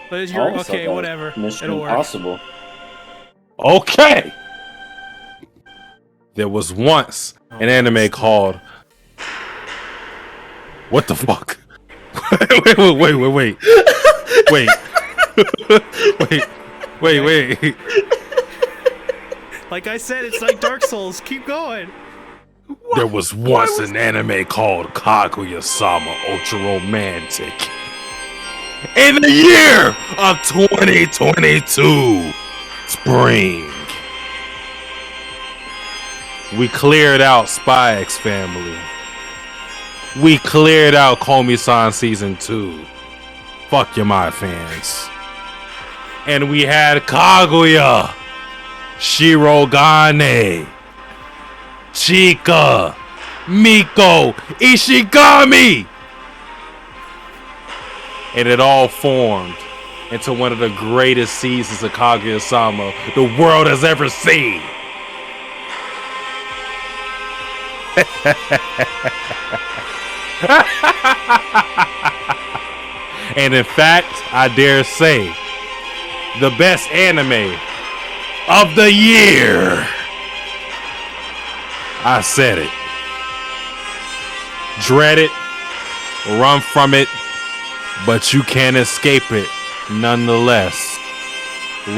But I always thought okay, that whatever. Mission It'll work. Impossible. Okay. There was once an anime called. What the fuck? Wait. Like I said, it's like Dark Souls. Keep going. There was once an anime called Kaguya-sama Ultra Romantic. In the year of 2022, spring, we cleared out Spy X Family. We cleared out Komi-san Season 2. Fuck your my fans. And we had Kaguya, Shirogane, Chika, Miko, Ishigami. And it all formed into one of the greatest seasons of Kaguya-sama the world has ever seen. And in fact, I dare say, the best anime of the year. I said it. Dread it, run from it, but you can't escape it nonetheless.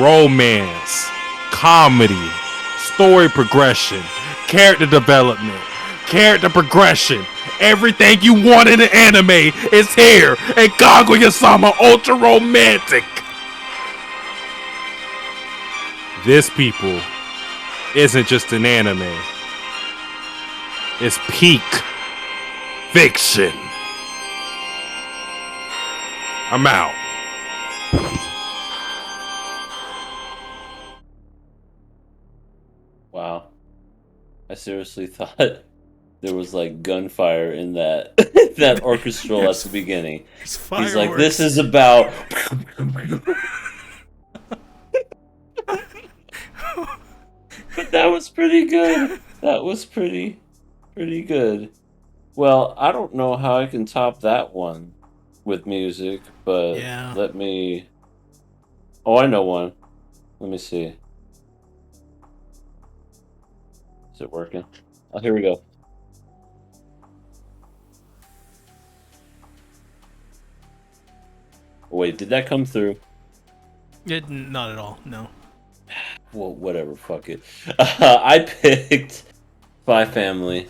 Romance, comedy, story progression, character development, character progression. Everything you want in an anime is here in Kaguya-sama Ultra Romantic. This, people, isn't just an anime. It's peak fiction. I'm out. Wow. I seriously thought there was like gunfire in that that orchestral at the beginning. It's He's like, this is about. But that was pretty good. That was pretty good. Well, I don't know how I can top that one with music, but Yeah. let me. Oh, I know one. Let me see. Is it working? Oh, here we go. Wait, did that come through? Not at all. No. Well, whatever. Fuck it. I picked Spy Family,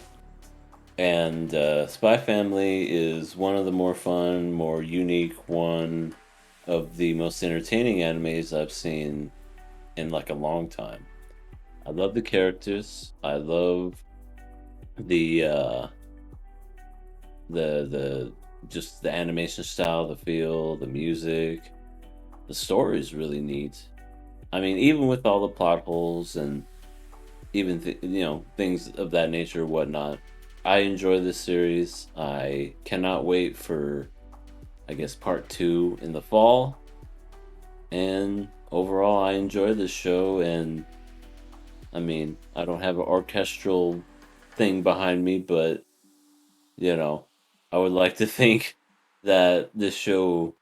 and Spy Family is one of the more fun, more unique, one of the most entertaining animes I've seen in like a long time. I love the characters. I love the just the animation style, the feel, the music. The story is really neat. I mean, even with all the plot holes and even things of that nature, whatnot, I enjoy this series. I cannot wait for, I guess, part 2 in the fall. And overall, I enjoy this show. And I mean, I don't have an orchestral thing behind me, but I would like to think that this show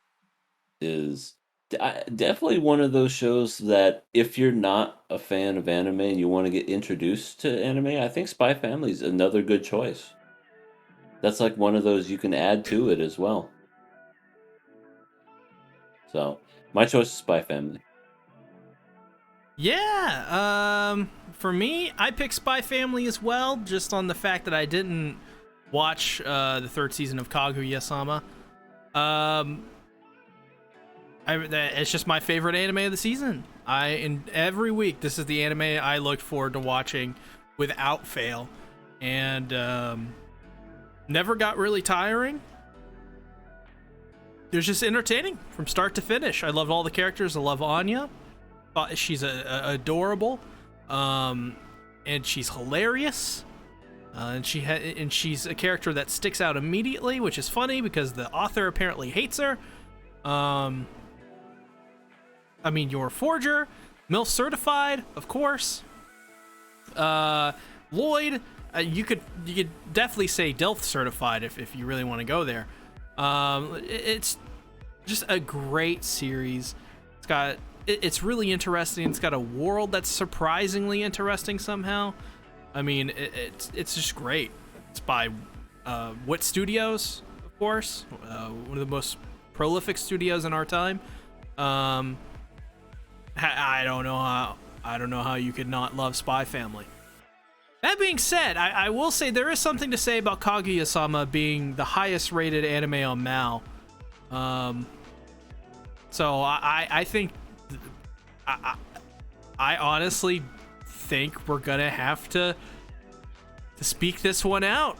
is definitely one of those shows that if you're not a fan of anime and you want to get introduced to anime, I think Spy Family is another good choice. That's like one of those you can add to it as well. So, my choice is Spy Family. Yeah. For me, I picked Spy Family as well, just on the fact that I didn't watch the 3rd season of Kaguya-sama. It's just my favorite anime of the season. Every week, this is the anime I look forward to watching without fail, and never got really tiring. They're just entertaining from start to finish. I loved all the characters. I love Anya. She's adorable, and she's hilarious. And she's a character that sticks out immediately, which is funny because the author apparently hates her. I mean, Yor Forger, MILF certified, of course. Lloyd, you could just a great series. It's really interesting. It's got a world that's surprisingly interesting somehow. I mean, it's just great. It's by Wit Studios, of course, one of the most prolific studios in our time. I don't know how you could not love Spy Family. That being said, I will say there is something to say about Kaguya-sama being the highest rated anime on Mal. So I think I honestly think we're gonna have to speak this one out.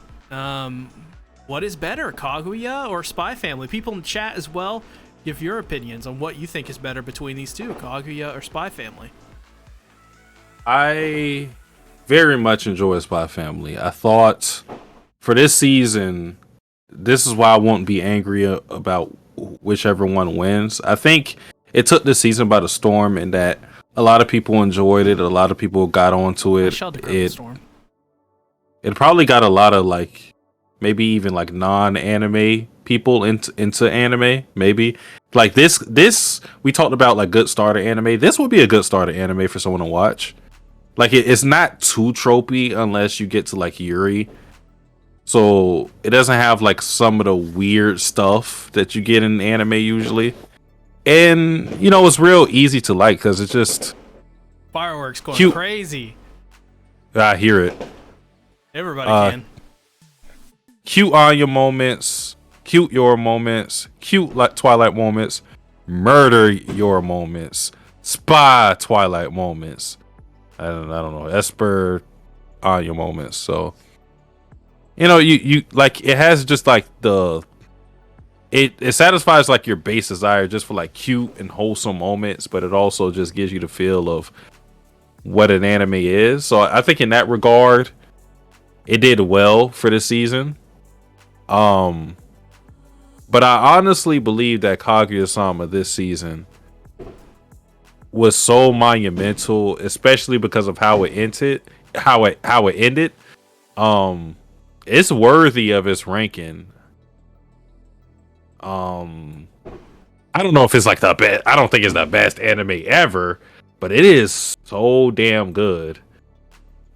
What is better, Kaguya or Spy Family? People in the chat as well, give your opinions on what you think is better between these two, Kaguya or Spy Family. I very much enjoy Spy Family. I thought for this season, this is why I won't be angry about whichever one wins. I think it took this season by the storm in that a lot of people enjoyed it. A lot of people got onto it. It probably got a lot of like, maybe even like non-anime people into anime. Maybe like this we talked about like good starter anime. This would be a good starter anime for someone to watch. Like it's not too tropey unless you get to like Yuri. So it doesn't have like some of the weird stuff that you get in anime usually. And you know, it's real easy to like because it's just fireworks going cute. Crazy. I hear it. Everybody can. Cute Anya moments, cute Your moments, cute like Twilight moments, murder Your moments, spy Twilight moments. I don't know, Esper Anya moments. So you know, you like it has just like it satisfies like your base desire just for like cute and wholesome moments, but it also just gives you the feel of what an anime is. So I think in that regard, it did well for this season. But I honestly believe that Kaguya-sama this season was so monumental, especially because of how it ended. It's worthy of its ranking. I don't know if it's like the best. I don't think it's the best anime ever, but it is so damn good.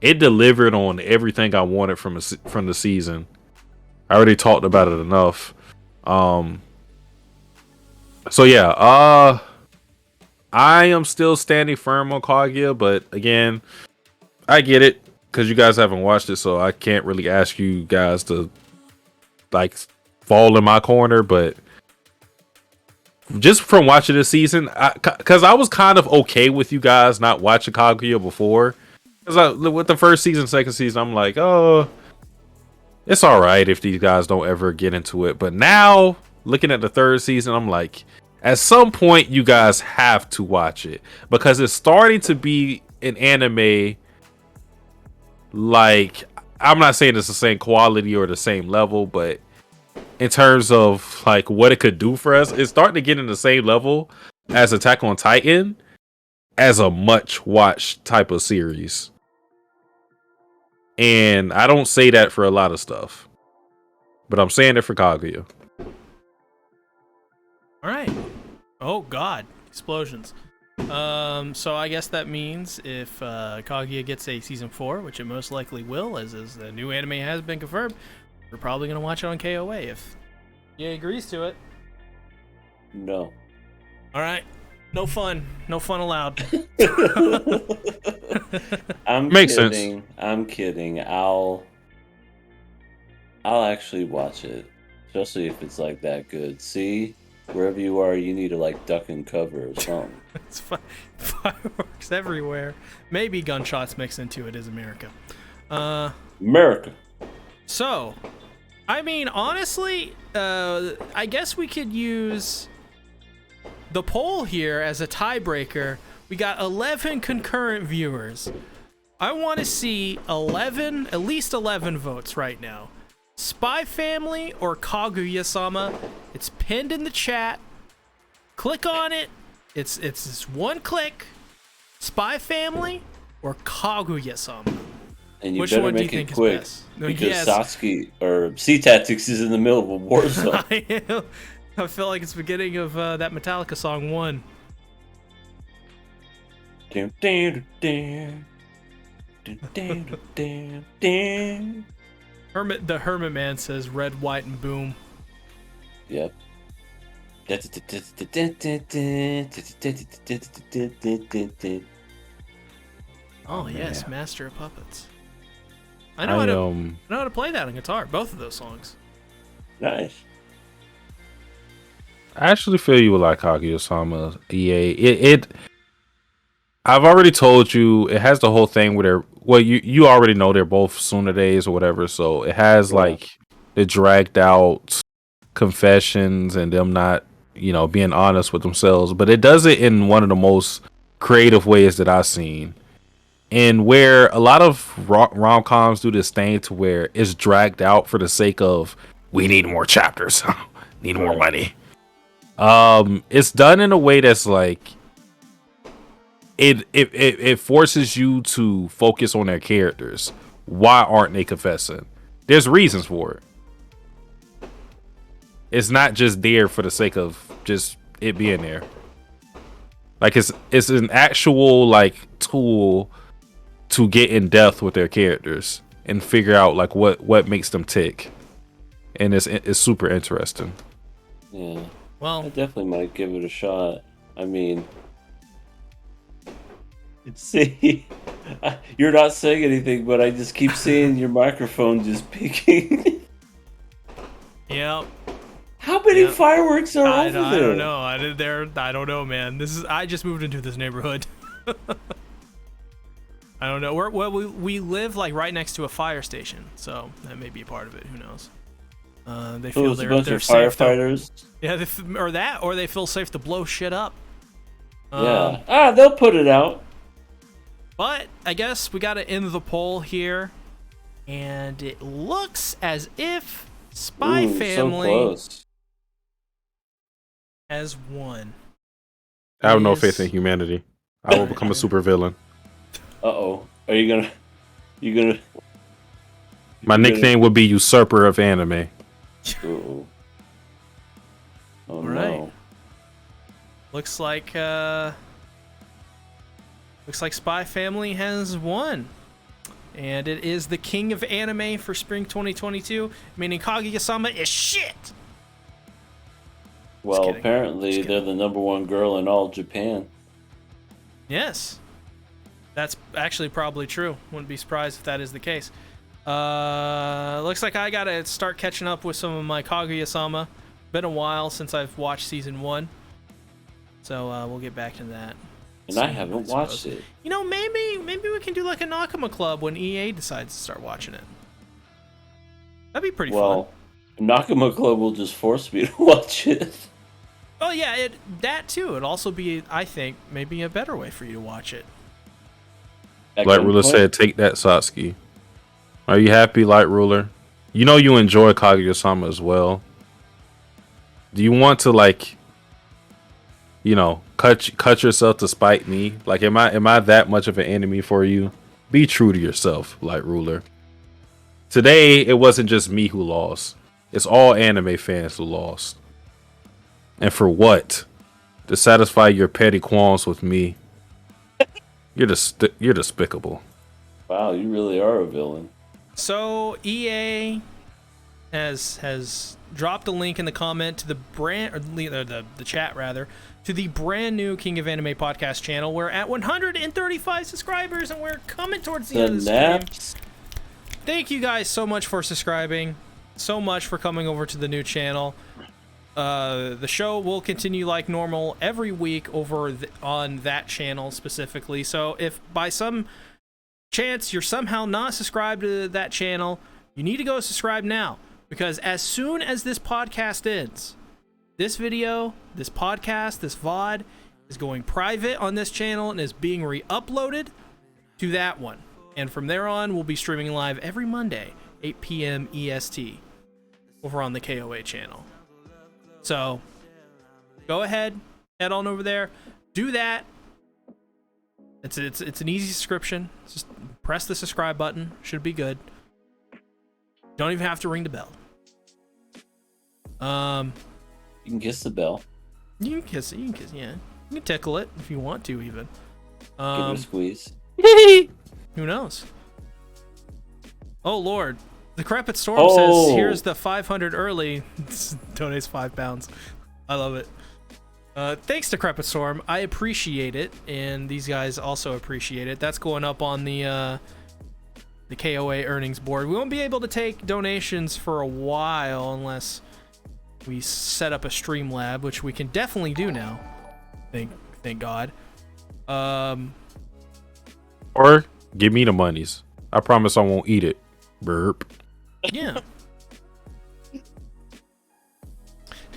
It delivered on everything I wanted from the season. I already talked about it enough. So yeah, I am still standing firm on Kaguya, but again, I get it because you guys haven't watched it, so I can't really ask you guys to like fall in my corner. But just from watching this season, because I was kind of okay with you guys not watching Kaguya before, because with the first season, second season, I'm like, oh, it's all right if these guys don't ever get into it. But now, looking at the third season, I'm like, at some point, you guys have to watch it because it's starting to be an anime. Like, I'm not saying it's the same quality or the same level, but in terms of like what it could do for us, it's starting to get in the same level as Attack on Titan as a much watched type of series. And I don't say that for a lot of stuff, but I'm saying it for Kaguya. All right. Oh God, explosions. So I guess that means if Kaguya gets a season 4, which it most likely will, as the new anime has been confirmed, we're probably gonna watch it on KOA if he agrees to it. No. All right. No fun allowed. Makes kidding. sense. I'm kidding. I'll actually watch it, especially if it's like that good. See, wherever you are, you need to like duck and cover or something. It's fireworks everywhere. Maybe gunshots mixed into it is America. America. So, I mean, honestly, I guess we could use the poll here as a tiebreaker. We got 11 concurrent viewers. I want to see at least 11 votes right now. Spy Family or Kaguya-sama? It's pinned in the chat. Click on it. It's just one click. Spy Family or Kaguya-sama? And you Which better one do you make think it is quick best? because Yes. Sasuke or Sea Tactics is in the middle of a war zone. I feel like it's the beginning of that Metallica song 1. Damn, damn, damn. Damn, damn, damn. The Hermit Man says red, white, and boom. Yep. Oh, man. yes, Master of Puppets. I know I how to play that on guitar. Both of those songs. Nice. I actually feel you with like Kaguya-sama EA. I've already told you it has the whole thing where they're you already know they're both Tsunodes or whatever, so it has Yeah. like the dragged out confessions and them not, being honest with themselves, but it does it in one of the most creative ways that I've seen. And where a lot of rom-coms do this thing to where it's dragged out for the sake of we need more chapters, need more money. It's done in a way that's like it forces you to focus on their characters. Why aren't they confessing? There's reasons for it. It's not just there for the sake of just it being there. Like it's an actual like tool to get in depth with their characters and figure out like what makes them tick. And it's super interesting. Yeah. I Well, definitely might give it a shot. I mean, see, you're not saying anything, but I just keep seeing your microphone just peeking. yeah. How many Yeah. fireworks are I over there? don't know. I don't know, man. I just moved into this neighborhood. I don't know. We live like right next to a fire station, so that may be a part of it. Who knows? They So feel it's a bunch they're of safe to, firefighters. yeah, or they feel safe to blow shit up. Yeah. They'll put it out. But I guess we got to end the poll here, and it looks as if Spy Ooh, so Family close. has won. I have no Is- faith in humanity. I will become a supervillain. Uh-oh. Are you gonna... You gonna... My You're gonna- nickname would be Usurper of Anime. Uh-oh. Oh, right. no. Looks like Spy Family has won. And it is the king of anime for spring 2022, meaning Kaguya-sama is shit. Well, kidding. apparently Just they're kidding. the #1 girl in all Japan. Yes. That's actually probably true. Wouldn't be surprised if that is the case. Looks like I gotta start catching up with some of my Kaguya-sama. Been a while since I've watched season 1. So we'll get back to that. And I soon, haven't suppose. watched it. You know, maybe we can do like a Nakama Club when EA decides to start watching it. That'd be pretty fun. Well, Nakama Club will just force me to watch it. Oh yeah, that too. It'd also be, I think, maybe a better way for you to watch it. At Light Ruler gunpoint? said, "Take that, Satsuki." Are you happy, Light Ruler? You know you enjoy Kaguya-sama as well. Do you want to like, cut yourself to spite me? Like, am I that much of an enemy for you? Be true to yourself, Light Ruler. Today, it wasn't just me who lost. It's all anime fans who lost. And for what? To satisfy your petty qualms with me. You're despicable. Wow, you really are a villain. So EA has dropped a link in the comment to the the chat rather, to the brand new King of Anime podcast channel. We're at 135 subscribers and we're coming towards the end of the stream. Naps. Thank you guys so much for subscribing, so much for coming over to the new channel. The show will continue like normal every week over on that channel specifically. So if by some chance you're somehow not subscribed to that channel, you need to go subscribe now, because as soon as this podcast ends, this video, this podcast, this VOD is going private on this channel and is being re-uploaded to that one. And from there on, we'll be streaming live every Monday, 8 p.m. EST, over on the KOA channel. So, go ahead, head on over there, do that. It's an easy subscription. Just press the subscribe button. Should be good. Don't even have to ring the bell. You can kiss the bell. You can kiss it. You can kiss. Yeah, you can tickle it if you want to, even. Give it a squeeze. Who knows? Oh Lord, the Crepit Storm Oh. says, "Here's the 500 early." Donates £5. I love it. Thanks to Crepit Storm, I appreciate it, and these guys also appreciate it. That's going up on the KOA earnings board. We won't be able to take donations for a while unless we set up a Streamlab, which we can definitely do now. Thank God. Or give me the monies. I promise I won't eat it. Burp. Yeah.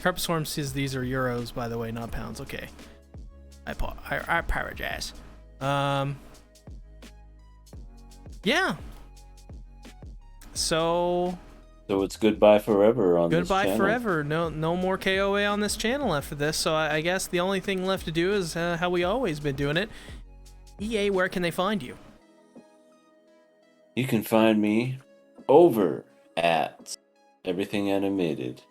Carpet Swarm says these are euros, by the way, not pounds. Okay. I apologize. Yeah. So it's goodbye forever on this goodbye channel. forever. No more KOA on this channel after this. So I guess the only thing left to do is how we always been doing it. EA, where can they find you? You can find me over at Everything Animated.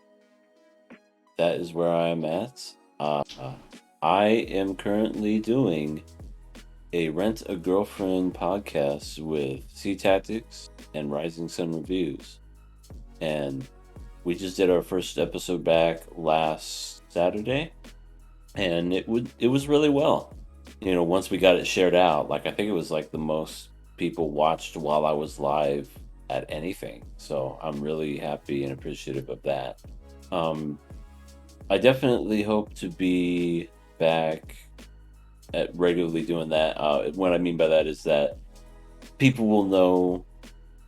That is where I am at. I am currently doing a Rent a Girlfriend podcast with Sea Tactics and Rising Sun Reviews. And we just did our first episode back last Saturday, and it was really well. You know, once we got it shared out, like I think it was like the most people watched while I was live at anything. So I'm really happy and appreciative of that. I definitely hope to be back at regularly doing that. What I mean by that is that people will know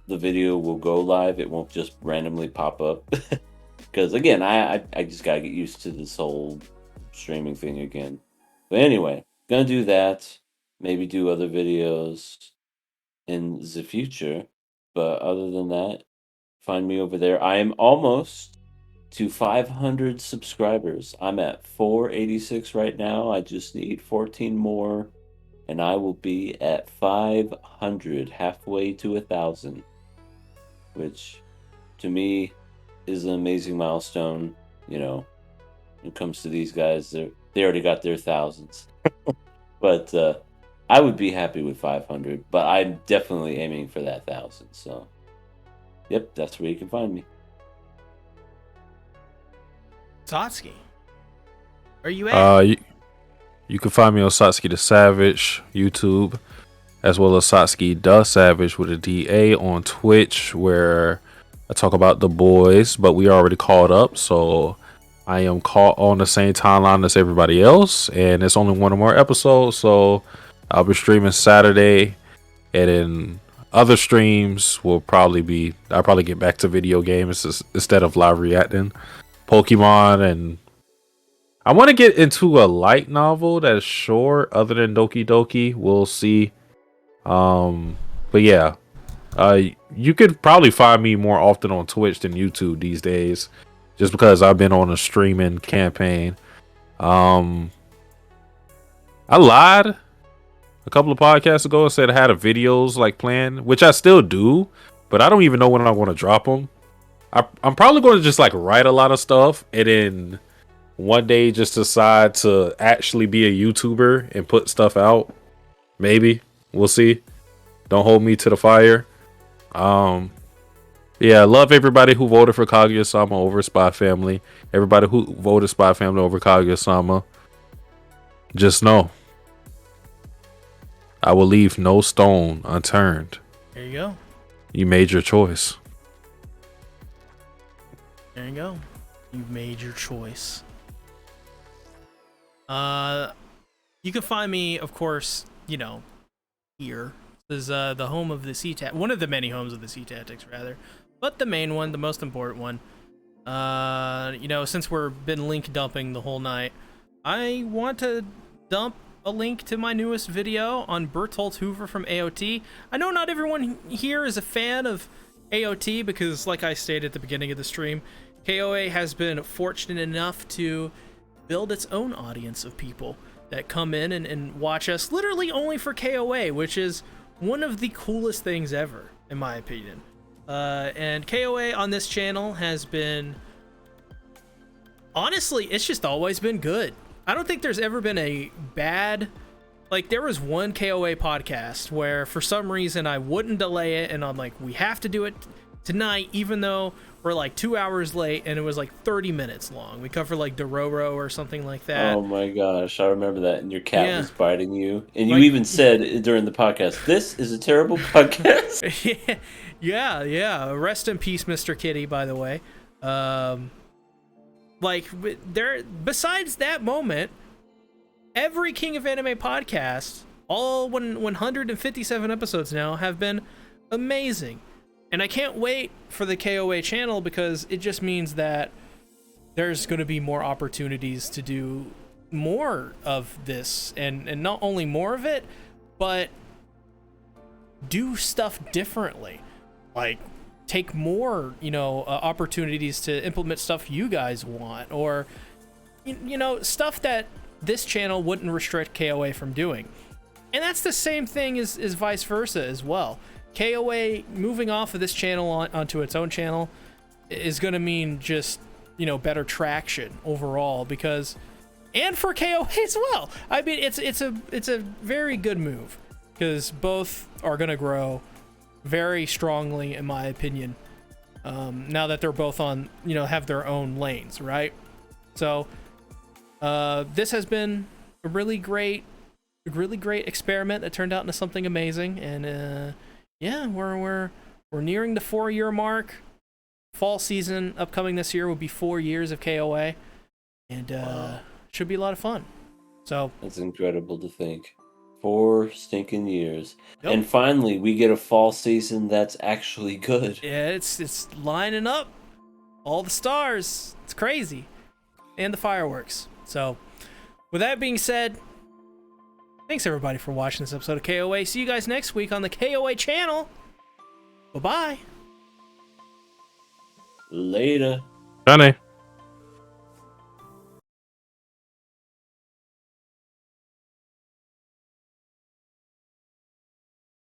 the video will go live. It won't just randomly pop up. Because again, I just gotta get used to this whole streaming thing again. But anyway, gonna do that. Maybe do other videos in the future. But other than that, find me over there. I am almost to 500 subscribers. I'm at 486 right now. I just need 14 more, and I will be at 500, halfway to 1,000, which to me is an amazing milestone. You know, when it comes to these guys, they already got their thousands. But I would be happy with 500, but I'm definitely aiming for that 1,000. So, yep, that's where you can find me. Satsuki, are you at? You can find me on Satsuki the Savage YouTube, as well as Satsuki the Savage with a DA on Twitch, where I talk about The Boys, but we already caught up, so I am caught on the same timeline as everybody else, and it's only one more episode, so I'll be streaming Saturday, and then other streams will probably I'll probably get back to video games instead of live reacting. Pokemon, and I want to get into a light novel that is short other than Doki Doki. We'll see. But yeah, you could probably find me more often on Twitch than YouTube these days, just because I've been on a streaming campaign. I lied a couple of podcasts ago and said I had videos like planned, which I still do, but I don't even know when I want to drop them. I'm probably going to just like write a lot of stuff and then one day just decide to actually be a YouTuber and put stuff out. Maybe. We'll see. Don't hold me to the fire. Yeah, love everybody who voted for Kaguya-sama over Spy Family. Everybody who voted Spy Family over Kaguya-sama. Just know, I will leave no stone unturned. There you go. You made your choice. There you go. You've made your choice. You can find me, of course, you know, here. This is the home of the C-Tactics. One of the many homes of the C-Tactics, rather. But the main one, the most important one. You know, since we've been link dumping the whole night, I want to dump a link to my newest video on Bertolt Hoover from AOT. I know not everyone here is a fan of AOT because, like I stated at the beginning of the stream, KOA has been fortunate enough to build its own audience of people that come in and watch us literally only for KOA, which is one of the coolest things ever, in my opinion. And KOA on this channel has been honestly, it's just always been good. I don't think there's ever been a bad. Like, there was one KOA podcast where for some reason I wouldn't delay it, and I'm like, we have to do it tonight, even though we're like 2 hours late, and it was like 30 minutes long. We covered like Dororo or something like that. Oh my gosh, I remember that. And your cat Yeah. was biting you. And Like- you even said during the podcast, this is a terrible podcast. yeah. Rest in peace, Mr. Kitty, by the way. Besides that moment, every King of Anime podcast, all 157 episodes now, have been amazing. And I can't wait for the KOA channel because it just means that there's going to be more opportunities to do more of this, and not only more of it, but do stuff differently. Like, take more, opportunities to implement stuff you guys want, or, stuff that this channel wouldn't restrict KOA from doing. And that's the same thing as vice versa as well. KOA moving off of this channel onto its own channel is going to mean just, better traction overall, because, and for KOA as well. I mean, it's a very good move, because both are going to grow very strongly, in my opinion, now that they're both on, have their own lanes, right? So this has been a really great experiment that turned out into something amazing. And yeah, we're nearing the 4-year mark. Fall season upcoming this year will be 4 years of KOA, and Wow. should be a lot of fun. So That's incredible to think. 4 stinking years. Yep. And finally, we get a fall season that's actually good. yeah, it's lining up, all the stars. It's crazy, and the fireworks. So with that being said, thanks everybody for watching this episode of KOA. See you guys next week on the KOA channel. Bye bye. Later. Johnny.